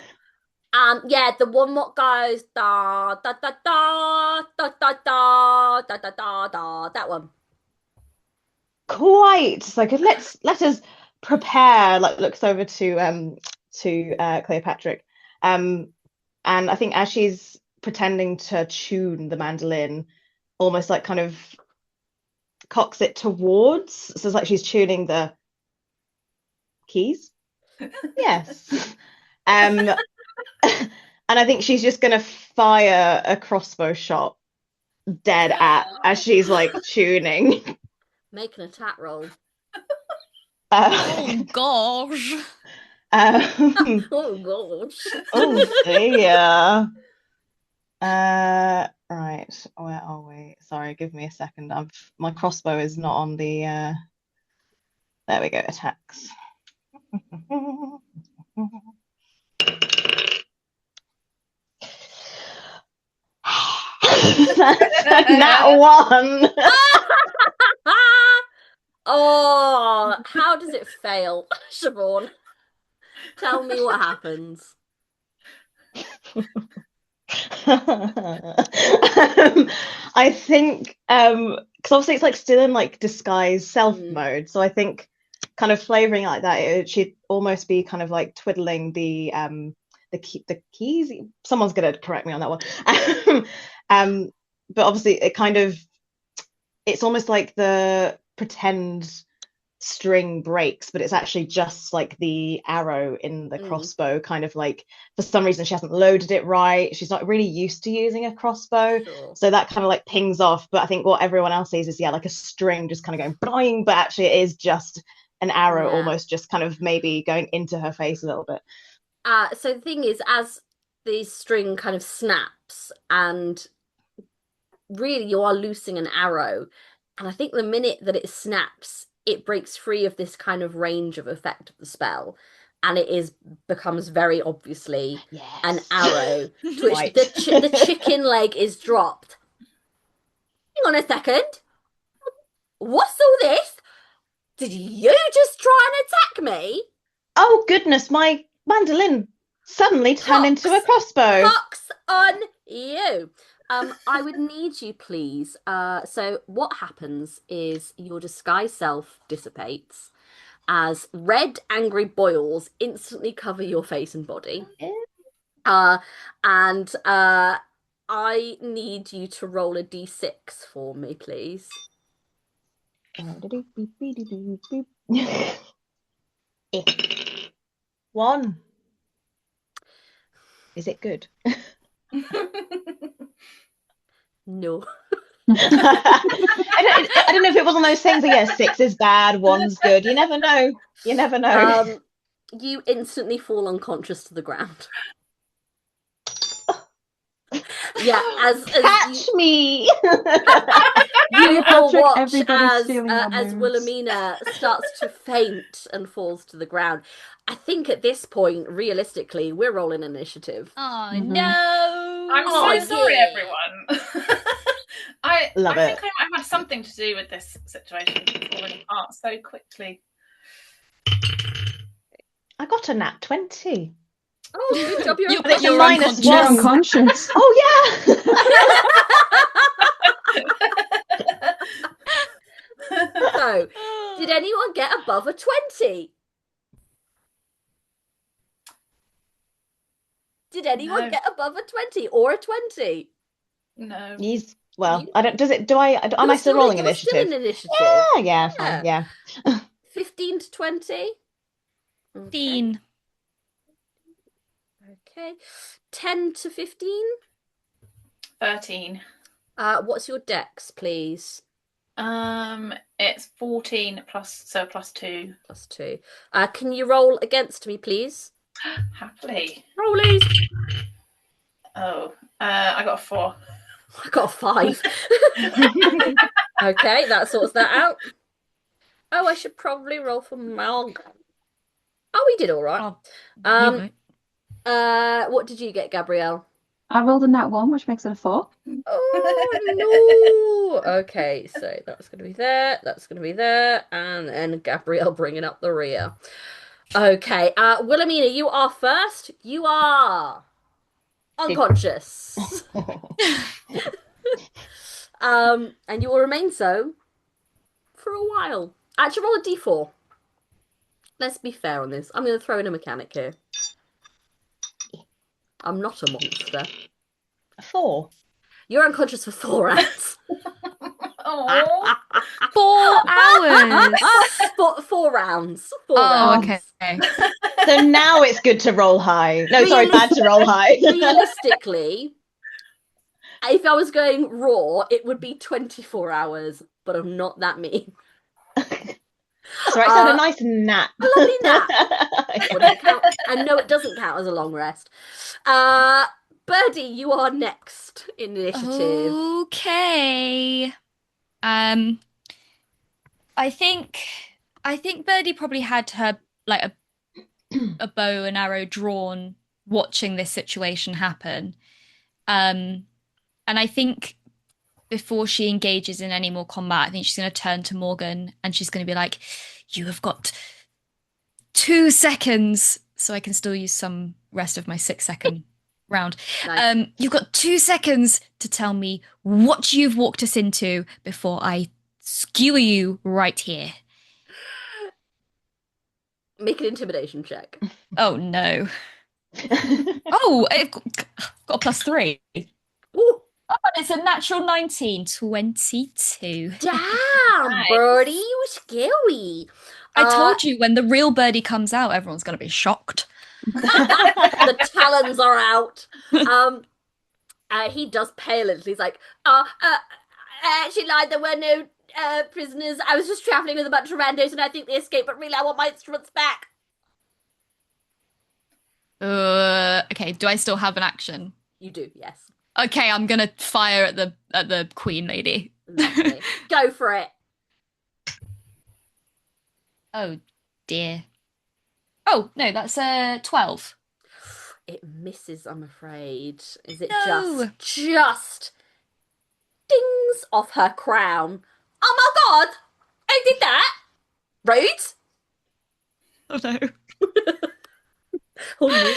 Yeah, the one what goes da da da da da da da da da da da. That one. Quite. So let us prepare. Like looks over to Cleopatra, and I think as she's pretending to tune the mandolin, almost like kind of cocks it towards. So it's like she's tuning the keys. Yes. And I think she's just gonna fire a crossbow shot dead at as she's like tuning. Make an attack roll. Oh gosh. Oh gosh. Oh dear. Right, where are we? Sorry, give me a second. My crossbow is not on the there we go, attacks. That one. Oh, how does it fail, Siobhan? Tell me what happens. I think because obviously it's like still in like disguise self Mm. mode, so I think kind of flavoring like that, she'd almost be kind of like twiddling the keys. Someone's gonna correct me on that one. But obviously it's almost like the pretend string breaks, but it's actually just like the arrow in the crossbow kind of like for some reason she hasn't loaded it right. She's not really used to using a crossbow. Sure. So that kind of like pings off. But I think what everyone else sees is like a string just kind of going boing, but actually it is just an arrow Yeah. almost just kind of maybe going into her face a little bit. So the thing is, as the string kind of snaps, and really you are loosing an arrow, and I think the minute that it snaps, it breaks free of this kind of range of effect of the spell, and it becomes very obviously an Yes. arrow, to which Right. the chicken leg is dropped. Hang on a second. What's all this? Did you just try and attack me? Oh goodness, my mandolin suddenly turned into a crossbow. Pox on you. I would need you, please. So what happens is your disguise self dissipates as red, angry boils instantly cover your face and body. And I need you to roll a d6 for me, please. One. Is it good? No. I don't know if it was one of those things that, yeah, 6 is bad, 1's good. You never know. You never know. You instantly fall unconscious to the ground. Yeah, as Catch me! you all Patrick, watch everybody's stealing our as moves. Wilhelmina starts to faint and falls to the ground. I think at this point, realistically, we're rolling initiative. Oh Mhm. no! I'm Oh, so sorry, yeah. everyone. I Love think it. I might have had something to do with this situation falling apart so quickly. I got a nat 20. Oh, good job! You're But it's a you're minus You're unconscious. one. unconscious. Oh yeah. So, did anyone get above a 20? Did anyone No. get above a 20 or a 20? No. He's well. You- I don't. Does it? Do I? Am I still rolling You're still initiative? in initiative. Yeah. Fine. Yeah. 15 to 20. Okay. 15. Okay. 10 to 15. 13. What's your dex, please? It's 14 plus 2. Plus 2. Can you roll against me, please? Happily. Rollies. Oh, I got a 4. I got a 5. Okay, that sorts that out. Oh, I should probably roll for Malg. Oh, we did all right. What did you get, Gabrielle? I rolled a nat 1, which makes it a 4. Oh no! Okay, so that's going to be there, that's going to be there, and then Gabrielle bringing up the rear. Okay, Wilhelmina, you are first. You are unconscious. And you will remain so for a while. Actually, roll a d4. Let's be fair on this. I'm going to throw in a mechanic here. I'm not a monster. 4. You're unconscious for 4 hours. Oh. 4 hours. 4 rounds. 4 Oh, rounds. okay. So now it's good to roll high. No, sorry, bad to roll high. Realistically, if I was going raw, it would be 24 hours, but I'm not that mean. Sorry, I said a nice nap. A lovely nap. Wouldn't count. And no, it doesn't count as a long rest. Birdie, you are next in initiative. Okay. I think Birdie probably had her like a bow and arrow drawn, watching this situation happen. And I think before she engages in any more combat, I think she's going to turn to Morgan and she's going to be like, "You have got 2 seconds, so I can still use some rest of my 6-second round. Nice. You've got 2 seconds to tell me what you've walked us into before I skewer you right here." Make an intimidation check. Oh no. Oh, I've got a +3. Ooh, Oh, it's a natural 19. 22. damn, Nice. Birdie, you scary. I told you when the real Birdie comes out, everyone's going to be shocked. The talons are out. He does pale a little. He's like, I actually lied. There were prisoners. I was just traveling with a bunch of randos and I think they escaped, but really I want my instruments back. Okay, do I still have an action? You do, yes. Okay, I'm gonna fire at the queen lady. Lovely. Go for it. Oh dear. Oh no, that's 12. It misses, I'm afraid. Is it No. just dings off her crown? Oh my god! I did that! Rude? Oh no. Oh no.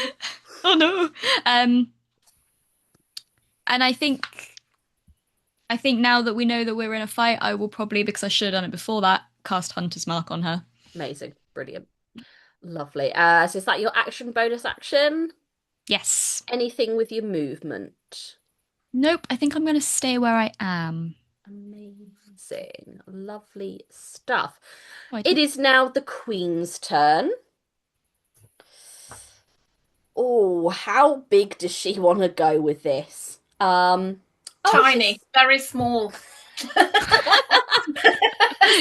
Oh no. And I think now that we know that we're in a fight, I will probably, because I should have done it before that, cast Hunter's Mark on her. Amazing. Brilliant. Lovely. So is that your action, bonus action? Yes. Anything with your movement? Nope, I think I'm going to stay where I am. Amazing. Lovely stuff. Oh, It is now the Queen's turn. Oh, how big does she want to go with this? Tiny, very small.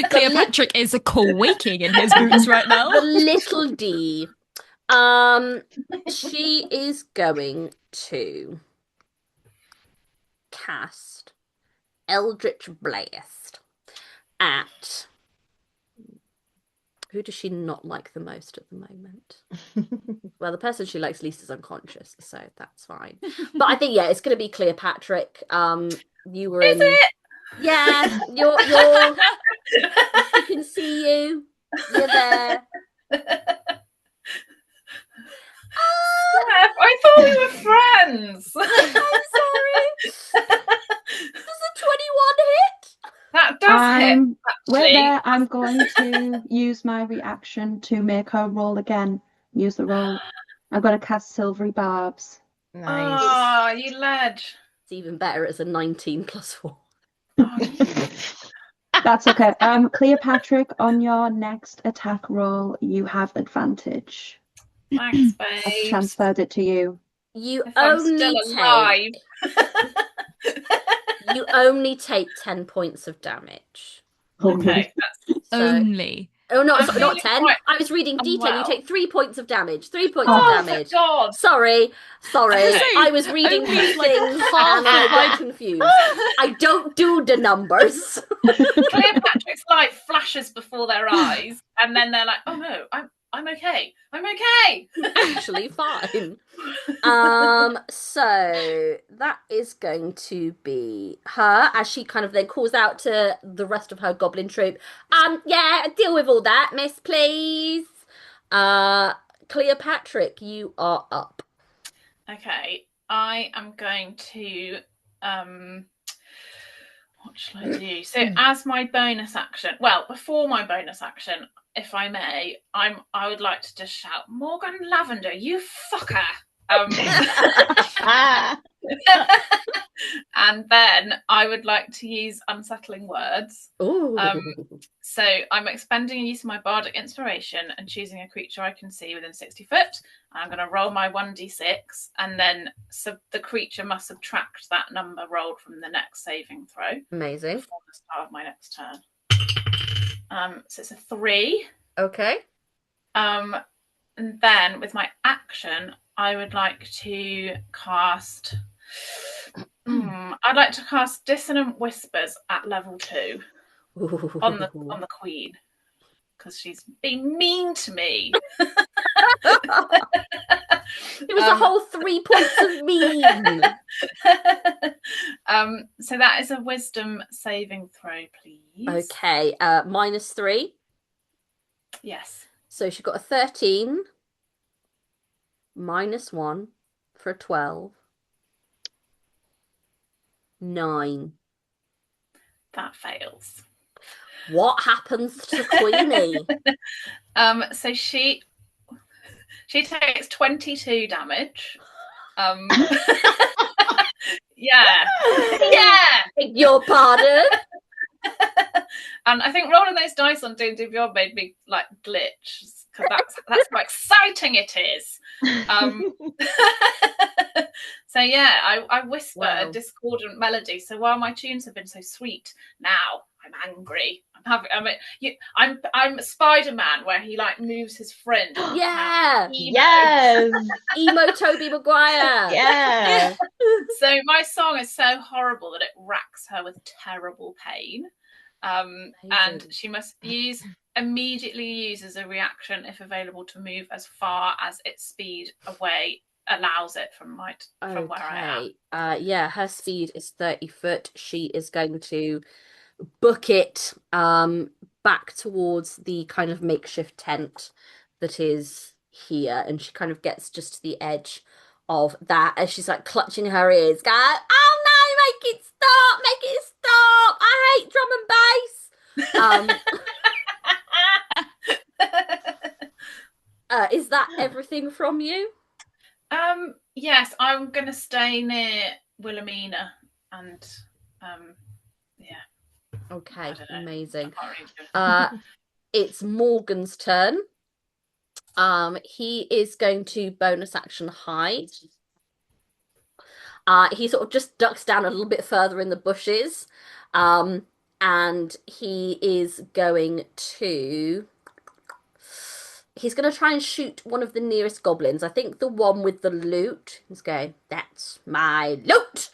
Cleopatra is quaking in his boots right now. The little D. She is going to cast Eldritch Blast at... Who does she not like the most at the moment? Well, the person she likes least is unconscious, so that's fine. But I think, yeah, it's going to be Cleopatra. You were Is it? Yeah, you're. She can see you. You're there. Steph, I thought we were friends. I'm sorry. Does a 21 hit? That does hit. We're Actually. there. I'm going to use my reaction to make her roll again. Use the roll. I'm going to cast Silvery Barbs. Nice. Oh, you ledge. It's even better as a 19 plus 4. Oh, That's okay. Cleopatra, on your next attack roll, you have advantage. thanks, I've babes. transferred it to you. You If I'm only still alive. you only take 10 points of damage. Okay, that's So, Only. oh no, I'm sorry, not feeling 10. quite I was reading D10. unwell. You take 3 points of damage. 3 points Oh, of oh, damage. thank God. Sorry. say, I was reading only these like things half and I of got my- confused. I don't do the numbers. Cleopatra's light flashes before their eyes, and then they're like, "Oh no, I'm okay. I'm okay." Actually fine. So that is going to be her as she kind of then calls out to the rest of her goblin troop. Yeah, deal with all that, miss, please. Cleopatra, you are up. Okay, I am going to what shall I do? So as my bonus action, well, before my bonus action, if I may, I would like to just shout, Morgan Lavender, you fucker. And then I would like to use unsettling words. Ooh. So I'm expending a use of my bardic inspiration and choosing a creature I can see within 60 foot. I'm going to roll my 1d6, and then the creature must subtract that number rolled from the next saving throw. Amazing. Before the start of my next turn. So it's a 3. Okay. And then with my action, I would like to cast. I'd like to cast Dissonant Whispers at level 2 on the Queen, because she's being mean to me. It was a whole 3 points of mean. So that is a Wisdom saving throw, please. Okay. -3. Yes. So she got a 13. -1 for a 12. 9. That fails. What happens to Queenie? So she takes 22 damage. Yeah. Beg your pardon? And I think rolling those dice on D&D Beyond made me like glitch, because that's how exciting it is. So yeah, I whisper Wow. a discordant melody. So while my tunes have been so sweet, now I'm angry. I'm Spider-Man, where he like moves his friend. Yeah. Yes. Emo Toby Maguire. Yeah. So my song is so horrible that it racks her with terrible pain. And Amazing. she must immediately use as a reaction, if available, to move as far as its speed away allows it from where I am. Yeah, her speed is 30 foot. She is going to book it back towards the kind of makeshift tent that is here, and she kind of gets just to the edge of that as she's like clutching her ears, going, "Oh no, make it stop, make it stop. I hate drum and bass." Is that everything from you? Yes, I'm gonna stay near Wilhelmina and yeah. Okay, amazing. Really It's Morgan's turn. He is going to bonus action hide. He sort of just ducks down a little bit further in the bushes. And he is going to try and shoot one of the nearest goblins. I think the one with the loot. He's going, "That's my loot."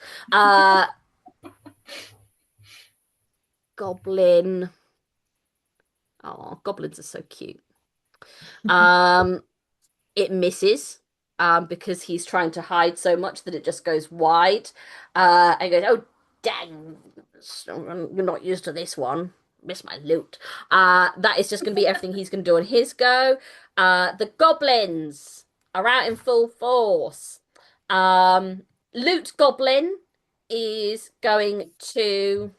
Goblin. Oh, goblins are so cute. It misses. Because he's trying to hide so much that it just goes wide. And goes, "Oh, dang, you're not used to this one. Miss my loot." That is just going to be everything he's going to do on his go. The goblins are out in full force. Loot Goblin is going to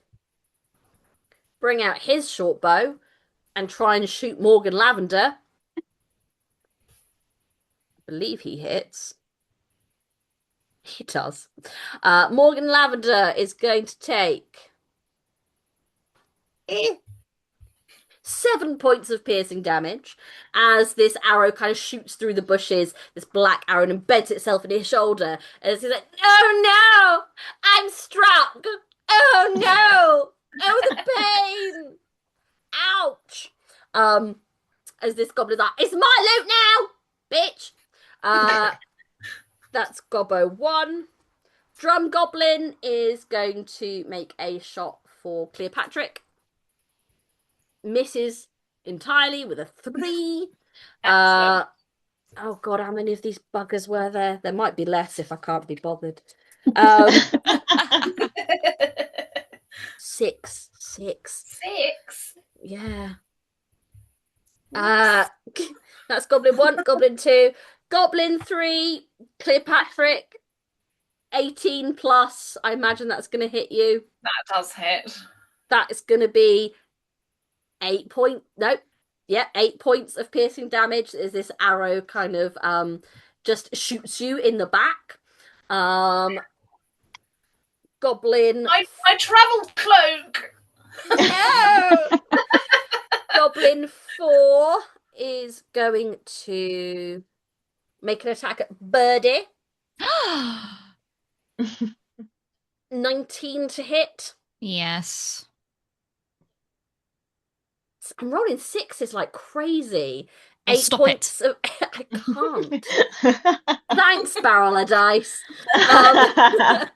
bring out his short bow and try and shoot Morgan Lavender. Believe he hits. He does. Morgan Lavender is going to take 7 points of piercing damage as this arrow kind of shoots through the bushes, this black arrow, and embeds itself in his shoulder. And he's like, "Oh no! I'm struck! Oh no! Oh, the pain! Ouch!" As this goblin's like, "It's my loot now, bitch!" That's Gobbo 1. Drum Goblin is going to make a shot for Cleopatra. Misses entirely with a 3. Oh god, how many of these buggers were there? There might be less if I can't be bothered. 6. Six. Yeah. That's Goblin 1, Goblin 2, Goblin 3, Cleopatra, 18 plus. I imagine that's going to hit you. That does hit. That is going to be 8 points. Nope. Yeah, 8 points of piercing damage as this arrow kind of just shoots you in the back. Goblin. My travel cloak. No! Goblin 4 is going to make an attack at Birdie. 19 to hit. Yes. I'm rolling 6s like crazy. Well, 8 stop points of I can't. Thanks, barrel of dice. Yeah,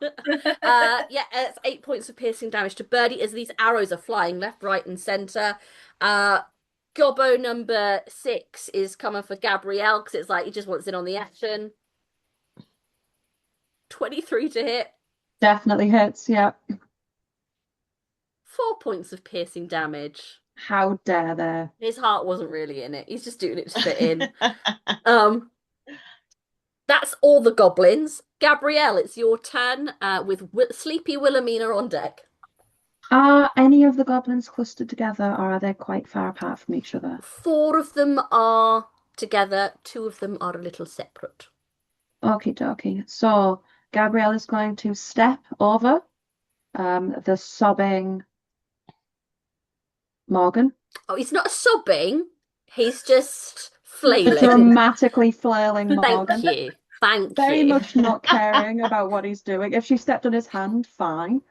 it's 8 points of piercing damage to Birdie as these arrows are flying left, right, and centre. Gobbo number 6 is coming for Gabrielle because it's like he just wants in on the action. 23 to hit. Definitely hits, yeah. 4 points of piercing damage. How dare they? His heart wasn't really in it. He's just doing it to fit in. That's all the goblins. Gabrielle, it's your turn with Sleepy Wilhelmina on deck. Are any of the goblins clustered together, or are they quite far apart from each other? 4 of them are together. 2 of them are a little separate. Okie dokie. So Gabrielle is going to step over the sobbing Morgan. Oh, he's not sobbing. He's just flailing. Dramatically flailing Morgan. Thank you. Thank Very you. much not caring about what he's doing. If she stepped on his hand, fine.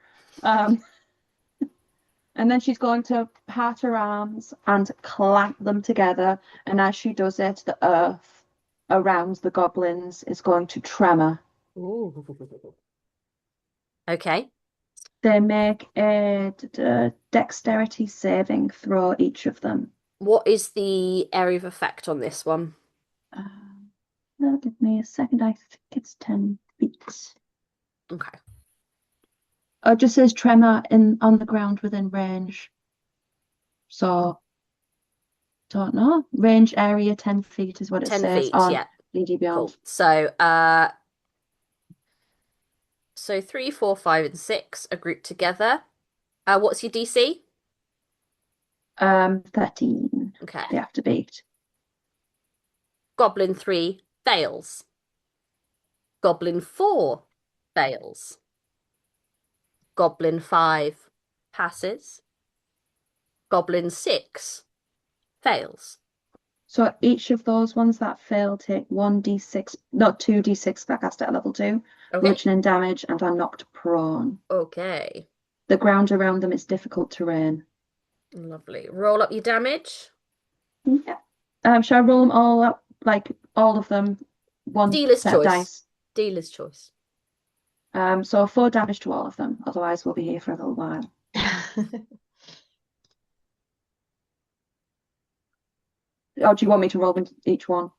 And then she's going to pat her arms and clamp them together. And as she does it, the earth around the goblins is going to tremor. Ooh. Okay. They make a dexterity saving throw, each of them. What is the area of effect on this one? Give me a second. I think it's 10 feet. Okay. It just says tremor on the ground within range. So, don't know. Range area 10 feet is what it 10 says feet, on yeah. BD Beyond. Cool. So 3, 4, 5, and 6 are grouped together. What's your DC? 13. Okay. They have to beat. Goblin 3 fails. Goblin 4 fails. Goblin 5 passes. Goblin 6 fails. So each of those ones that fail take 1d6, not 2d6 that cast at level 2, Okay. bludgeoning damage, and are knocked prone. Okay. The ground around them is difficult terrain. Lovely. Roll up your damage. Yeah. Shall I roll them all up, like all of them, one Dealer's set of choice. dice? Dealer's choice. So 4 damage to all of them. Otherwise, we'll be here for a little while. Or do you want me to roll them each one?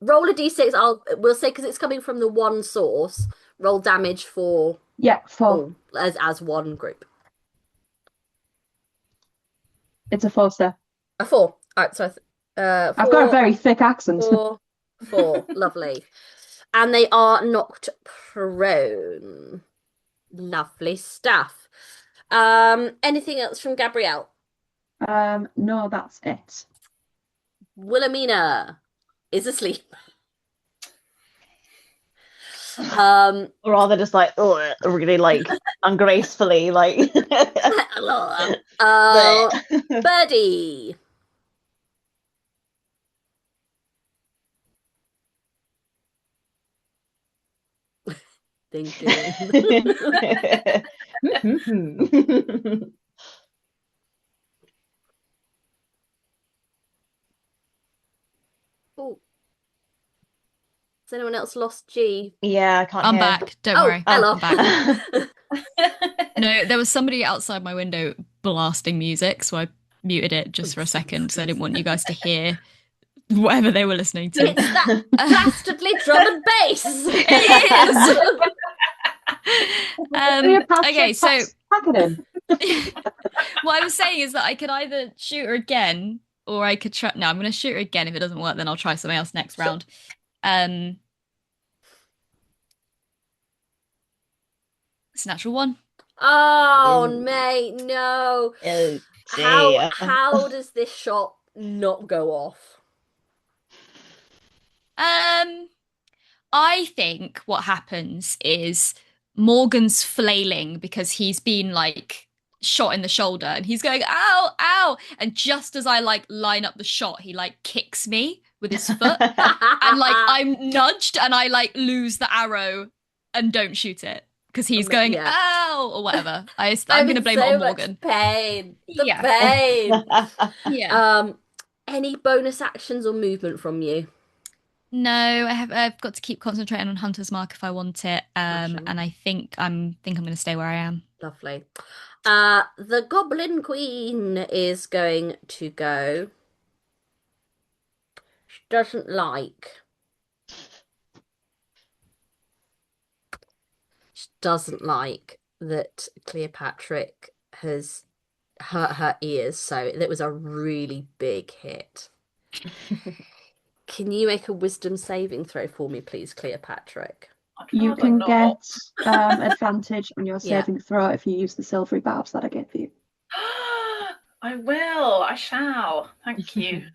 Roll a d6. We'll say because it's coming from the one source. Roll damage for Yeah, 4. all as one group. It's a 4, sir. A 4. All right. So 4. I've got a very thick accent. 4, 4. Lovely. And they are knocked prone. Lovely stuff. Anything else from Gabrielle? No, that's it. Wilhelmina is asleep. Or are they just like, oh, really like ungracefully, like Birdie. Thinking. Oh, has anyone else lost G? Yeah, I can't I'm hear. back. Don't worry. Hello. I'm back. No, there was somebody outside my window blasting music, so I muted it just for a second because I didn't want you guys to hear whatever they were listening to. It's that dastardly drum and bass. It is. Okay, so pack it in. what I was saying is that I could either shoot her again, or I could try. No, I'm going to shoot her again. If it doesn't work, then I'll try something else next round. It's a natural 1. Oh, Ew. mate, no. Oh, How does this shot not go off? I think what happens is Morgan's flailing because he's been like shot in the shoulder and he's going, ow, ow. And just as I like line up the shot, he like kicks me with his foot. And like I'm nudged and I like lose the arrow and don't shoot it because he's going, Yeah. ow, or whatever. I'm I'm going to in blame it so on much Morgan. pain. The Yeah. pain. Yeah. Any bonus actions or movement from you? No, I've got to keep concentrating on Hunter's Mark if I want it. Smashing. And I think I'm going to stay where I am. Lovely. The Goblin Queen is going to go. She doesn't like. She doesn't like that Cleopatra has hurt her ears, so it was a really big hit. Can you make a wisdom saving throw for me, please, Cleopatra? You can get advantage on your Yeah. saving throw if you use the silvery barbs that I gave you. I will. I shall. Thank you.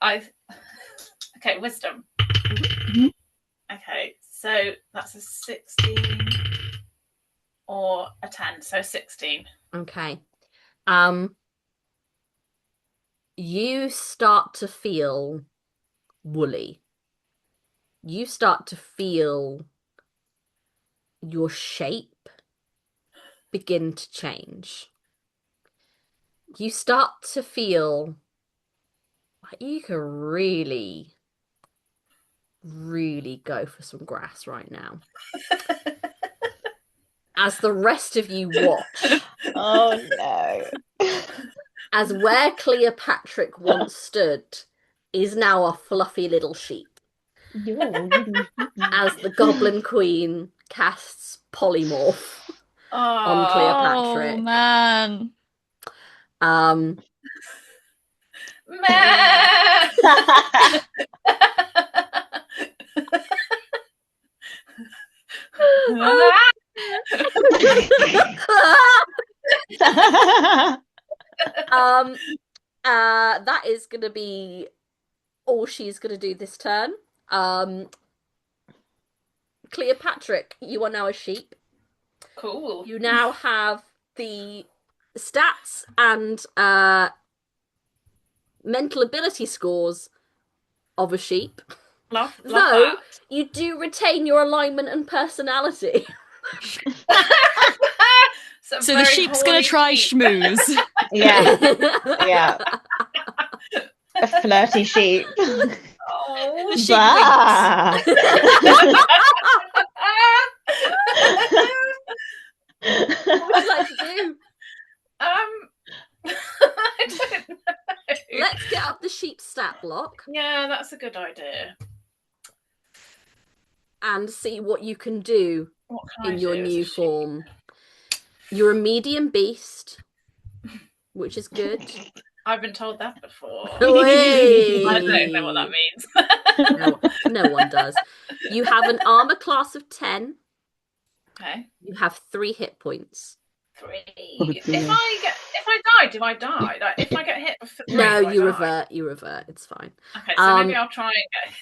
Okay, wisdom. Okay, so that's a 16 or a 10, so 16. Okay. You start to feel woolly. You start to feel your shape begin to change. you start to feel like you could really, really go for some grass right now. As the rest of you watch, Oh no. as where Cleopatra once stood is now a fluffy little sheep, as the Goblin Queen casts polymorph on Oh, Cleopatra. Oh man. Um, man. um, that is gonna be all she's gonna do this turn. Cleopatra, you are now a sheep. Cool. You now have the stats and mental ability scores of a sheep. Love Though you do retain your alignment and personality. So the sheep's gonna try schmooze. Yeah, yeah. A flirty sheep. Oh, The sheep Bah. What would you like to do? I don't know. Let's get up the sheep stat block Yeah, that's a good idea. and see what you can do What can in I your do as a new sheep? form. You're a medium beast, which is good. I've been told that before. Whey! I don't know what that means. No one does. You have an armor class of 10. Okay. You have 3 hit points. 3. Probably If three. I die, do I die? Like, if I get hit for 3, No, do I you die? revert. You revert. It's fine. Okay, so maybe I'll try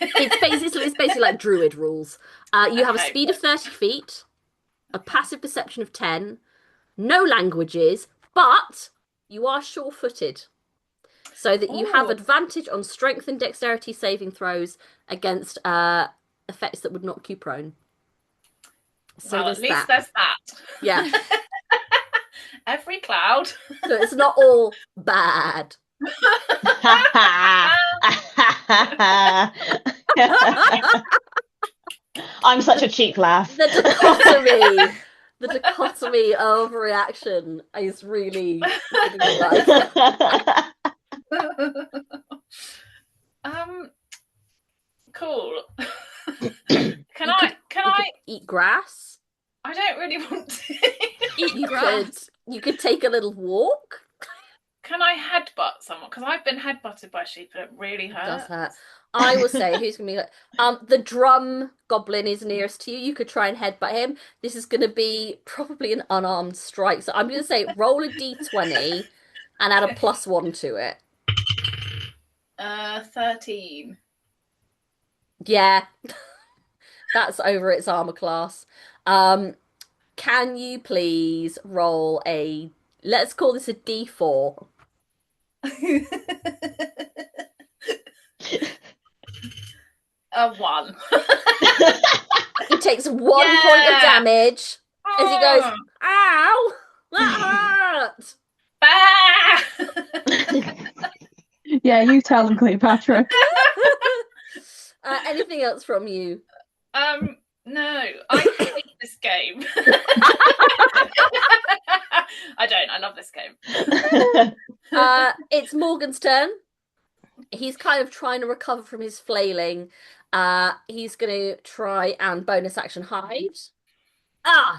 and get. It's basically like druid rules. You have a Okay. speed of 30 feet, a passive perception of 10, no languages, but you are sure-footed, so that you have Ooh. advantage on strength and dexterity saving throws against effects that would knock you prone. So Well, there's at least that. there's that. Yeah. Every cloud. So it's not all bad. I'm such a cheap laugh. The dichotomy of reaction is really nice. Cool. You Can I eat grass? I don't really want to. You could take a little walk. Can I headbutt someone? Because I've been headbutted by sheep and it really It does hurts. hurt. I will say who's gonna be like the drum goblin is nearest to you. You could try and headbutt him. This is gonna be probably an unarmed strike. So I'm gonna say roll a d20 and add a +1 to it. 13. Yeah. That's over its armor class. Can you please roll let's call this a d4. A 1. He takes 1 point of damage as he goes, Oh. ow, that hurt. Bah! Yeah, you tell them, Cleopatra. Anything else from you? No, I hate this game. I don't. I love this game. It's Morgan's turn. He's kind of trying to recover from his flailing. He's going to try and bonus action hide.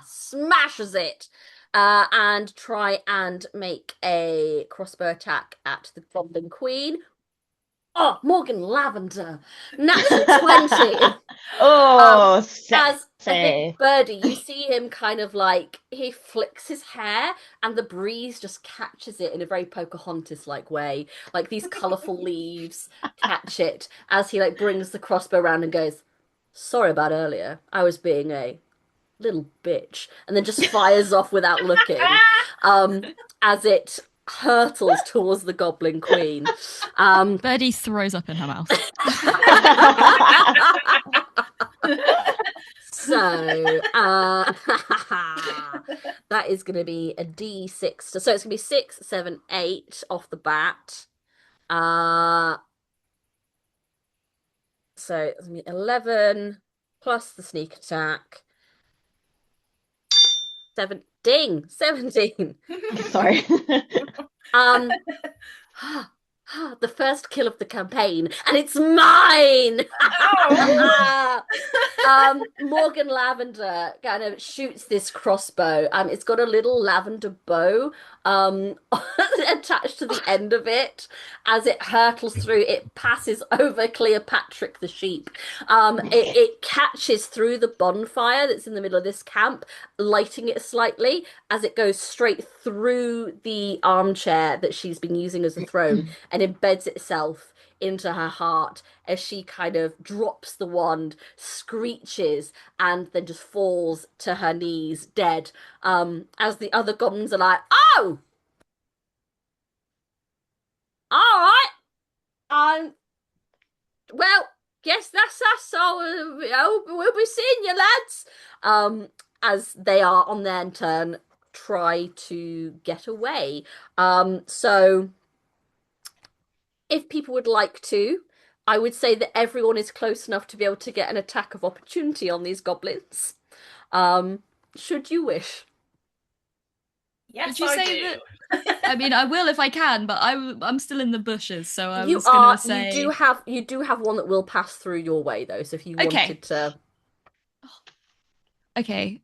Smashes it. And try and make a crossbow attack at the Goblin Queen. Oh, Morgan Lavender. Natural 20. Oh, As I sexy. think Birdie, you see him kind of like, he flicks his hair and the breeze just catches it in a very Pocahontas-like way. Like these colourful leaves catch it as he like brings the crossbow around and goes, sorry about earlier. I was being a little bitch. And then just fires off without looking. As it hurtles towards the Goblin Queen. Birdie throws up in her mouth. So, that is going to be a D6. So it's going to be 6, 7, 8 off the bat. So it's going to be 11 plus the sneak attack. 17. Sorry. Um, the first kill of the campaign, and it's mine. Morgan Lavender kind of shoots this crossbow. It's got a little lavender bow attached to the end of it. As it hurtles through, it passes over Cleopatra the sheep. It catches through the bonfire that's in the middle of this camp, lighting it slightly as it goes straight through the armchair that she's been using as a throne and embeds itself into her heart as she kind of drops the wand, screeches, and then just falls to her knees dead. As the other goblins are like, "Oh, all right, well, guess that's us. So we'll be seeing you, lads." As they are on their turn, try to get away. So if people would like to, I would say that everyone is close enough to be able to get an attack of opportunity on these goblins. Should you wish. Yes, Did you say do. that? I mean, I will if I can, but I'm still in the bushes, so I You was gonna are. say You do have one that will pass through your way though. So if you Okay. wanted to, okay.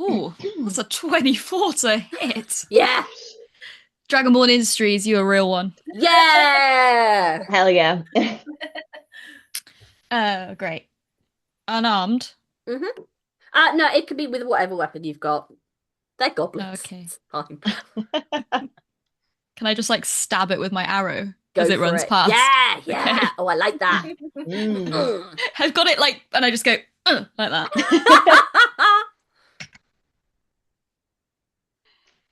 Ooh, that's a 24 to hit. yeah, Dragonborn Industries, you a real one. yeah. Hell yeah. Great. Unarmed. No, it could be with whatever weapon you've got. They're goblins. Okay. It's fine. Can I just like stab it with my arrow Go as it for runs it. past? Yeah. Okay. Oh, I like that. I've got it like, and I just go like that.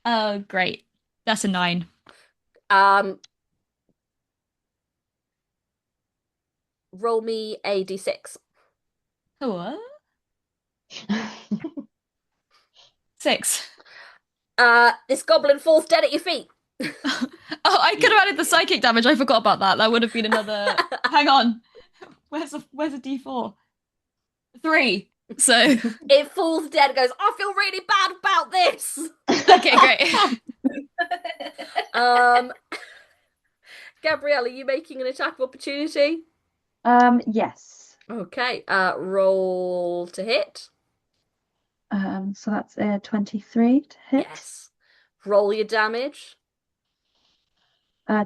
Oh, great. That's a 9. Roll me a d6. What? 6. This goblin falls dead at your feet. Oh, I could have added the psychic damage. I forgot about that. That would have been another. Hang on. Where's a D4? 3. So it falls dead and goes, I feel really bad about this. Okay, great. Gabrielle, are you making an attack of opportunity? Yes. Okay. Roll to hit. So that's a 23 to hit. Yes. Roll your damage.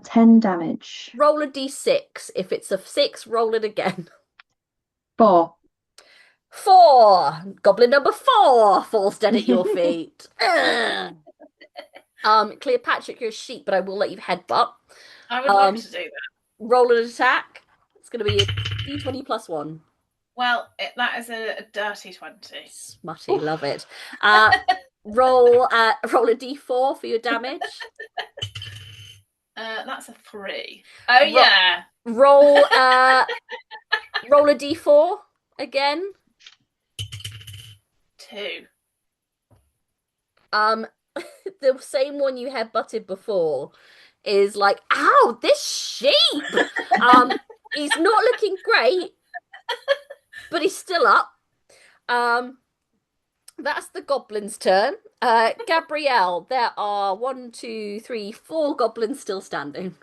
10 damage. Roll a d6. If it's a 6, roll it again. 4. 4. Goblin number 4 falls dead at your feet. Cleopatra, you're a sheep, but I will let you headbutt. I would like to do that. Roll an attack. It's going to be a d20 plus 1. Well, that is a dirty 20. Smutty, love it. Roll a d4 for your damage. That's a 3. Oh yeah. Roll a d4 again. 2. The same one you had butted before is like, ow, this sheep. He's not looking great, but he's still up. That's the goblin's turn. Gabrielle, there are 1, 2, 3, 4 goblins still standing.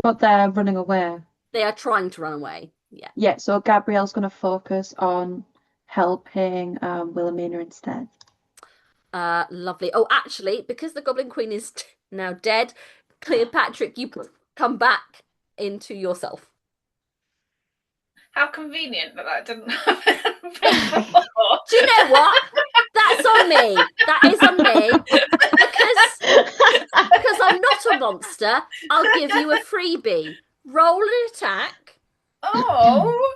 But they're running away. They are trying to run away. Yeah. Yeah, so Gabrielle's going to focus on helping Wilhelmina instead. Lovely. Oh, actually, because the Goblin Queen is now dead, Cleopatra, you come back into yourself. How convenient that didn't happen before. Do you know what? That's on me. That is on me. Because I'm not a monster, I'll give you a freebie. Roll an attack. Oh.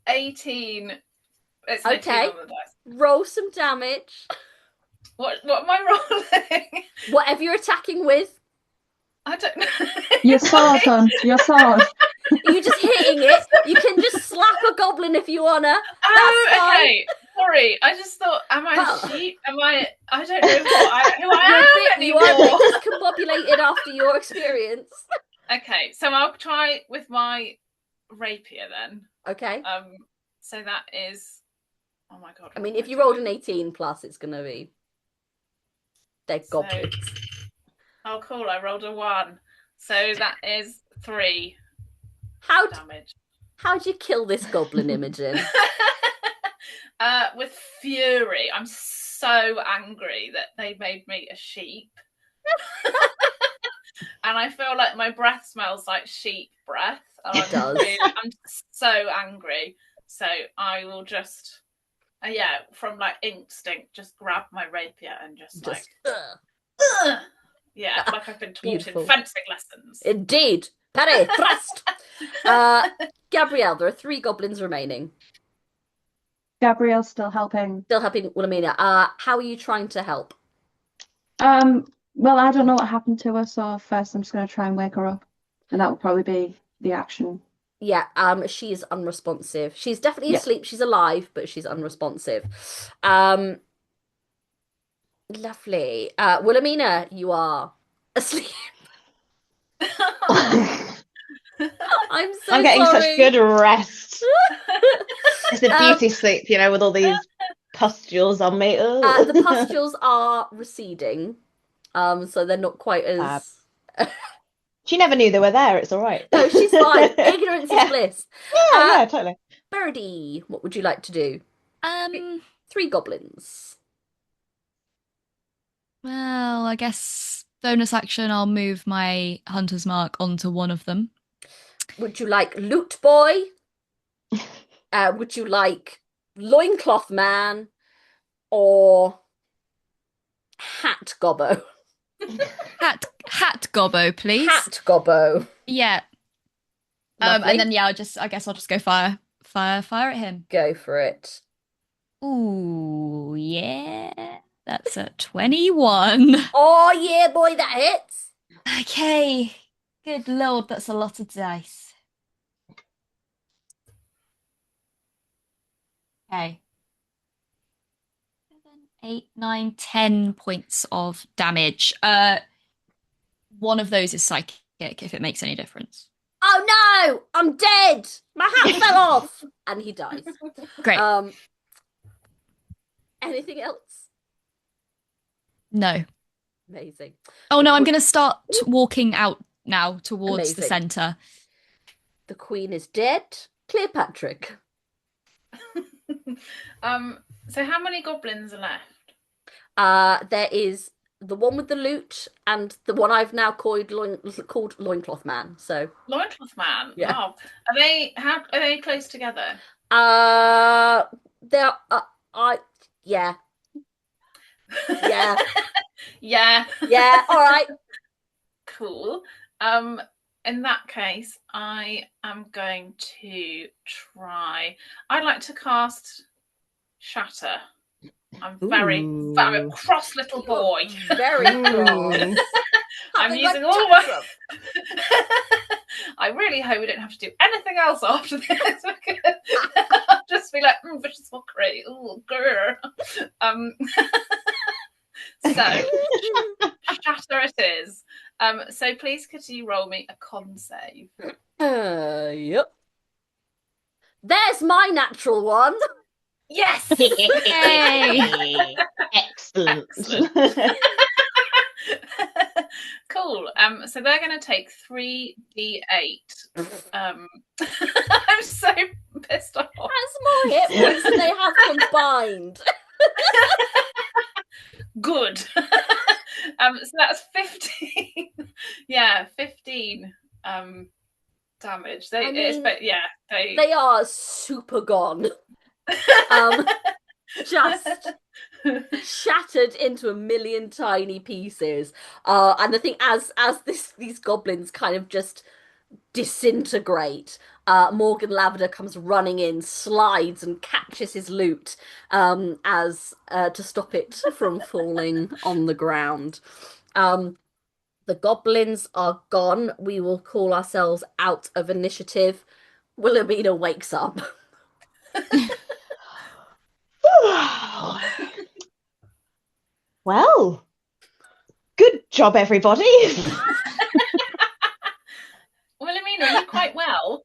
18. It's Okay. on the dice. Roll some damage. What am I rolling? Whatever you're attacking with. I don't know. Your sword, hon. Your sword. Are you just hitting it? You can just slap a goblin if you wanna. Oh, That's fine. okay. Sorry, I just thought, am I Well, a sheep? Am I? I don't know who you're a I am you are a bit anymore. discombobulated after your experience. Okay, so I'll try with my rapier then. Okay. So that is, oh my god. I mean, if you rolled an 18 plus, it's gonna be dead goblins. Oh, cool! I rolled a 1, so that is 3 How damage. how'd you kill this goblin, Imogen? With fury. I'm so angry that they made me a sheep. And I feel like my breath smells like sheep breath. It does. I'm so angry. So I will just, from like instinct, just grab my rapier and just like, yeah, like I've been taught Beautiful. in fencing lessons. Indeed. Parry, thrust. Gabrielle, there are 3 goblins remaining. Gabrielle's still helping. Still helping Wilhelmina. How are you trying to help? Well, I don't know what happened to her, so first I'm just going to try and wake her up, and that will probably be the action. Yeah, she is unresponsive. She's definitely Yeah. asleep. She's alive, but she's unresponsive. Lovely. Wilhelmina, you are asleep. I'm so I'm getting sorry. such good rest. It's a beauty sleep, with all these pustules on me. The pustules are receding, so they're not quite as. She never knew they were there. It's all right. No, she's fine. Ignorance is bliss. Yeah, totally. Birdie, what would you like to do? 3 goblins. Well, I guess bonus action, I'll move my hunter's mark onto one of them. Would you like loot boy? Would you like loincloth man or hat gobbo? Hat gobbo, please. Hat gobbo. Yeah. And then I guess I'll just go fire at him. Go for it. Ooh, yeah. That's a 21. Oh yeah, boy, that hits. Okay. Good lord, that's a lot of dice. Okay. 7, 8, 9, 10 points of damage. One of those is psychic, if it makes any difference. Oh no, I'm dead. My hat fell off, and he dies. Great. Anything else? No. Amazing. Oh no, I'm going to start walking out now towards Amazing. the center. The queen is dead. Cleopatra. So how many goblins are left? There is the one with the loot and the one I've now called Loincloth Man. So Loincloth Man. Yeah. Oh, are they close together? they're yeah. Yeah. Yeah. Yeah, all right. Cool. In that case, I am going to try. I'd like to cast Shatter. I'm a cross little boy. Very cross. I'm using all my. I really hope we don't have to do anything else after this. I'll just be like, vicious mockery. Oh, grr. So, Shatter it is. So please could you roll me a con save? Yep. There's my natural one. Yes! Yay! Excellent. Cool. So they're going to take 3d8. I'm so pissed off. That's more hit points than they have combined. Good. So that's 15. Yeah, 15 damage. They are super gone. Just shattered into a million tiny pieces. And the thing, as these goblins kind of just disintegrate, Morgan Lavender comes running in, slides and catches his loot as to stop it from falling on the ground. The goblins are gone. We will call ourselves out of initiative. Wilhelmina wakes up. Well, good job, everybody. Wilhelmina, are you quite well?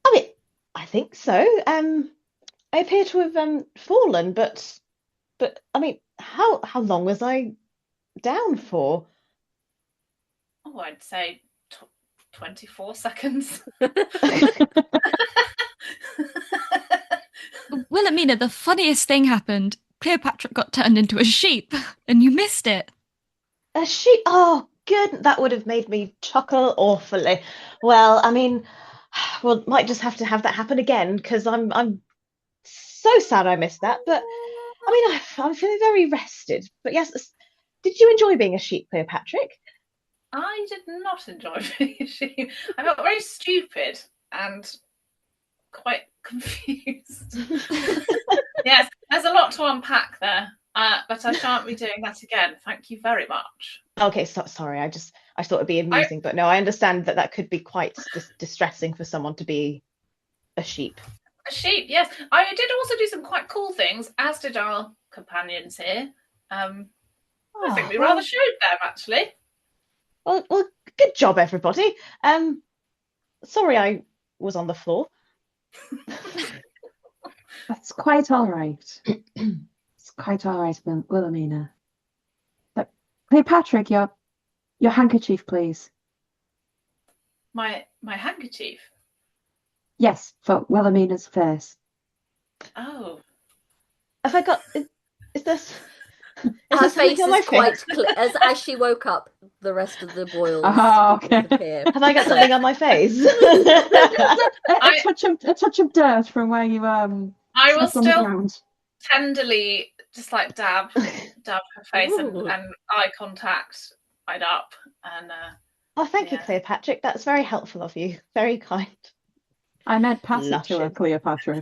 I mean, I think so. I appear to have fallen, but I mean, how long was I down for? Oh, I'd say 24 seconds. Wilhelmina, the funniest thing happened. Cleopatra got turned into a sheep, and you missed it. A sheep? Oh, good. That would have made me chuckle awfully. Well, I mean, well, might just have to have that happen again because I'm so sad I missed that. But I mean, I'm feeling very rested. But yes, did you enjoy being a sheep, Cleopatra? I did not enjoy being a sheep. I felt very stupid and quite confused. Yes, there's a lot to unpack there, but I shan't be doing that again. Thank you very much. Okay, sorry. I thought it'd be amusing, but no, I understand that that could be quite distressing for someone to be a sheep. A sheep, yes. I did also do some quite cool things, as did our companions here. I think we rather showed them, actually. Well, good job, everybody. Sorry I was on the floor. That's quite all right. It's quite all right, Wilhelmina. But Cleopatra, your handkerchief, please. My handkerchief. Yes, for Wilhelmina's face. Oh. Have I got? Is this? Her face on my is quite clear. As she woke up, the rest of the boils okay. disappear. Have I got something on my face? a touch of dirt from where you I will slept on the still ground. tenderly just like dab her face and eye contact right up and Oh, thank you, Cleopatra. That's very helpful of you. Very kind. I meant pass it to her, Cleopatra.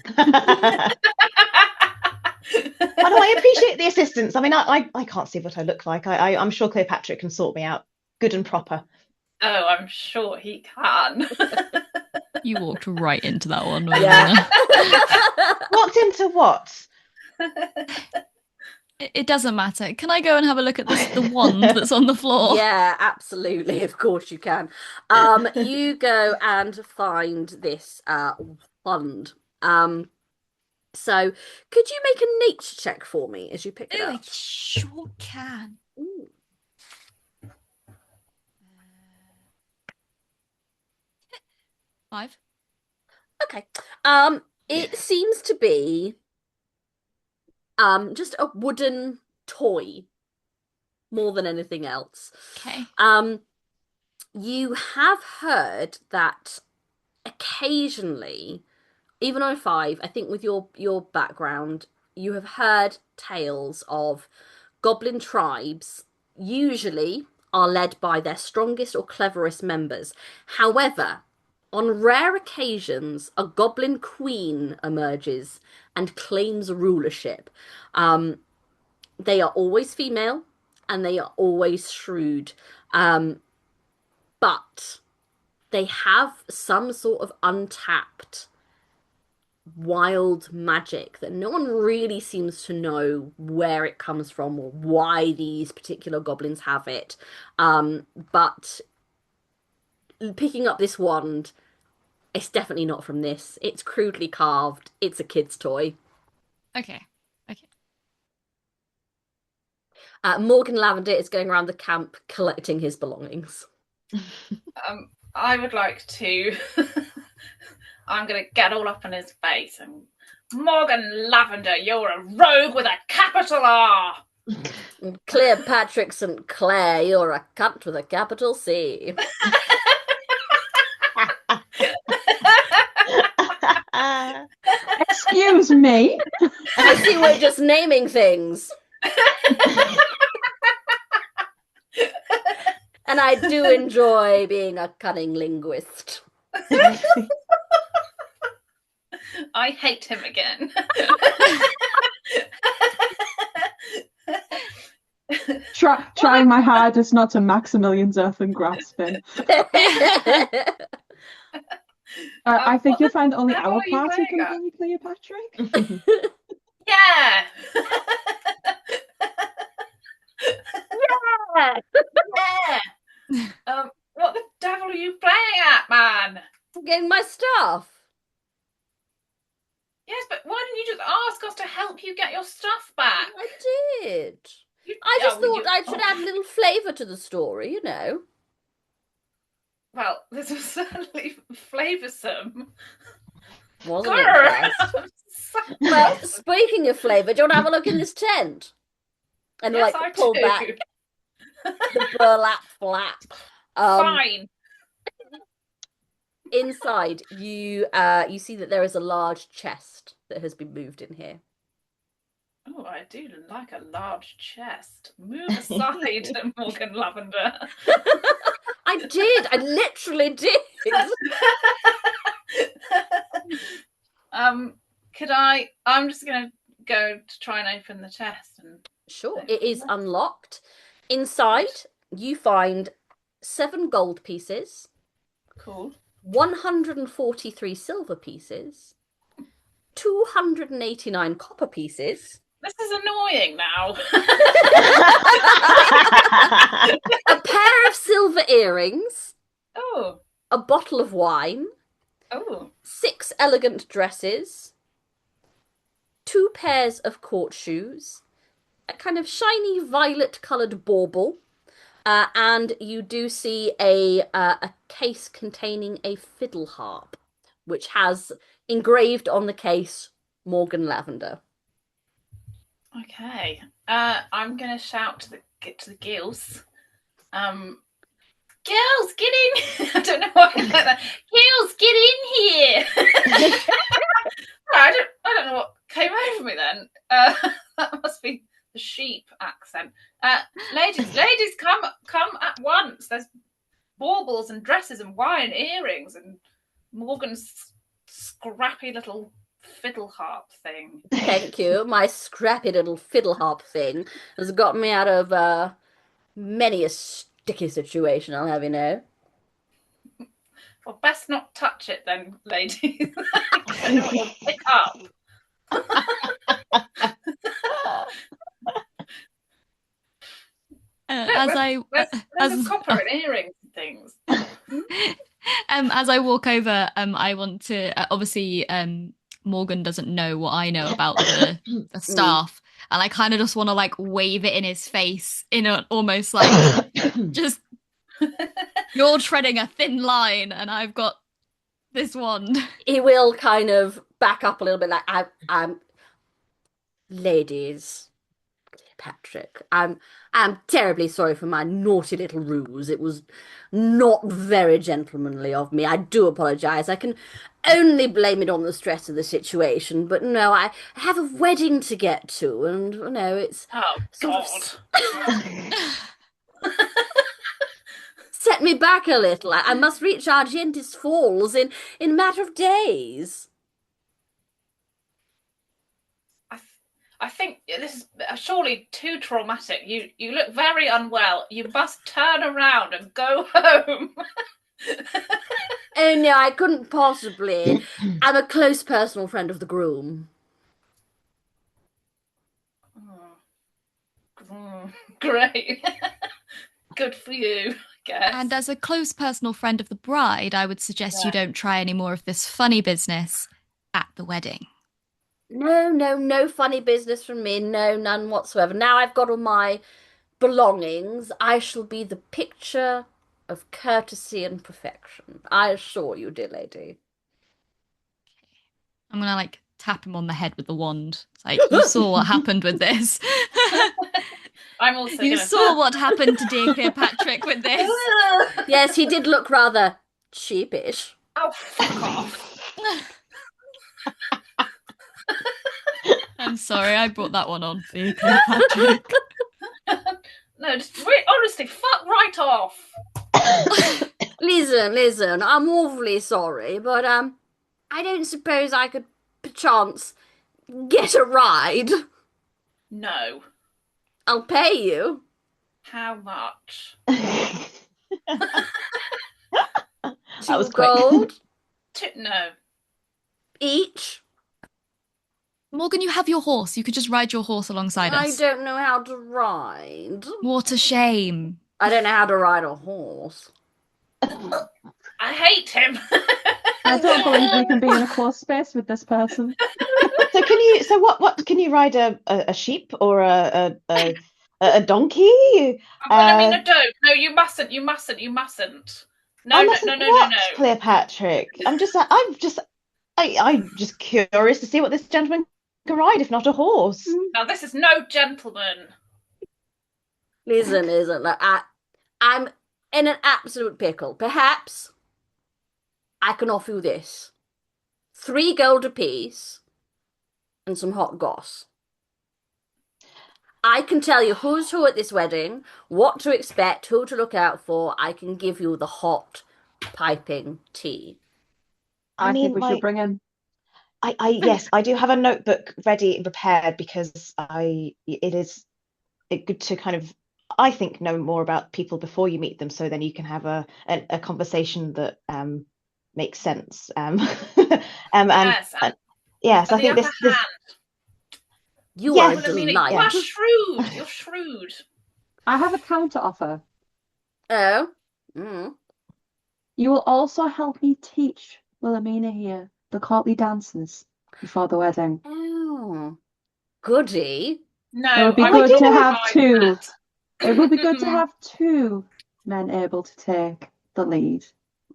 Oh, no, I appreciate the assistance. I mean, I can't see what I look like. I'm sure Cleopatra can sort me out good and proper. Oh, I'm sure he can. You walked right into that one. Yeah. Walked into what? It doesn't matter. Can I go and have a look at the wand that's on the floor? Yeah, absolutely. Of course you can. You go and find this wand. So could you make a nature check for me as you pick it Oh, I up? sure can. Ooh. 5. Okay. It seems to be just a wooden toy more than anything else. Okay. You have heard that occasionally, even on 5, I think with your background, you have heard tales of goblin tribes usually are led by their strongest or cleverest members. However, on rare occasions, a goblin queen emerges and claims rulership. They are always female and they are always shrewd. But they have some sort of untapped wild magic that no one really seems to know where it comes from or why these particular goblins have it. But picking up this wand, it's definitely not from this. It's crudely carved. It's a kid's toy. Okay. Morgan Lavender is going around the camp collecting his belongings. I would like to. I'm going to get all up in his face and Morgan Lavender, you're a rogue with a capital R. Cleopatra St. Clair, you're a cunt with a capital C. Excuse me. I see we're just naming things. And I do enjoy being a cunning linguist. I hate him again. Trying my hardest not to Maximilian's earthen grasping. I think What you'll find only level our are you party playing can at? call you Cleopatra. Yeah. Yeah. Yeah. What the devil are you playing at, man? Getting my stuff. Yes, but why didn't you just ask us to help you get your stuff back? I did. You, I just oh, thought you, I should add a little flavour to the story, you know. Well, this was certainly flavoursome. Wasn't it just? Well, speaking of flavour, do you want to have a look in this tent? And yes, like I pull do. back the burlap flap. Fine. Inside, you see that there is a large chest that has been moved in here. Oh, I do like a large chest. Move aside, Morgan Lavender. I did. I literally did. Could I? I'm just gonna go to try and open the chest. And Sure, it is unlocked. Inside, you find 7 gold pieces. Cool. 143 silver pieces. 289 copper pieces. This is annoying now. A pair of silver earrings. Oh. A bottle of wine. Oh. 6 elegant dresses. 2 pairs of court shoes. A kind of shiny violet-coloured bauble. And you do see a case containing a fiddle harp, which has engraved on the case Morgan Lavender. Okay. I'm gonna shout to the girls. Girls, get in! I don't know why I like that. Girls, get in here! I don't know what came over me then. That must be the sheep accent. Ladies, come at once. There's baubles and dresses and wine, earrings, and Morgan's scrappy little fiddle harp thing. Thank you. My scrappy little fiddle harp thing has got me out of many a sticky situation, I'll have you know. Well, best not touch it then, ladies. I don't know what you'll pick up. There's copper and earrings and things. As I walk over, I want to obviously Morgan doesn't know what I know about the staff, and I kind of just want to like wave it in his face in an almost like just you're treading a thin line, and I've got this wand. He will kind of back up a little bit, like I'm ladies. Patrick, I'm terribly sorry for my naughty little ruse. It was not very gentlemanly of me. I do apologize. I can only blame it on the stress of the situation. But no, I have a wedding to get to, and you know it's God. Set me back a little. I must reach Argentis Falls in a matter of days. I think this is surely too traumatic. You look very unwell. You must turn around and go home. Oh no, I couldn't possibly. I'm a close personal friend of the groom. Great. Good for you, I guess. And as a close personal friend of the bride, I would suggest you don't try any more of this funny business at the wedding. No funny business from me. No, none whatsoever. Now I've got all my belongings. I shall be the picture of courtesy and perfection. I assure you, dear lady. I'm gonna like tap him on the head with the wand. It's like, you saw what happened with this. I'm also You saw what happened to dear Cleopatra with this. Yes, he did look rather sheepish. Oh, fuck off. I'm sorry, I brought that one on for you, Cleopatra. No, just honestly, fuck right off. Listen, I'm awfully sorry, but I don't suppose I could perchance get a ride. No. I'll pay you. How much? That was 2 quick. gold No. each. Morgan, you have your horse. You could just ride your horse alongside I us. don't know how to ride. What a shame. I don't know how to ride a horse. I hate him. I don't believe we can be in a close space with this person. So can you? So what? Can you ride a sheep or a donkey? Wilhelmina, don't. No, you mustn't. You mustn't. You mustn't. No, I no, mustn't. no, no, no, What, no. Cleopatra? I'm just curious to see what this gentleman can ride, if not a horse. Now, this is no gentleman. Listen. Like, I'm in an absolute pickle. Perhaps I can offer you this: 3 gold apiece and some hot goss. I can tell you who's who at this wedding, what to expect, who to look out for. I can give you the hot piping tea. I think mean, we should bring him. yes, I do have a notebook ready and prepared because it is good to kind of, I think, know more about people before you meet them, so then you can have a conversation that makes sense. Yes, and yes, and I the think upper this hand. You are a yes, Wilhelmina, you are delight. shrewd. You're shrewd. I have a counter offer. Oh? Mm. You will also help me teach Wilhelmina here the courtly dances before the wedding. Oh. Goody. No, It would be I good would to not have like two. that. It would be good to have 2 men able to take the lead.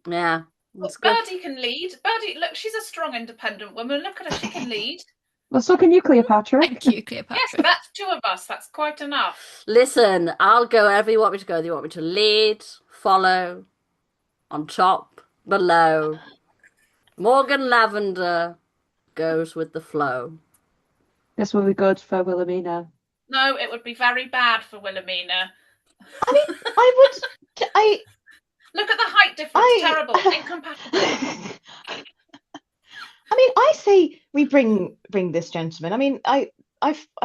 Yeah. Well, That's good. Birdie can lead. Birdie, look, she's a strong, independent woman. Look at her, she can lead. Well, so can you, Cleopatra. Thank you, Cleopatra. Yes, that's 2 of us. That's quite enough. Listen, I'll go wherever you want me to go. Do you want me to lead, follow, on top, below? Morgan Lavender goes with the flow. This will be good for Wilhelmina. No, it would be very bad for Wilhelmina. I mean, I Look at the height difference. I Terrible. Incompatible. I mean, I say we bring this gentleman. I mean, I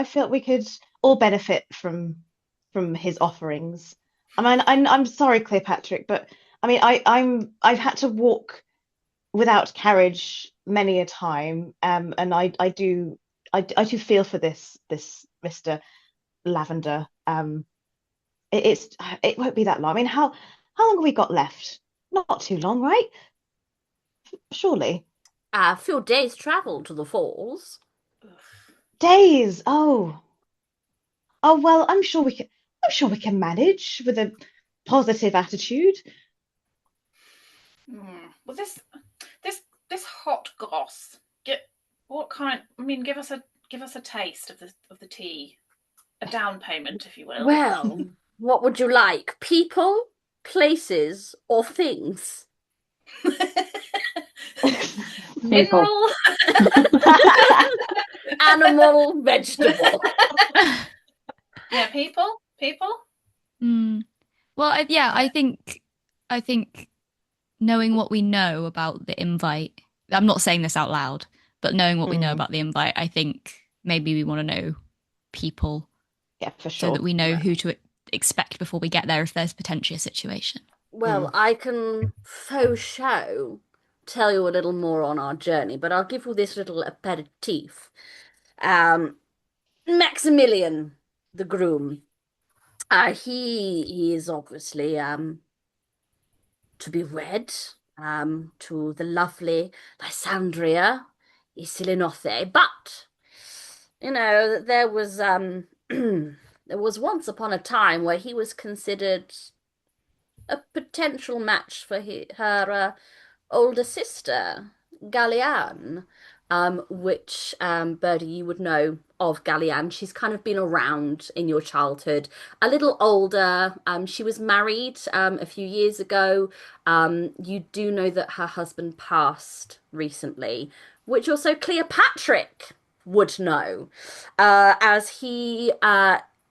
feel we could all benefit from his offerings. I mean, I'm sorry, Cleopatra, but I mean, I've had to walk without carriage many a time, and I do feel for this Mr. Lavender. It won't be that long. I mean, how long have we got left? Not too long, right? Surely. A few days' travel to the falls. Days. Oh well, I'm sure we can manage with a positive attitude. Well, this hot goss. What kind? I mean, give us a taste of the tea. A down payment, if you will. Well, what would you like? People, places, or things? Mineral. Animal, vegetable. Yeah, people. Well, I think knowing what we know about the invite. I'm not saying this out loud, but knowing what we know about the invite, I think maybe we want to know people. Yeah, for sure. So that we know who to expect before we get there if there's potentially a situation. Well, I can faux show tell you a little more on our journey, but I'll give you this little aperitif. Maximilian, the groom, he is obviously to be wed to the lovely Lysandria Isilinothé, but you know there was there was once upon a time where he was considered a potential match for her older sister, Galliane, which, Birdie, you would know of Galliane. She's kind of been around in your childhood, a little older. She was married a few years ago. You do know that her husband passed recently, which also Cleopatra would know, as he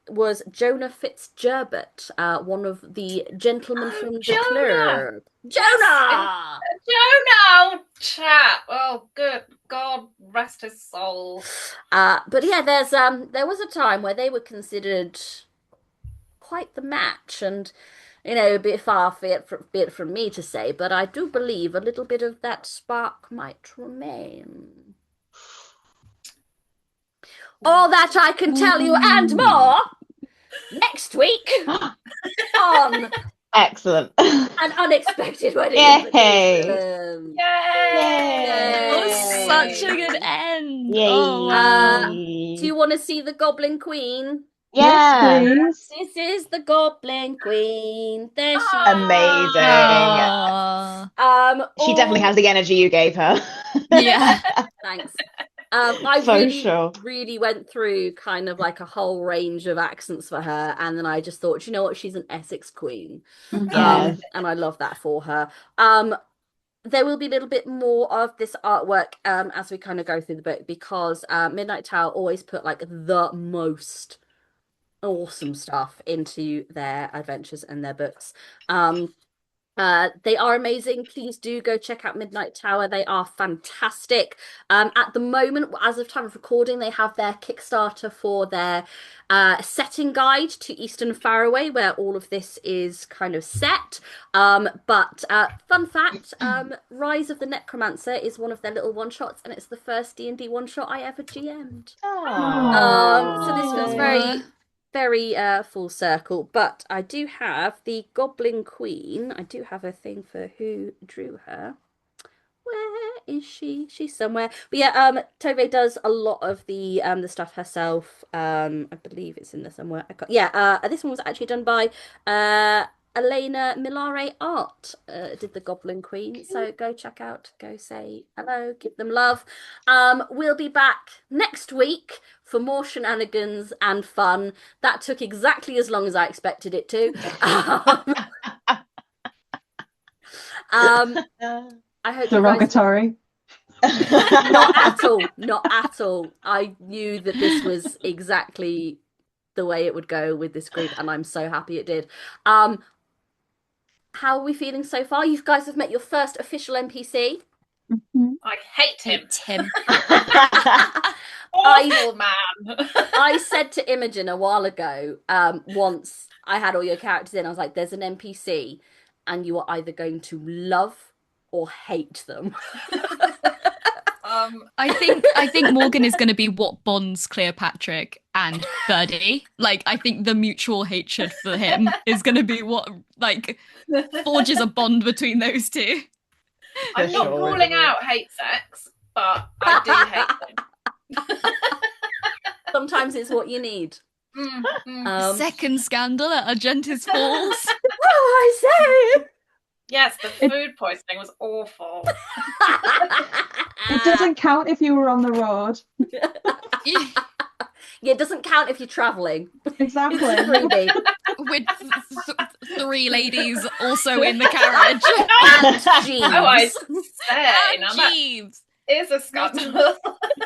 was Jonah Fitzgerbert, one of the gentlemen from the Jonah! club. Jonah! Jonah, chap. Oh, good God, rest his soul. But yeah, there was a time where they were considered quite the match, and a bit far be it from me to say, but I do believe a little bit of that spark might remain. All that I can tell you and more next week on Excellent. An Unexpected Wedding Yay. Invitation. Yay! That was such a good end. Yay. Oh wow. Do you want to see the Goblin Queen? Yeah. Yes, This is the Goblin Queen. There she Amazing. She definitely has the energy you gave her. Yeah. Thanks. I For really, sure. really went through kind of like a whole range of accents for her, and then I just thought, you know what, she's an Essex queen. Yes. And I love that for her. There will be a little bit more of this artwork as we kind of go through the book, because Midnight Tower always put like the most awesome stuff into their adventures and their books. They are amazing. Please do go check out Midnight Tower. They are fantastic. At the moment, as of time of recording, they have their Kickstarter for their setting guide to Eastern Faraway, where all of this is kind of set. But fun fact, Rise of the Necromancer is one of their little one-shots, and it's the first D&D one-shot I ever GM'd. So this feels very full circle, but I do have the Goblin Queen. I do have a thing for who drew her. Where is she? She's somewhere. But yeah, Tove does a lot of the stuff herself. I believe it's in there somewhere. This one was actually done by Elena Milare Art. Did the Goblin Queen. So go check out, go say hello, give them love. We'll be back next week for more shenanigans and fun. That took exactly as long as I expected it to. I hope derogatory. Not at all. Not at all. I knew that this was exactly the way it would go with this group, and I'm so happy it did. How are we feeling so far? You guys have met your first official NPC. I hate him. Awful man. I said to Imogen a while ago, once I had all your characters in, I was like, there's an NPC, and you are either going to love or hate them. I think Morgan is going to be what bonds Cleopatra and Birdie. Like, I think the mutual hatred for him is going to be what like forges a bond between those two. I'm not ruling out hate sex, but I do hate them. Sometimes it's what you need. Second scandal at Argentis Falls. Oh, I say. Yes, the food poisoning was awful. It doesn't count if you were on the road. Yeah, it doesn't count if you're traveling. Exactly. With three ladies also in the carriage. And Jeeves. Oh, I say, And Jeeves. Is a scandal.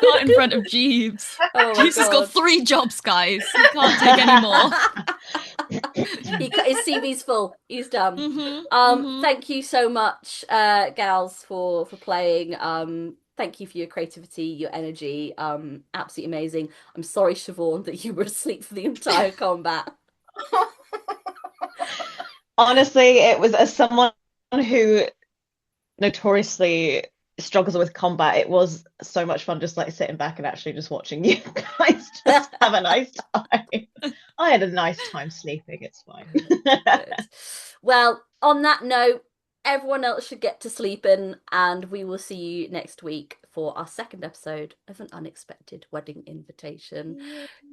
Not in front of Jeeves. Oh Jeeves has got 3 jobs, guys. He can't take any more. His CV's full. He's done. Thank you so much, gals, for playing. Thank you for your creativity, your energy. Absolutely amazing. I'm sorry, Siobhan, that you were asleep for the entire combat. Honestly, it was, as someone who notoriously struggles with combat, it was so much fun just like sitting back and actually just watching you guys just have a nice time. I had a nice time sleeping, it's fine. Well, on that note, everyone else should get to sleeping, and we will see you next week for our second episode of An Unexpected Wedding Invitation.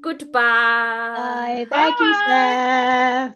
Goodbye. Bye. Thank you, Steph.